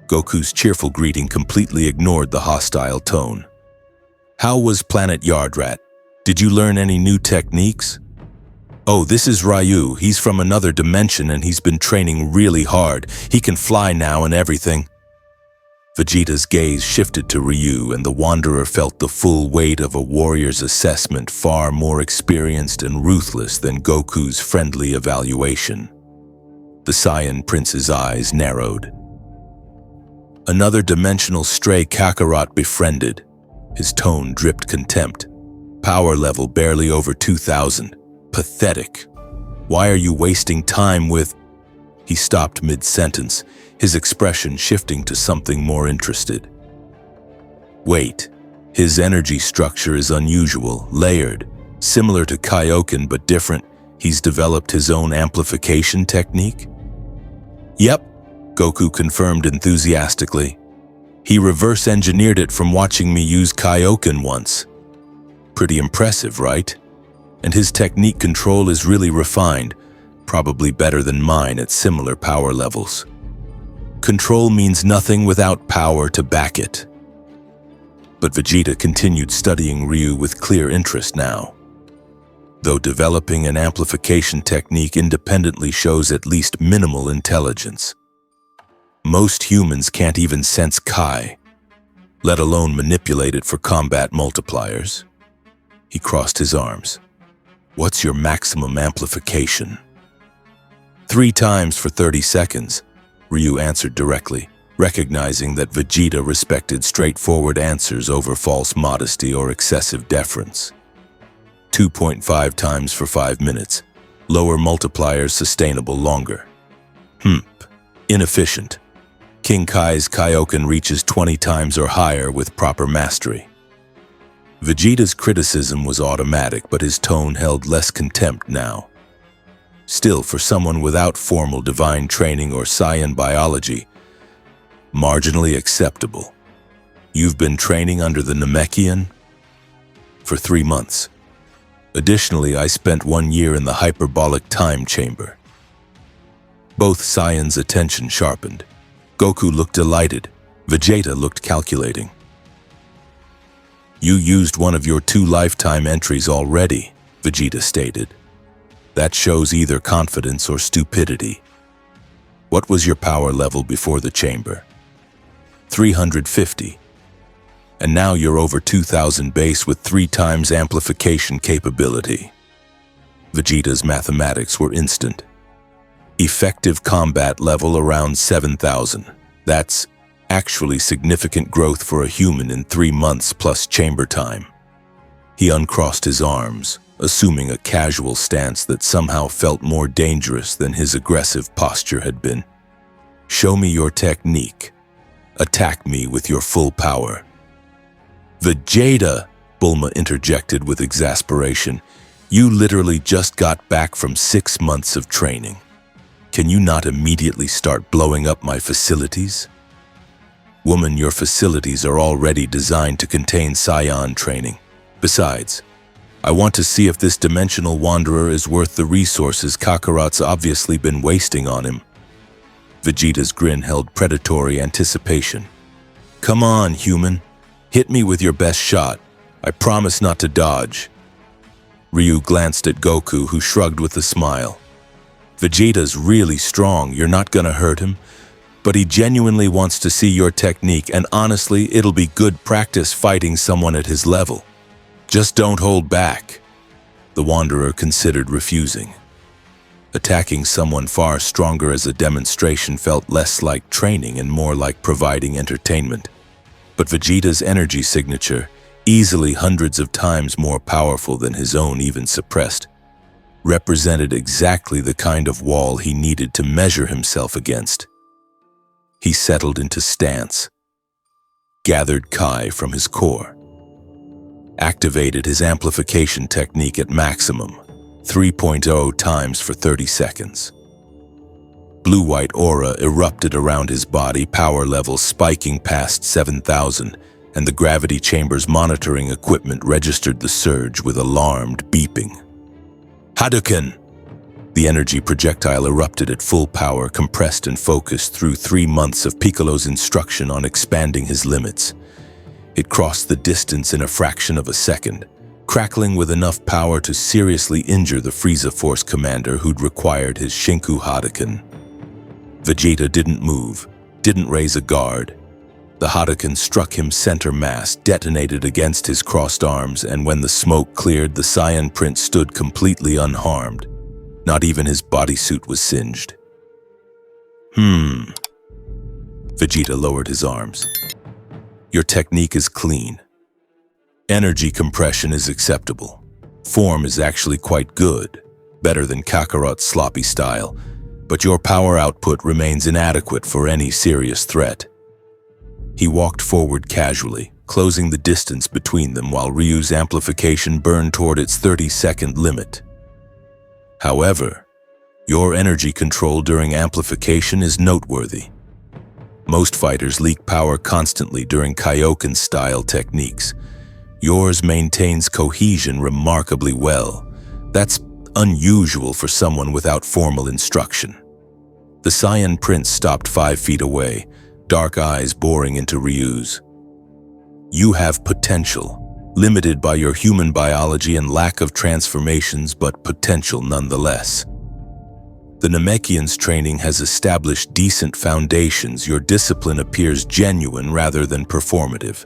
Goku's cheerful greeting completely ignored the hostile tone. How was Planet Yardrat? Did you learn any new techniques? Oh, this is Ryu. He's from another dimension and he's been training really hard. He can fly now and everything. Vegeta's gaze shifted to Ryu, and the Wanderer felt the full weight of a warrior's assessment, far more experienced and ruthless than Goku's friendly evaluation. The Saiyan Prince's eyes narrowed. Another dimensional stray Kakarot befriended. His tone dripped contempt. Power level barely over 2,000. Pathetic. Why are you wasting time with... He stopped mid-sentence, his expression shifting to something more interested. Wait, his energy structure is unusual, layered, similar to Kaioken but different. He's developed his own amplification technique? Yep, Goku confirmed enthusiastically. He reverse-engineered it from watching me use Kaioken once. Pretty impressive, right? And his technique control is really refined, probably better than mine at similar power levels. Control means nothing without power to back it. But Vegeta continued studying Ryu with clear interest now. Though developing an amplification technique independently shows at least minimal intelligence. Most humans can't even sense Kai, let alone manipulate it for combat multipliers. He crossed his arms. What's your maximum amplification? 3 times for 30 seconds, Ryu answered directly, recognizing that Vegeta respected straightforward answers over false modesty or excessive deference. 2.5 times for 5 minutes, lower multipliers sustainable longer. Inefficient. King Kai's Kaioken reaches 20 times or higher with proper mastery. Vegeta's criticism was automatic, but his tone held less contempt now. Still, for someone without formal divine training or Saiyan biology, marginally acceptable. You've been training under the Namekian? For 3 months. Additionally, I spent 1 year in the hyperbolic time chamber. Both Saiyan's attention sharpened. Goku looked delighted. Vegeta looked calculating. You used one of your 2 lifetime entries already, Vegeta stated. That shows either confidence or stupidity. What was your power level before the chamber? 350. And now you're over 2,000 base with 3 times amplification capability. Vegeta's mathematics were instant. Effective combat level around 7,000. That's actually significant growth for a human in 3 months plus chamber time. He uncrossed his arms, assuming a casual stance that somehow felt more dangerous than his aggressive posture had been. Show me your technique. Attack me with your full power. Vegeta, Bulma interjected with exasperation. You literally just got back from 6 months of training. Can you not immediately start blowing up my facilities? Woman, your facilities are already designed to contain Saiyan training. Besides, I want to see if this dimensional wanderer is worth the resources Kakarot's obviously been wasting on him. Vegeta's grin held predatory anticipation. Come on, human. Hit me with your best shot. I promise not to dodge. Ryu glanced at Goku, who shrugged with a smile. Vegeta's really strong, you're not gonna hurt him. But he genuinely wants to see your technique, and honestly, it'll be good practice fighting someone at his level. Just don't hold back. The Wanderer considered refusing. Attacking someone far stronger as a demonstration felt less like training and more like providing entertainment. But Vegeta's energy signature, easily hundreds of times more powerful than his own even suppressed, represented exactly the kind of wall he needed to measure himself against. He settled into stance, gathered Kai from his core, activated his amplification technique at maximum, 3.0 times for 30 seconds. Blue-white aura erupted around his body, power levels spiking past 7,000, and the gravity chamber's monitoring equipment registered the surge with alarmed beeping. Hadoken! The energy projectile erupted at full power, compressed and focused through 3 months of Piccolo's instruction on expanding his limits. It crossed the distance in a fraction of a second, crackling with enough power to seriously injure the Frieza Force commander who'd required his Shinku Hadoken. Vegeta didn't move, didn't raise a guard. The Hadoken struck him center mass, detonated against his crossed arms, and when the smoke cleared, the Saiyan Prince stood completely unharmed. Not even his bodysuit was singed. Vegeta lowered his arms. Your technique is clean. Energy compression is acceptable. Form is actually quite good, better than Kakarot's sloppy style, but your power output remains inadequate for any serious threat. He walked forward casually, closing the distance between them while Ryu's amplification burned toward its 30-second limit. However, your energy control during amplification is noteworthy. Most fighters leak power constantly during Kaioken-style techniques. Yours maintains cohesion remarkably well. That's unusual for someone without formal instruction. The Saiyan Prince stopped 5 feet away, dark eyes boring into Ryu's. You have potential, limited by your human biology and lack of transformations, but potential nonetheless. The Namekian's training has established decent foundations. Your discipline appears genuine rather than performative.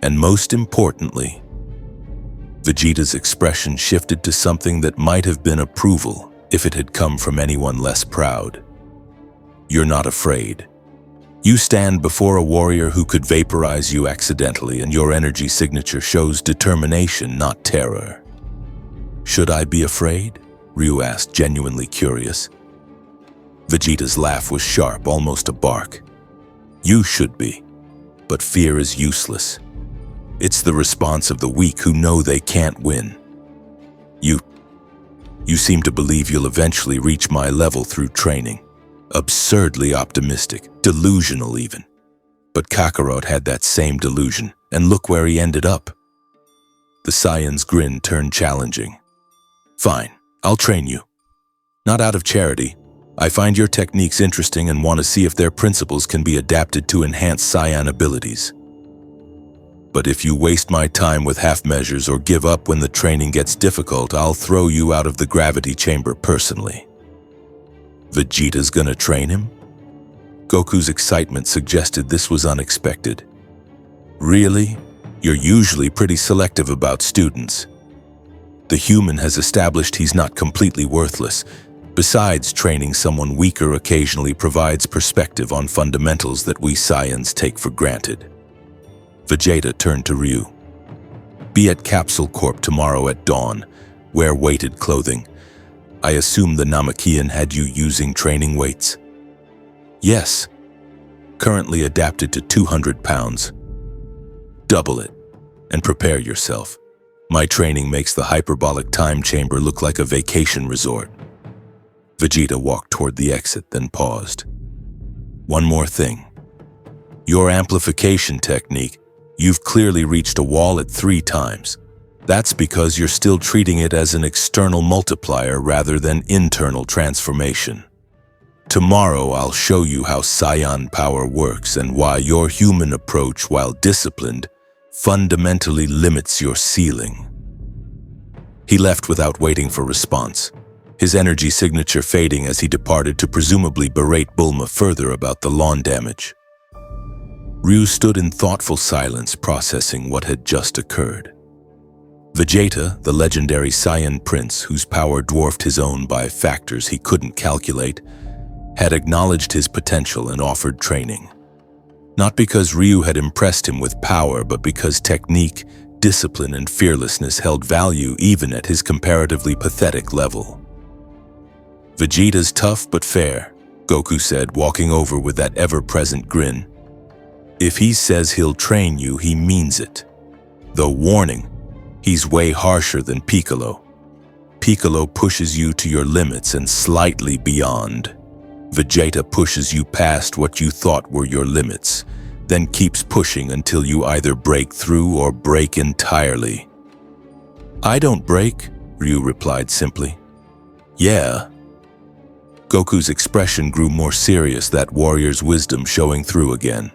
And most importantly, Vegeta's expression shifted to something that might have been approval if it had come from anyone less proud. You're not afraid. You stand before a warrior who could vaporize you accidentally, and your energy signature shows determination, not terror. Should I be afraid? Ryu asked, genuinely curious. Vegeta's laugh was sharp, almost a bark. You should be, but fear is useless. It's the response of the weak who know they can't win. You seem to believe you'll eventually reach my level through training. Absurdly optimistic, delusional even. But Kakarot had that same delusion, and look where he ended up. The Saiyan's grin turned challenging. Fine, I'll train you. Not out of charity. I find your techniques interesting and want to see if their principles can be adapted to enhance Saiyan abilities. But if you waste my time with half measures or give up when the training gets difficult, I'll throw you out of the gravity chamber personally. Vegeta's gonna train him? Goku's excitement suggested this was unexpected. Really? You're usually pretty selective about students. The human has established he's not completely worthless. Besides, training someone weaker occasionally provides perspective on fundamentals that we Saiyans take for granted. Vegeta turned to Ryu. Be at Capsule Corp tomorrow at dawn. Wear weighted clothing. I assume the Namekian had you using training weights? Yes. Currently adapted to 200 pounds. Double it, and prepare yourself. My training makes the hyperbolic time chamber look like a vacation resort. Vegeta walked toward the exit, then paused. One more thing. Your amplification technique, you've clearly reached a wall at 3 times. That's because you're still treating it as an external multiplier rather than internal transformation. Tomorrow I'll show you how Saiyan power works and why your human approach, while disciplined, fundamentally limits your ceiling. He left without waiting for response, his energy signature fading as he departed to presumably berate Bulma further about the lawn damage. Ryu stood in thoughtful silence, processing what had just occurred. Vegeta, the legendary Saiyan prince whose power dwarfed his own by factors he couldn't calculate, had acknowledged his potential and offered training. Not because Ryu had impressed him with power, but because technique, discipline, and fearlessness held value even at his comparatively pathetic level. Vegeta's tough but fair, Goku said, walking over with that ever-present grin. If he says he'll train you, he means it. Though warning, he's way harsher than Piccolo. Piccolo pushes you to your limits and slightly beyond. Vegeta pushes you past what you thought were your limits, then keeps pushing until you either break through or break entirely. I don't break, Ryu replied simply. Yeah. Goku's expression grew more serious, that warrior's wisdom showing through again.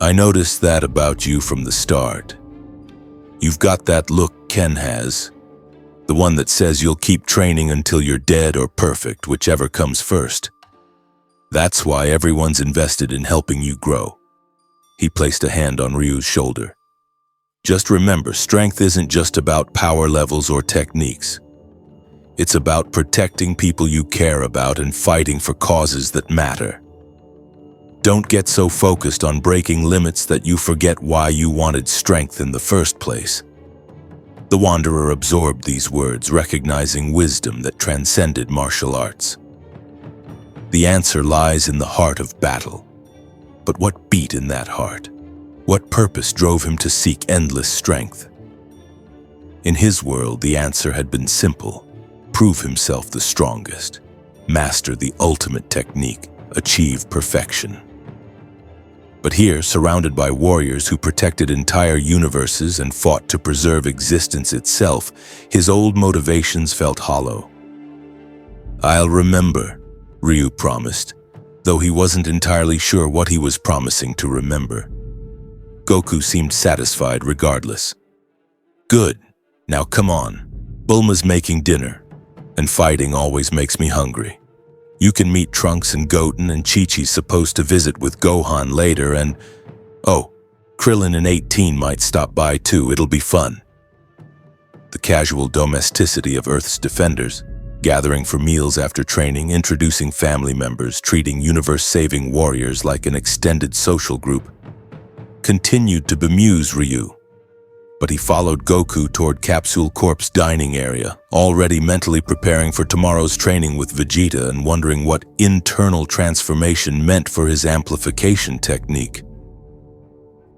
I noticed that about you from the start. You've got that look Ken has, the one that says you'll keep training until you're dead or perfect, whichever comes first. That's why everyone's invested in helping you grow. He placed a hand on Ryu's shoulder. Just remember, strength isn't just about power levels or techniques. It's about protecting people you care about and fighting for causes that matter. Don't get so focused on breaking limits that you forget why you wanted strength in the first place. The Wanderer absorbed these words, recognizing wisdom that transcended martial arts. The answer lies in the heart of battle. But what beat in that heart? What purpose drove him to seek endless strength? In his world, the answer had been simple: prove himself the strongest, master the ultimate technique, achieve perfection. But here, surrounded by warriors who protected entire universes and fought to preserve existence itself, his old motivations felt hollow. "I'll remember," Ryu promised, though he wasn't entirely sure what he was promising to remember. Goku seemed satisfied regardless. "Good. Now come on. Bulma's making dinner, and fighting always makes me hungry. You can meet Trunks and Goten, and Chi-Chi's supposed to visit with Gohan later, and... oh, Krillin and 18 might stop by too. It'll be fun." The casual domesticity of Earth's defenders, gathering for meals after training, introducing family members, treating universe-saving warriors like an extended social group, continued to bemuse Ryu. But he followed Goku toward Capsule Corp's dining area, already mentally preparing for tomorrow's training with Vegeta and wondering what internal transformation meant for his amplification technique.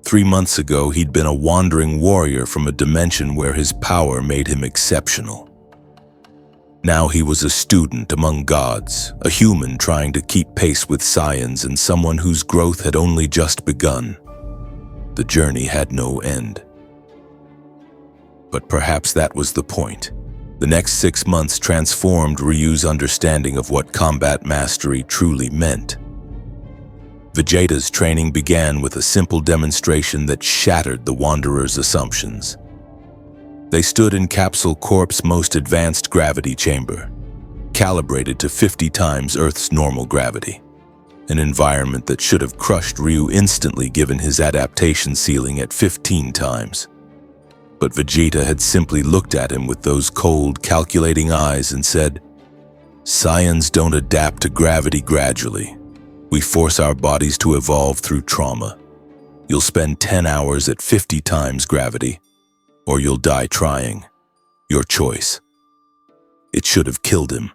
3 months ago, he'd been a wandering warrior from a dimension where his power made him exceptional. Now he was a student among gods, a human trying to keep pace with science, and someone whose growth had only just begun. The journey had no end. But perhaps that was the point. The next 6 months transformed Ryu's understanding of what combat mastery truly meant. Vegeta's training began with a simple demonstration that shattered the Wanderer's assumptions. They stood in Capsule Corp's most advanced gravity chamber, calibrated to 50 times Earth's normal gravity, an environment that should have crushed Ryu instantly given his adaptation ceiling at 15 times. But Vegeta had simply looked at him with those cold, calculating eyes and said, "Saiyans don't adapt to gravity gradually. We force our bodies to evolve through trauma. You'll spend 10 hours at 50 times gravity, or you'll die trying. Your choice." It should have killed him.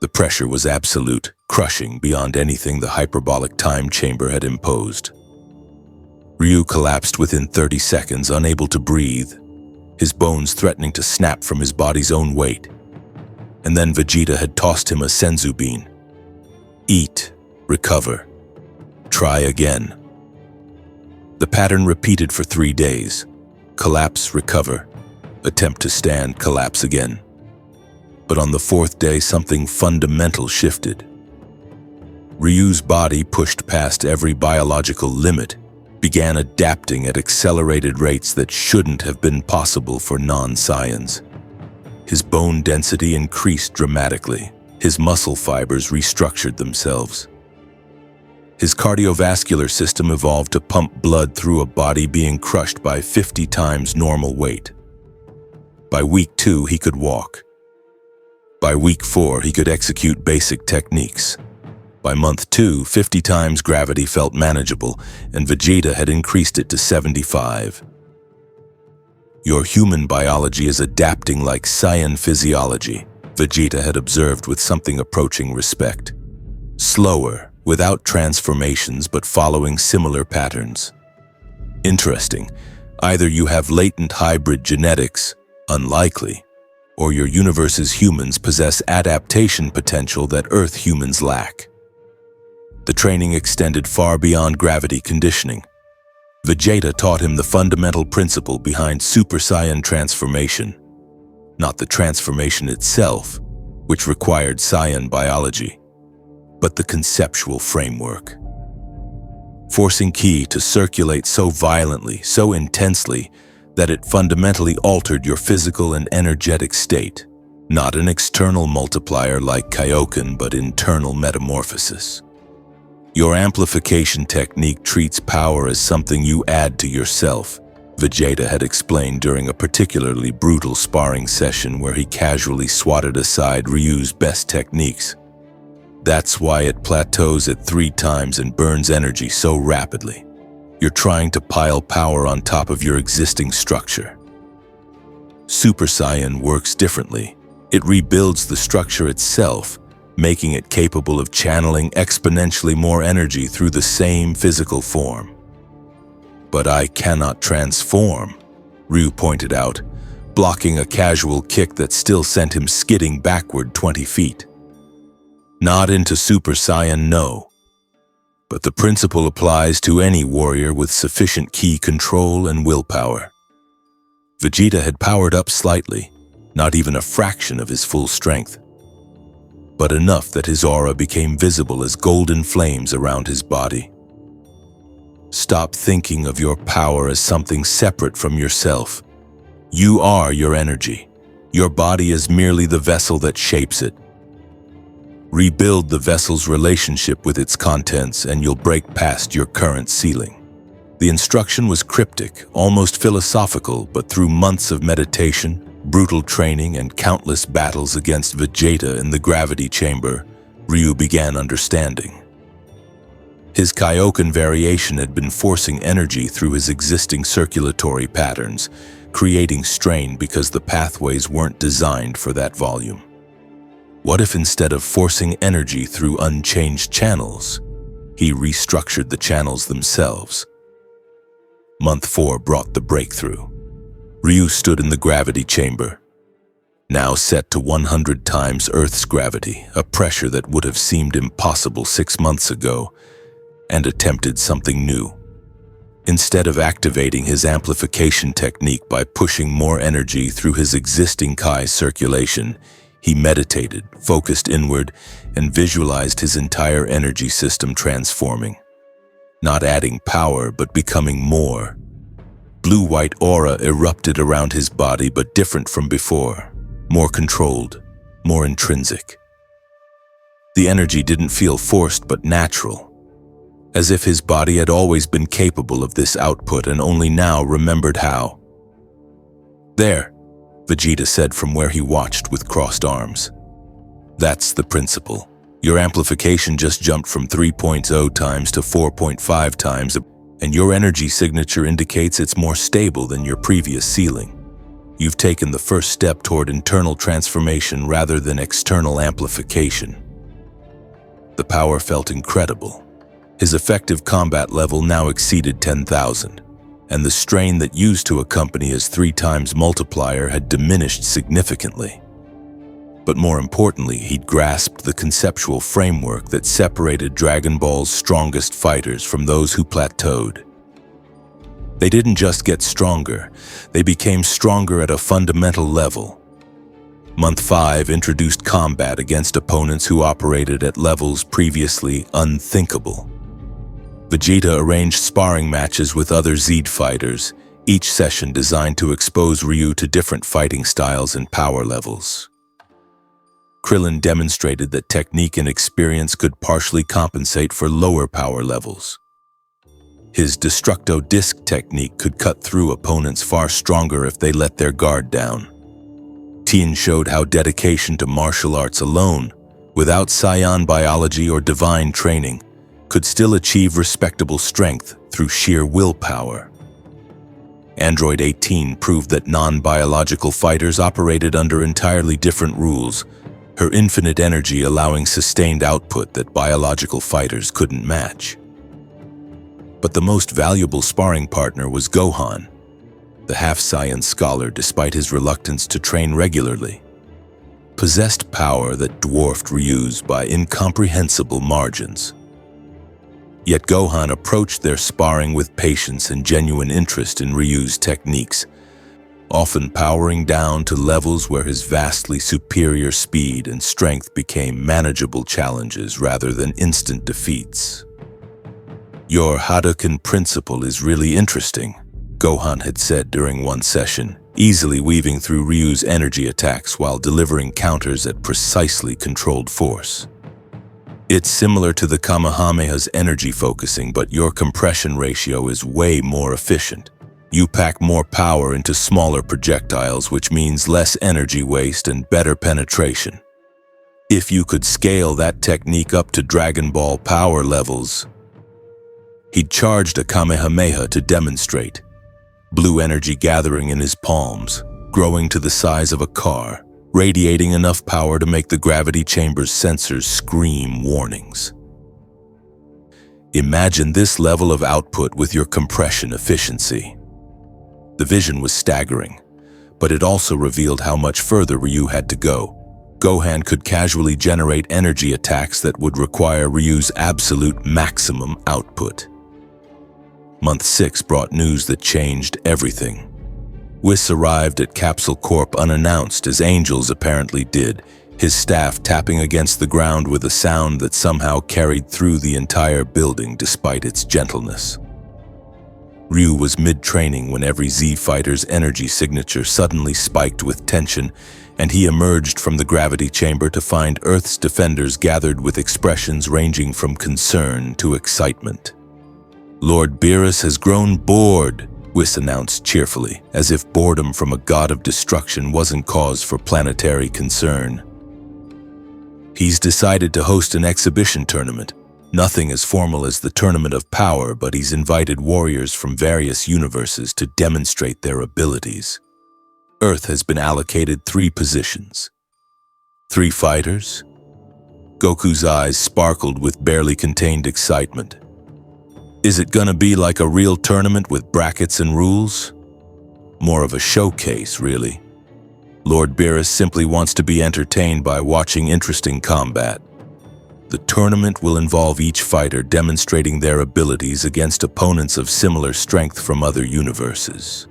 The pressure was absolute, crushing beyond anything the hyperbolic time chamber had imposed. Ryu collapsed within 30 seconds, unable to breathe, his bones threatening to snap from his body's own weight. And then Vegeta had tossed him a senzu bean. Eat, recover, try again. The pattern repeated for 3 days. Collapse, recover, attempt to stand, collapse again. But on the 4th day, something fundamental shifted. Ryu's body, pushed past every biological limit, began adapting at accelerated rates that shouldn't have been possible for non-Saiyans. His bone density increased dramatically. His muscle fibers restructured themselves. His cardiovascular system evolved to pump blood through a body being crushed by 50 times normal weight. By week 2, he could walk. By week 4, he could execute basic techniques. By month 2, 50 times gravity felt manageable, and Vegeta had increased it to 75. Your human biology is adapting like Saiyan physiology, Vegeta had observed with something approaching respect. Slower, without transformations but following similar patterns. Interesting. Either you have latent hybrid genetics, unlikely, or your universe's humans possess adaptation potential that Earth humans lack. The training extended far beyond gravity conditioning. Vegeta taught him the fundamental principle behind Super Saiyan transformation, not the transformation itself, which required Saiyan biology, but the conceptual framework. forcing ki to circulate so violently, so intensely, that it fundamentally altered your physical and energetic state. Not an external multiplier like Kaioken, but internal metamorphosis. Your amplification technique treats power as something you add to yourself, Vegeta had explained during a particularly brutal sparring session where he casually swatted aside Ryu's best techniques. That's why it plateaus at 3 times and burns energy so rapidly. You're trying to pile power on top of your existing structure. Super Saiyan works differently. It rebuilds the structure itself, making it capable of channeling exponentially more energy through the same physical form. But I cannot transform, Ryu pointed out, blocking a casual kick that still sent him skidding backward 20 feet. Not into Super Saiyan, no. But the principle applies to any warrior with sufficient ki control and willpower. Vegeta had powered up slightly, not even a fraction of his full strength, but enough that his aura became visible as golden flames around his body. Stop thinking of your power as something separate from yourself. You are your energy. Your body is merely the vessel that shapes it. Rebuild the vessel's relationship with its contents and you'll break past your current ceiling. The instruction was cryptic, almost philosophical, but through months of meditation, brutal training, and countless battles against Vegeta in the gravity chamber, Ryu began understanding. His Kaioken variation had been forcing energy through his existing circulatory patterns, creating strain because the pathways weren't designed for that volume. What if instead of forcing energy through unchanged channels, he restructured the channels themselves? Month 4 brought the breakthrough. Ryu stood in the gravity chamber, now set to 100 times Earth's gravity, a pressure that would have seemed impossible 6 months ago, and attempted something new. Instead of activating his amplification technique by pushing more energy through his existing Kai circulation, he meditated, focused inward, and visualized his entire energy system transforming. Not adding power, but becoming more. Blue-white aura erupted around his body, but different from before. More controlled, more intrinsic. The energy didn't feel forced, but natural. As if his body had always been capable of this output and only now remembered how. There, Vegeta said from where he watched with crossed arms. That's the principle. Your amplification just jumped from 3.0 times to 4.5 times, and your energy signature indicates it's more stable than your previous ceiling. You've taken the first step toward internal transformation rather than external amplification. The power felt incredible. His effective combat level now exceeded 10,000. And the strain that used to accompany his 3 times multiplier had diminished significantly. But more importantly, he'd grasped the conceptual framework that separated Dragon Ball's strongest fighters from those who plateaued. They didn't just get stronger, they became stronger at a fundamental level. Month 5 introduced combat against opponents who operated at levels previously unthinkable. Vegeta arranged sparring matches with other Zed fighters, each session designed to expose Ryu to different fighting styles and power levels. Krillin demonstrated that technique and experience could partially compensate for lower power levels. His Destructo Disc technique could cut through opponents far stronger if they let their guard down. Tien showed how dedication to martial arts alone, without Saiyan biology or divine training, could still achieve respectable strength through sheer willpower. Android 18 proved that non-biological fighters operated under entirely different rules, her infinite energy allowing sustained output that biological fighters couldn't match. But the most valuable sparring partner was Gohan, the half-Saiyan scholar, despite his reluctance to train regularly, possessed power that dwarfed Ryu's by incomprehensible margins. Yet Gohan approached their sparring with patience and genuine interest in Ryu's techniques, often powering down to levels where his vastly superior speed and strength became manageable challenges rather than instant defeats. Your Hadoken principle is really interesting, Gohan had said during one session, easily weaving through Ryu's energy attacks while delivering counters at precisely controlled force. It's similar to the Kamehameha's energy focusing, but your compression ratio is way more efficient. You pack more power into smaller projectiles, which means less energy waste and better penetration. If you could scale that technique up to Dragon Ball power levels. He'd charged a Kamehameha to demonstrate, blue energy gathering in his palms, growing to the size of a car, radiating enough power to make the gravity chamber's sensors scream warnings. Imagine this level of output with your compression efficiency. The vision was staggering, but it also revealed how much further Ryu had to go. Gohan could casually generate energy attacks that would require Ryu's absolute maximum output. Month 6 brought news that changed everything. Whis arrived at Capsule Corp unannounced, as angels apparently did, his staff tapping against the ground with a sound that somehow carried through the entire building despite its gentleness. Ryu was mid-training when every Z fighter's energy signature suddenly spiked with tension, and he emerged from the gravity chamber to find Earth's defenders gathered with expressions ranging from concern to excitement. Lord Beerus has grown bored, Whis announced cheerfully, as if boredom from a god of destruction wasn't cause for planetary concern. He's decided to host an exhibition tournament. Nothing as formal as the Tournament of Power, but he's invited warriors from various universes to demonstrate their abilities. Earth has been allocated 3 positions. 3 fighters? Goku's eyes sparkled with barely contained excitement. Is it gonna be like a real tournament with brackets and rules? More of a showcase, really. Lord Beerus simply wants to be entertained by watching interesting combat. The tournament will involve each fighter demonstrating their abilities against opponents of similar strength from other universes.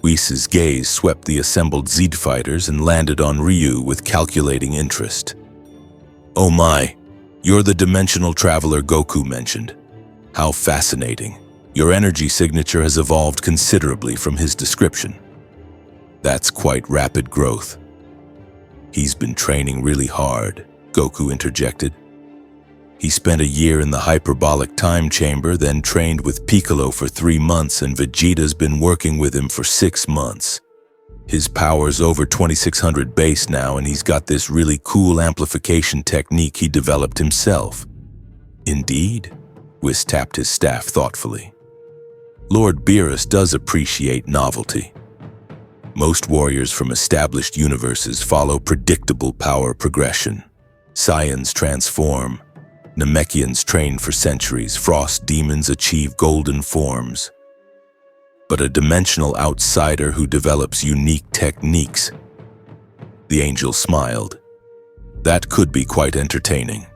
Whis' gaze swept the assembled Z fighters and landed on Ryu with calculating interest. Oh my, you're the dimensional traveler Goku mentioned. How fascinating. Your energy signature has evolved considerably from his description. That's quite rapid growth. He's been training really hard, Goku interjected. He spent a year in the hyperbolic time chamber, then trained with Piccolo for 3 months, and Vegeta's been working with him for 6 months. His power's over 2600 base now, and he's got this really cool amplification technique he developed himself. Indeed? Whis tapped his staff thoughtfully. Lord Beerus does appreciate novelty. Most warriors from established universes follow predictable power progression. Saiyans transform, Namekians train for centuries, frost demons achieve golden forms. But a dimensional outsider who develops unique techniques. The angel smiled. That could be quite entertaining.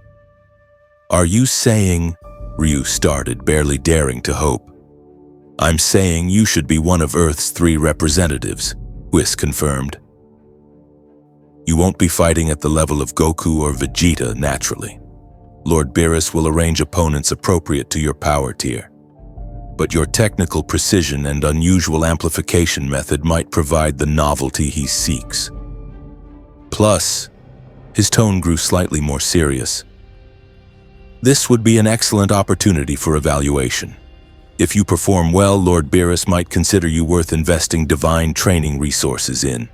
Are you saying... Ryu started, barely daring to hope. I'm saying you should be one of Earth's 3 representatives, Whis confirmed. You won't be fighting at the level of Goku or Vegeta, naturally. Lord Beerus will arrange opponents appropriate to your power tier. But your technical precision and unusual amplification method might provide the novelty he seeks. Plus, his tone grew slightly more serious. This would be an excellent opportunity for evaluation. If you perform well, Lord Beerus might consider you worth investing divine training resources in.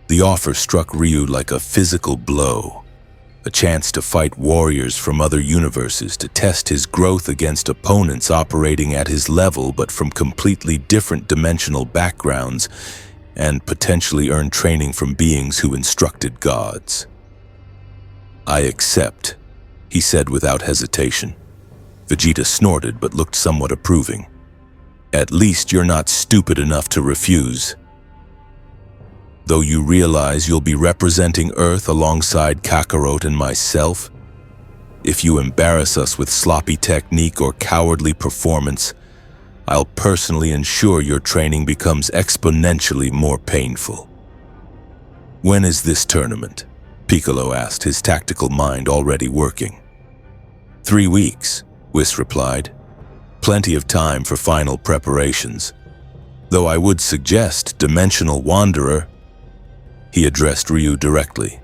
The offer struck Ryu like a physical blow, a chance to fight warriors from other universes, to test his growth against opponents operating at his level but from completely different dimensional backgrounds, and potentially earn training from beings who instructed gods. I accept, he said without hesitation. Vegeta snorted but looked somewhat approving. At least you're not stupid enough to refuse. Though you realize you'll be representing Earth alongside Kakarot and myself, if you embarrass us with sloppy technique or cowardly performance, I'll personally ensure your training becomes exponentially more painful. When is this tournament? Piccolo asked, his tactical mind already working. 3 weeks, Whis replied. Plenty of time for final preparations. Though I would suggest, Dimensional Wanderer, he addressed Ryu directly,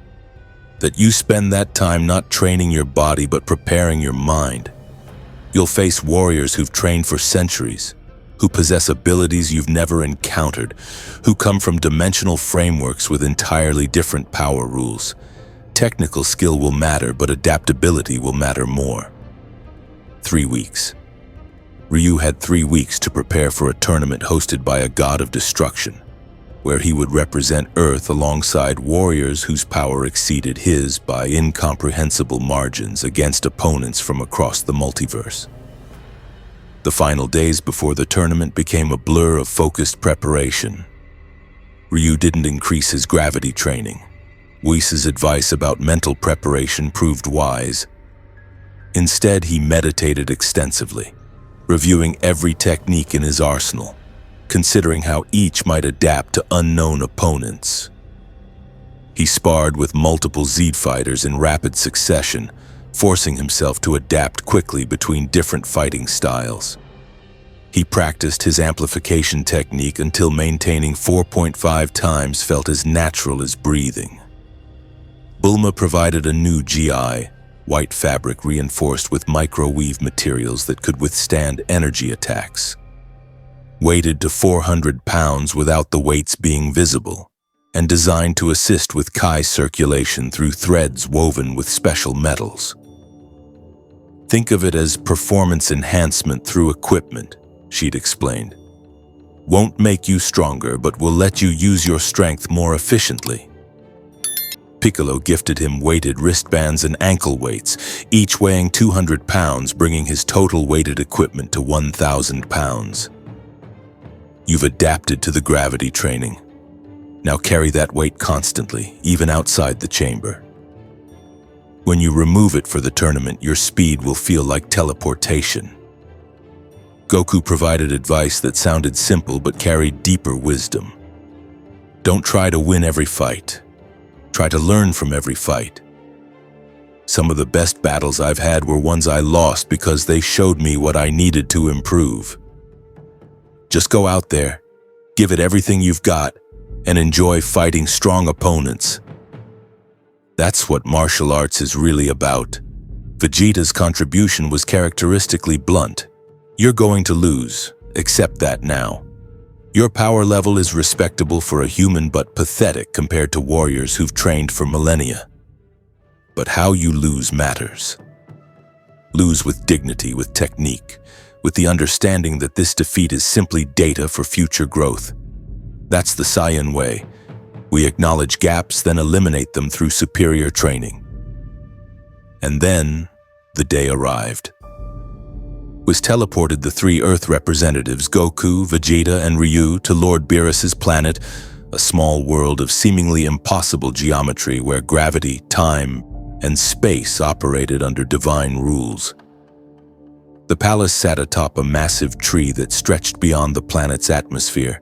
that you spend that time not training your body but preparing your mind. You'll face warriors who've trained for centuries, who possess abilities you've never encountered, who come from dimensional frameworks with entirely different power rules. Technical skill will matter, but adaptability will matter more. 3 weeks. Ryu had 3 weeks to prepare for a tournament hosted by a god of destruction, where he would represent Earth alongside warriors whose power exceeded his by incomprehensible margins against opponents from across the multiverse. The final days before the tournament became a blur of focused preparation. Ryu didn't increase his gravity training. Whis' advice about mental preparation proved wise. Instead, he meditated extensively, reviewing every technique in his arsenal, considering how each might adapt to unknown opponents. He sparred with multiple Z fighters in rapid succession, forcing himself to adapt quickly between different fighting styles. He practiced his amplification technique until maintaining 4.5 times felt as natural as breathing. Bulma provided a new GI, white fabric reinforced with microweave materials that could withstand energy attacks. Weighted to 400 pounds without the weights being visible, and designed to assist with Kai circulation through threads woven with special metals. Think of it as performance enhancement through equipment, she'd explained. Won't make you stronger, but will let you use your strength more efficiently. Piccolo gifted him weighted wristbands and ankle weights, each weighing 200 pounds, bringing his total weighted equipment to 1,000 pounds. You've adapted to the gravity training. Now carry that weight constantly, even outside the chamber. When you remove it for the tournament, your speed will feel like teleportation. Goku provided advice that sounded simple but carried deeper wisdom. Don't try to win every fight. Try to learn from every fight. Some of the best battles I've had were ones I lost because they showed me what I needed to improve. Just go out there, give it everything you've got, and enjoy fighting strong opponents. That's what martial arts is really about. Vegeta's contribution was characteristically blunt. You're going to lose, accept that now. Your power level is respectable for a human but pathetic compared to warriors who've trained for millennia. But how you lose matters. Lose with dignity, with technique, with the understanding that this defeat is simply data for future growth. That's the Saiyan way. We acknowledge gaps, then eliminate them through superior training. And then, the day arrived. Whis teleported the 3 Earth representatives, Goku, Vegeta, and Ryu, to Lord Beerus's planet, a small world of seemingly impossible geometry where gravity, time, and space operated under divine rules. The palace sat atop a massive tree that stretched beyond the planet's atmosphere,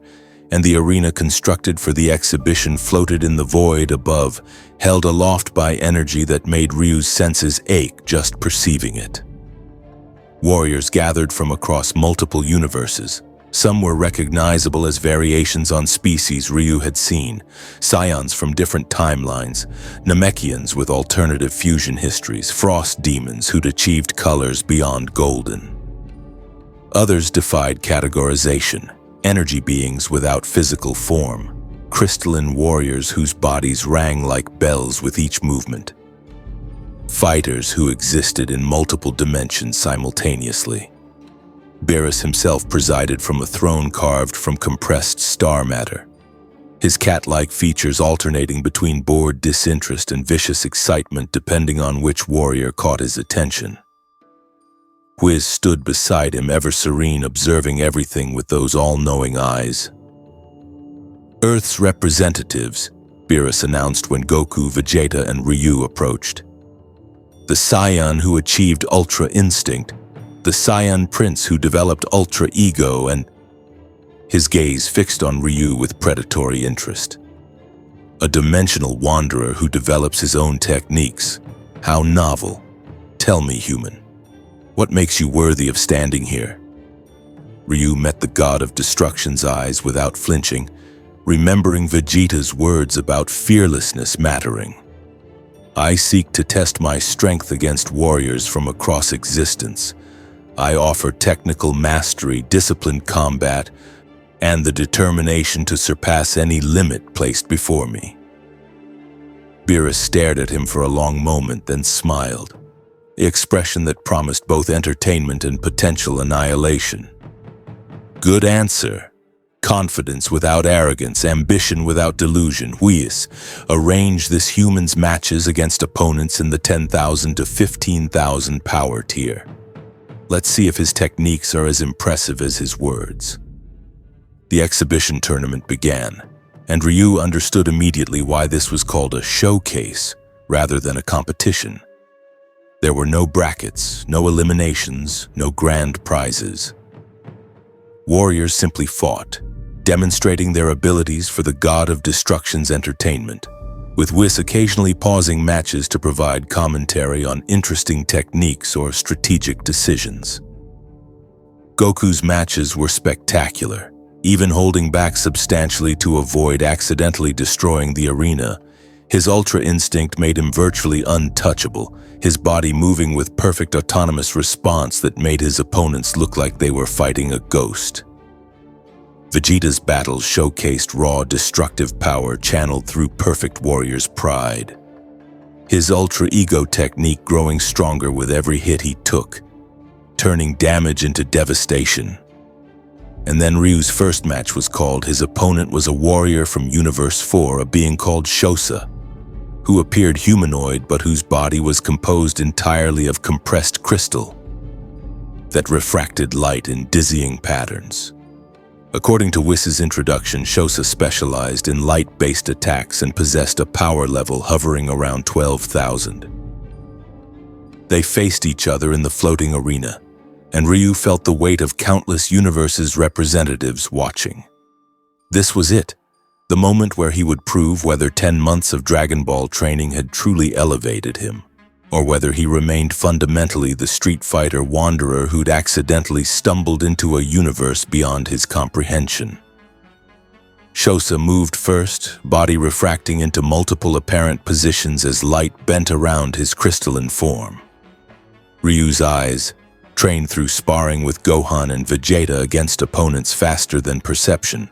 and the arena constructed for the exhibition floated in the void above, held aloft by energy that made Ryu's senses ache just perceiving it. Warriors gathered from across multiple universes. Some were recognizable as variations on species Ryu had seen, Scions from different timelines, Namekians with alternative fusion histories, frost demons who'd achieved colors beyond golden. Others defied categorization, energy beings without physical form, crystalline warriors whose bodies rang like bells with each movement. Fighters who existed in multiple dimensions simultaneously. Beerus himself presided from a throne carved from compressed star matter, his cat-like features alternating between bored disinterest and vicious excitement depending on which warrior caught his attention. Whis stood beside him, ever serene, observing everything with those all-knowing eyes. Earth's representatives, Beerus announced when Goku, Vegeta, and Ryu approached. The Saiyan who achieved Ultra Instinct, the Saiyan Prince who developed Ultra Ego, and his gaze fixed on Ryu with predatory interest. A dimensional wanderer who develops his own techniques. How novel. Tell me, human. What makes you worthy of standing here? Ryu met the god of destruction's eyes without flinching, remembering Vegeta's words about fearlessness mattering. I seek to test my strength against warriors from across existence. I offer technical mastery, disciplined combat, and the determination to surpass any limit placed before me. Beerus stared at him for a long moment, then smiled, the expression that promised both entertainment and potential annihilation. Good answer. Confidence without arrogance, ambition without delusion. Whis, arrange this human's matches against opponents in the 10,000 to 15,000 power tier. Let's see if his techniques are as impressive as his words. The exhibition tournament began, and Ryu understood immediately why this was called a showcase rather than a competition. There were no brackets, no eliminations, no grand prizes. Warriors simply fought, demonstrating their abilities for the god of destruction's entertainment, with Whis occasionally pausing matches to provide commentary on interesting techniques or strategic decisions. Goku's matches were spectacular, even holding back substantially to avoid accidentally destroying the arena. His ultra instinct made him virtually untouchable, his body moving with perfect autonomous response that made his opponents look like they were fighting a ghost. Vegeta's battles showcased raw, destructive power channeled through perfect warrior's pride. His ultra-ego technique growing stronger with every hit he took, turning damage into devastation. And then Ryu's first match was called. His opponent was a warrior from Universe 4, a being called Shosa, who appeared humanoid but whose body was composed entirely of compressed crystal that refracted light in dizzying patterns. According to Whis' introduction, Shosa specialized in light-based attacks and possessed a power level hovering around 12,000. They faced each other in the floating arena, and Ryu felt the weight of countless universes' representatives watching. This was it, the moment where he would prove whether 10 months of Dragon Ball training had truly elevated him, or whether he remained fundamentally the street fighter wanderer who'd accidentally stumbled into a universe beyond his comprehension. Shosa moved first, body refracting into multiple apparent positions as light bent around his crystalline form. Ryu's eyes, trained through sparring with Gohan and Vegeta against opponents faster than perception,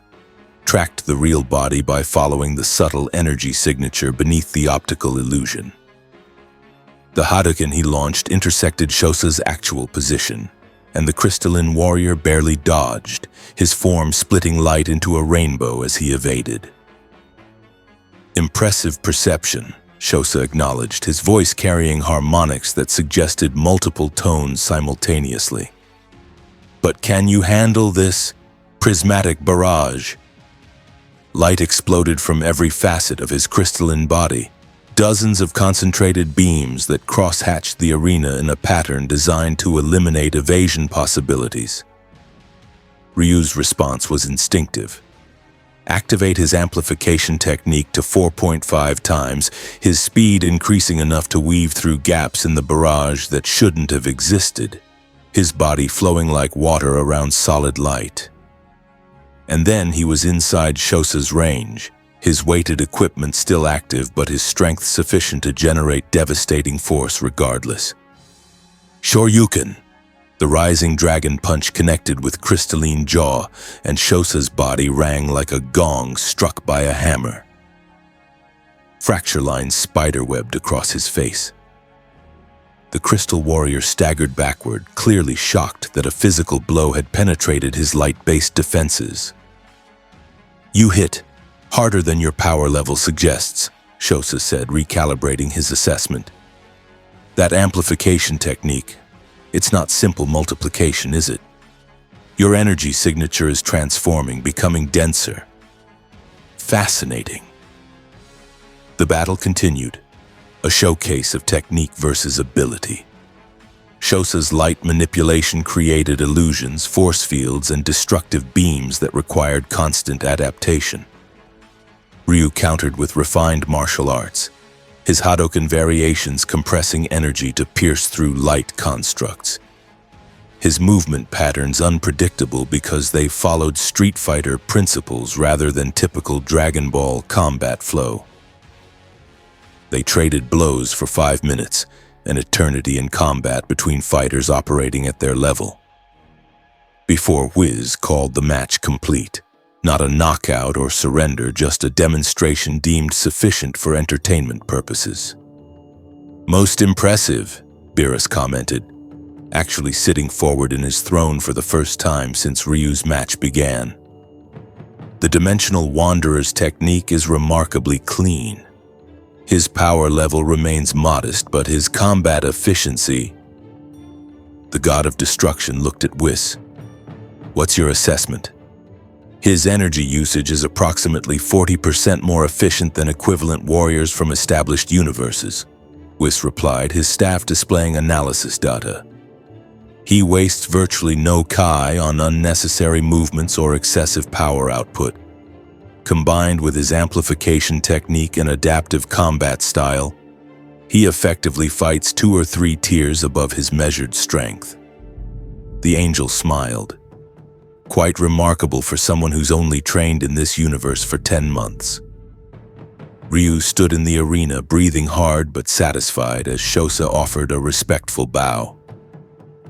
tracked the real body by following the subtle energy signature beneath the optical illusion. The Hadoken he launched intersected Shosa's actual position, and the crystalline warrior barely dodged, his form splitting light into a rainbow as he evaded. Impressive perception, Shosa acknowledged, his voice carrying harmonics that suggested multiple tones simultaneously. But can you handle this prismatic barrage? Light exploded from every facet of his crystalline body, dozens of concentrated beams that cross-hatched the arena in a pattern designed to eliminate evasion possibilities. Ryu's response was instinctive. Activate his amplification technique to 4.5 times, his speed increasing enough to weave through gaps in the barrage that shouldn't have existed, his body flowing like water around solid light. And then he was inside Shosa's range, his weighted equipment still active but his strength sufficient to generate devastating force regardless. Shoryuken! The rising dragon punch connected with crystalline jaw, and Shosa's body rang like a gong struck by a hammer. Fracture lines spiderwebbed across his face. The crystal warrior staggered backward, clearly shocked that a physical blow had penetrated his light-based defenses. You hit harder than your power level suggests, Shosa said, recalibrating his assessment. That amplification technique, it's not simple multiplication, is it? Your energy signature is transforming, becoming denser. Fascinating. The battle continued, a showcase of technique versus ability. Shosa's light manipulation created illusions, force fields, and destructive beams that required constant adaptation. Ryu countered with refined martial arts, his Hadoken variations compressing energy to pierce through light constructs. his movement patterns unpredictable because they followed Street Fighter principles rather than typical Dragon Ball combat flow. They traded blows for 5 minutes, an eternity in combat between fighters operating at their level, before Whis called the match complete. Not a knockout or surrender, just a demonstration deemed sufficient for entertainment purposes. "Most impressive," Beerus commented, actually sitting forward in his throne for the first time since Ryu's match began. The Dimensional Wanderer's technique is remarkably clean. His power level remains modest, but his combat efficiency... The God of Destruction looked at Whis. "What's your assessment?" "His energy usage is approximately 40% more efficient than equivalent warriors from established universes," Whis replied, his staff displaying analysis data. "He wastes virtually no Kai on unnecessary movements or excessive power output. Combined with his amplification technique and adaptive combat style, he effectively fights 2 or 3 tiers above his measured strength." The angel smiled. "Quite remarkable for someone who's only trained in this universe for 10 months. Ryu stood in the arena, breathing hard but satisfied as Shosa offered a respectful bow.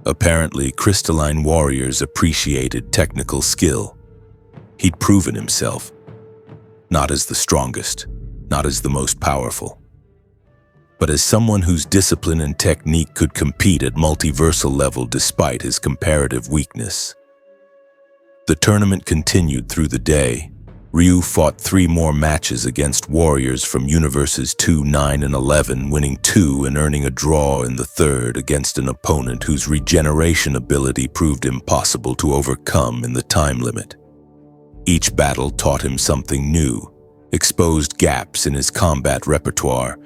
Apparently, crystalline warriors appreciated technical skill. He'd proven himself. Not as the strongest, not as the most powerful, but as someone whose discipline and technique could compete at multiversal level despite his comparative weakness. The tournament continued through the day. Ryu fought 3 more matches against warriors from universes 2, 9, and 11, winning 2 and earning a draw in the 3rd against an opponent whose regeneration ability proved impossible to overcome in the time limit. Each battle taught him something new, exposed gaps in his combat repertoire,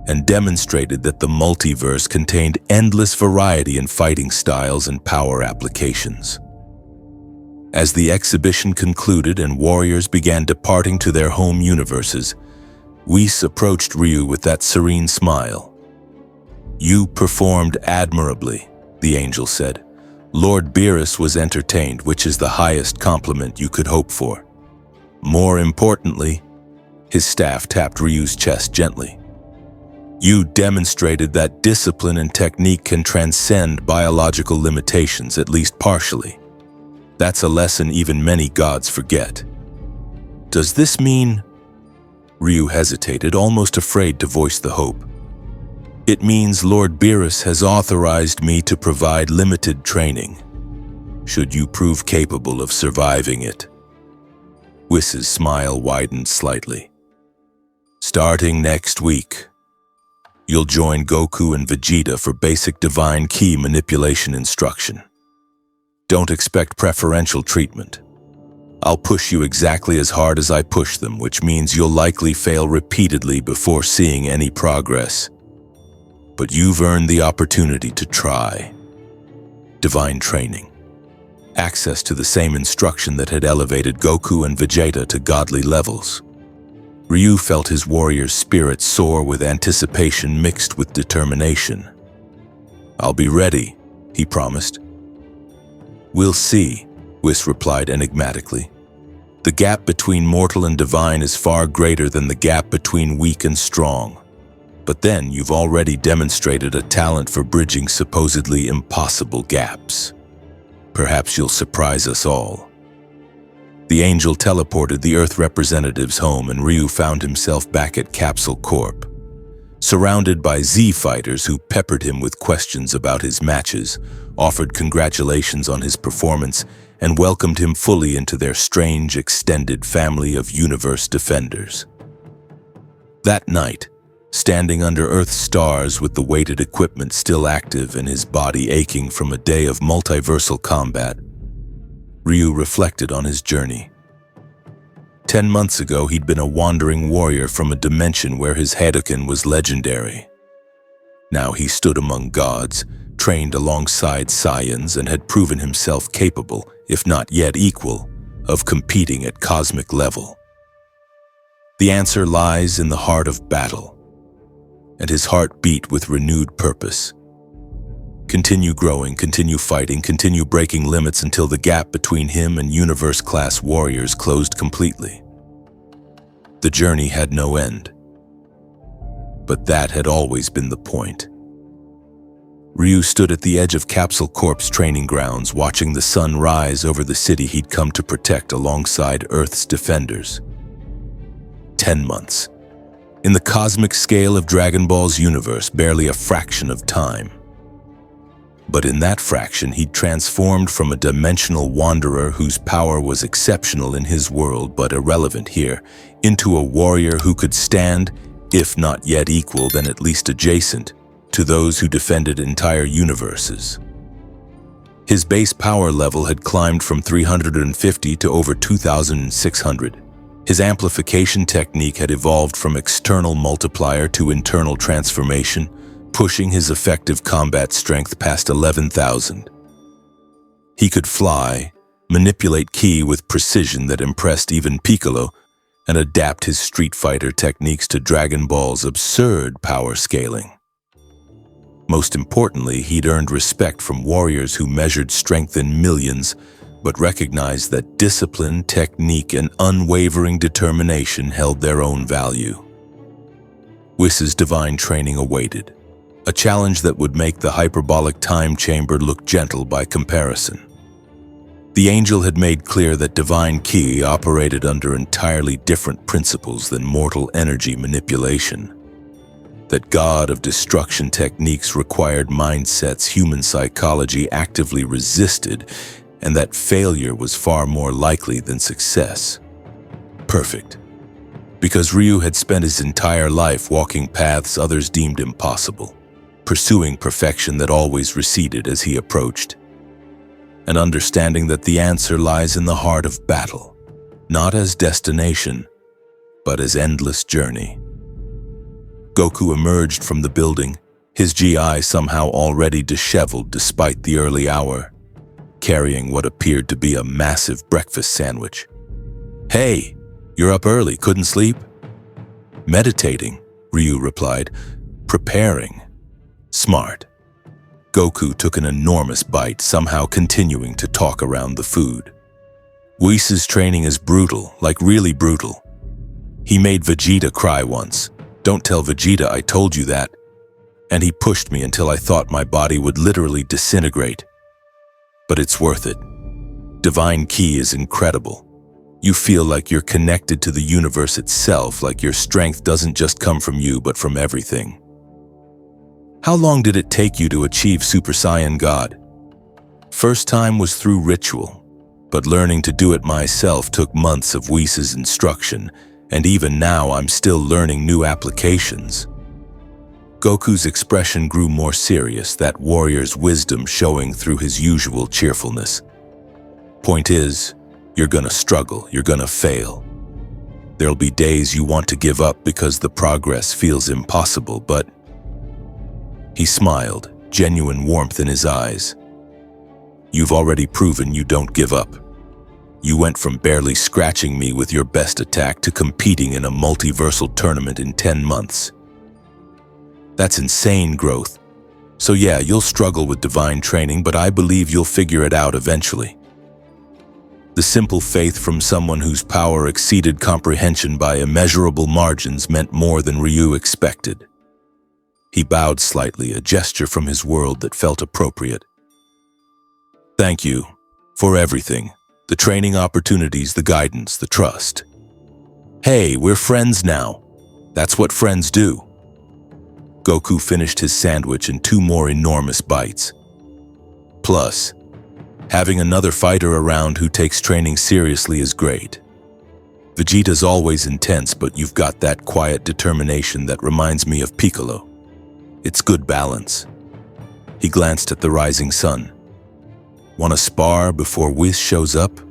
and demonstrated that the multiverse contained endless variety in fighting styles and power applications. As the exhibition concluded and warriors began departing to their home universes, Whis approached Ryu with that serene smile. "You performed admirably," the angel said. "Lord Beerus was entertained, which is the highest compliment you could hope for. More importantly," his staff tapped Ryu's chest gently, "you demonstrated that discipline and technique can transcend biological limitations, at least partially. That's a lesson even many gods forget." "Does this mean..." Ryu hesitated, almost afraid to voice the hope. "It means Lord Beerus has authorized me to provide limited training, should you prove capable of surviving it." Whis' smile widened slightly. "Starting next week, you'll join Goku and Vegeta for basic divine ki manipulation instruction. Don't expect preferential treatment. I'll push you exactly as hard as I push them, which means you'll likely fail repeatedly before seeing any progress. But you've earned the opportunity to try. Divine training. Access to the same instruction that had elevated Goku and Vegeta to godly levels." Ryu felt his warrior's spirit soar with anticipation mixed with determination. "I'll be ready," he promised. "We'll see," Whis replied enigmatically. "The gap between mortal and divine is far greater than the gap between weak and strong. But then you've already demonstrated a talent for bridging supposedly impossible gaps. Perhaps you'll surprise us all." The angel teleported the Earth representatives home, and Ryu found himself back at Capsule Corp, surrounded by Z-fighters who peppered him with questions about his matches, offered congratulations on his performance, and welcomed him fully into their strange, extended family of universe defenders. That night, standing under Earth's stars with the weighted equipment still active and his body aching from a day of multiversal combat, Ryu reflected on his journey. 10 months ago, he'd been a wandering warrior from a dimension where his Hadoken was legendary. Now he stood among gods, trained alongside Saiyans, and had proven himself capable, if not yet equal, of competing at cosmic level. The answer lies in the heart of battle, and his heart beat with renewed purpose. Continue growing, continue fighting, continue breaking limits until the gap between him and universe-class warriors closed completely. The journey had no end. But that had always been the point. Ryu stood at the edge of Capsule Corp's training grounds, watching the sun rise over the city he'd come to protect alongside Earth's defenders. 10 months. In the cosmic scale of Dragon Ball's universe, barely a fraction of time. But in that fraction, he'd transformed from a dimensional wanderer whose power was exceptional in his world but irrelevant here, into a warrior who could stand, if not yet equal, then at least adjacent, to those who defended entire universes. His base power level had climbed from 350 to over 2,600. His amplification technique had evolved from external multiplier to internal transformation, pushing his effective combat strength past 11,000. He could fly, manipulate ki with precision that impressed even Piccolo, and adapt his Street Fighter techniques to Dragon Ball's absurd power scaling. Most importantly, he'd earned respect from warriors who measured strength in millions, but recognized that discipline, technique, and unwavering determination held their own value. Whis's divine training awaited, a challenge that would make the hyperbolic time chamber look gentle by comparison. The angel had made clear that divine ki operated under entirely different principles than mortal energy manipulation. That god of destruction techniques required mindsets human psychology actively resisted, and that failure was far more likely than success. Perfect. Because Ryu had spent his entire life walking paths others deemed impossible, pursuing perfection that always receded as he approached. An understanding that the answer lies in the heart of battle, not as destination, but as endless journey. Goku emerged from the building, his GI somehow already disheveled despite the early hour, carrying what appeared to be a massive breakfast sandwich. "Hey, you're up early, couldn't sleep?" "Meditating," Ryu replied. "Preparing." "Smart." Goku took an enormous bite, somehow continuing to talk around the food. "Whis' training is brutal, like really brutal. He made Vegeta cry once. Don't tell Vegeta I told you that. And he pushed me until I thought my body would literally disintegrate. But it's worth it. Divine ki is incredible. You feel like you're connected to the universe itself, like your strength doesn't just come from you but from everything." "How long did it take you to achieve Super Saiyan God?" "First time was through ritual, but learning to do it myself took months of Whis' instruction, and even now I'm still learning new applications." Goku's expression grew more serious, that warrior's wisdom showing through his usual cheerfulness. "Point is, you're gonna struggle, you're gonna fail. There'll be days you want to give up because the progress feels impossible, but..." He smiled, genuine warmth in his eyes. "You've already proven you don't give up. You went from barely scratching me with your best attack to competing in a multiversal tournament in 10 months. That's insane growth. So yeah, you'll struggle with divine training, but I believe you'll figure it out eventually." The simple faith from someone whose power exceeded comprehension by immeasurable margins meant more than Ryu expected. He bowed slightly, a gesture from his world that felt appropriate. "Thank you for everything. The training opportunities, the guidance, the trust. Hey, we're friends now. That's what friends do." Goku finished his sandwich and 2 more enormous bites. "Plus, having another fighter around who takes training seriously is great. Vegeta's always intense, but you've got that quiet determination that reminds me of Piccolo. It's good balance." He glanced at the rising sun. "Want to spar before Whis shows up?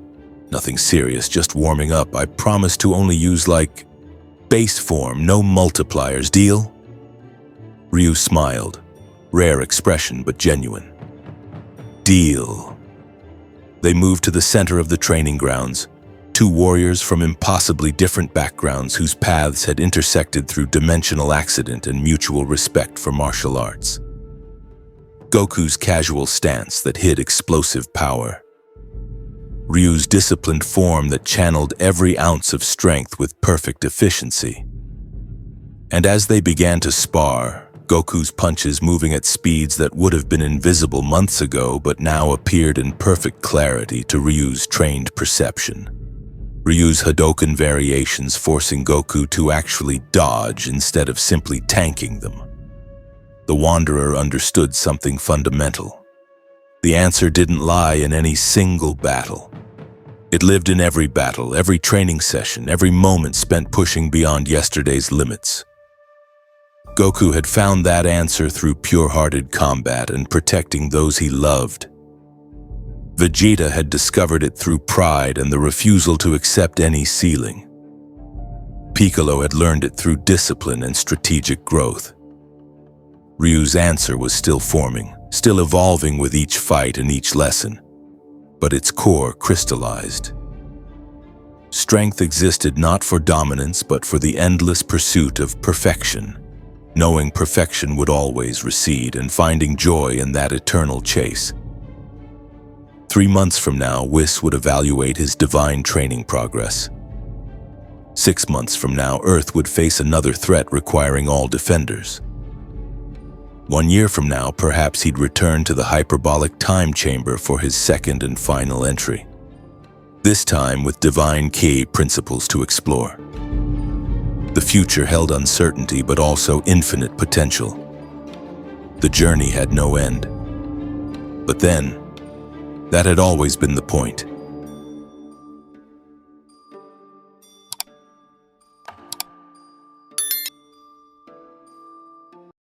Nothing serious, just warming up. I promise to only use like base form, no multipliers, deal?" Ryu smiled, rare expression but genuine. "Deal." They moved to the center of the training grounds, 2 warriors from impossibly different backgrounds whose paths had intersected through dimensional accident and mutual respect for martial arts. Goku's casual stance that hid explosive power. Ryu's disciplined form that channeled every ounce of strength with perfect efficiency. And as they began to spar, Goku's punches moving at speeds that would have been invisible months ago but now appeared in perfect clarity to Ryu's trained perception. Ryu's Hadoken variations forcing Goku to actually dodge instead of simply tanking them. The Wanderer understood something fundamental. The answer didn't lie in any single battle. It lived in every battle, every training session, every moment spent pushing beyond yesterday's limits. Goku had found that answer through pure-hearted combat and protecting those he loved. Vegeta had discovered it through pride and the refusal to accept any ceiling. Piccolo had learned it through discipline and strategic growth. Ryu's answer was still forming, still evolving with each fight and each lesson, but its core crystallized. Strength existed not for dominance but for the endless pursuit of perfection, knowing perfection would always recede and finding joy in that eternal chase. 3 months from now, Whis would evaluate his divine training progress. 6 months from now, Earth would face another threat requiring all defenders. 1 year from now, perhaps he'd return to the hyperbolic time chamber for his second and final entry. This time with divine key principles to explore. The future held uncertainty but also infinite potential. The journey had no end. But then, that had always been the point.